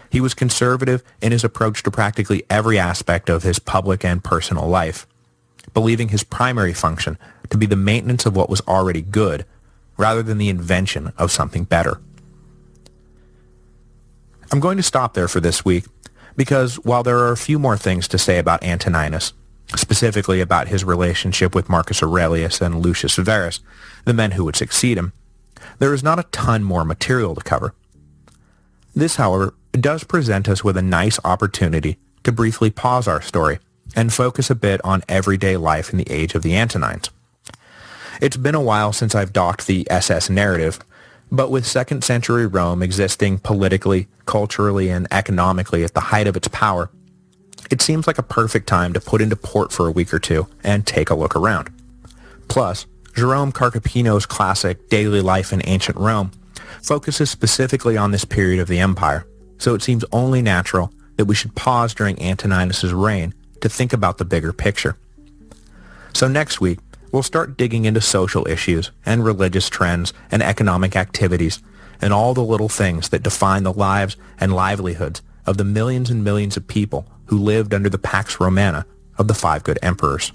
He was conservative in his approach to practically every aspect of his public and personal life, believing his primary function to be the maintenance of what was already good, rather than the invention of something better. I'm going to stop there for this week, because while there are a few more things to say about Antoninus, specifically about his relationship with Marcus Aurelius and Lucius Verus, the men who would succeed him, there is not a ton more material to cover. This, however, does present us with a nice opportunity to briefly pause our story and focus a bit on everyday life in the age of the Antonines. It's been a while since I've docked the SS narrative, but with 2nd century Rome existing politically, culturally, and economically at the height of its power, it seems like a perfect time to put into port for a week or two and take a look around. Plus, Jerome Carcopino's classic Daily Life in Ancient Rome focuses specifically on this period of the empire, so it seems only natural that we should pause during Antoninus' reign to think about the bigger picture. So next week, we'll start digging into social issues and religious trends and economic activities and all the little things that define the lives and livelihoods of the millions and millions of people who lived under the Pax Romana of the 5 good emperors.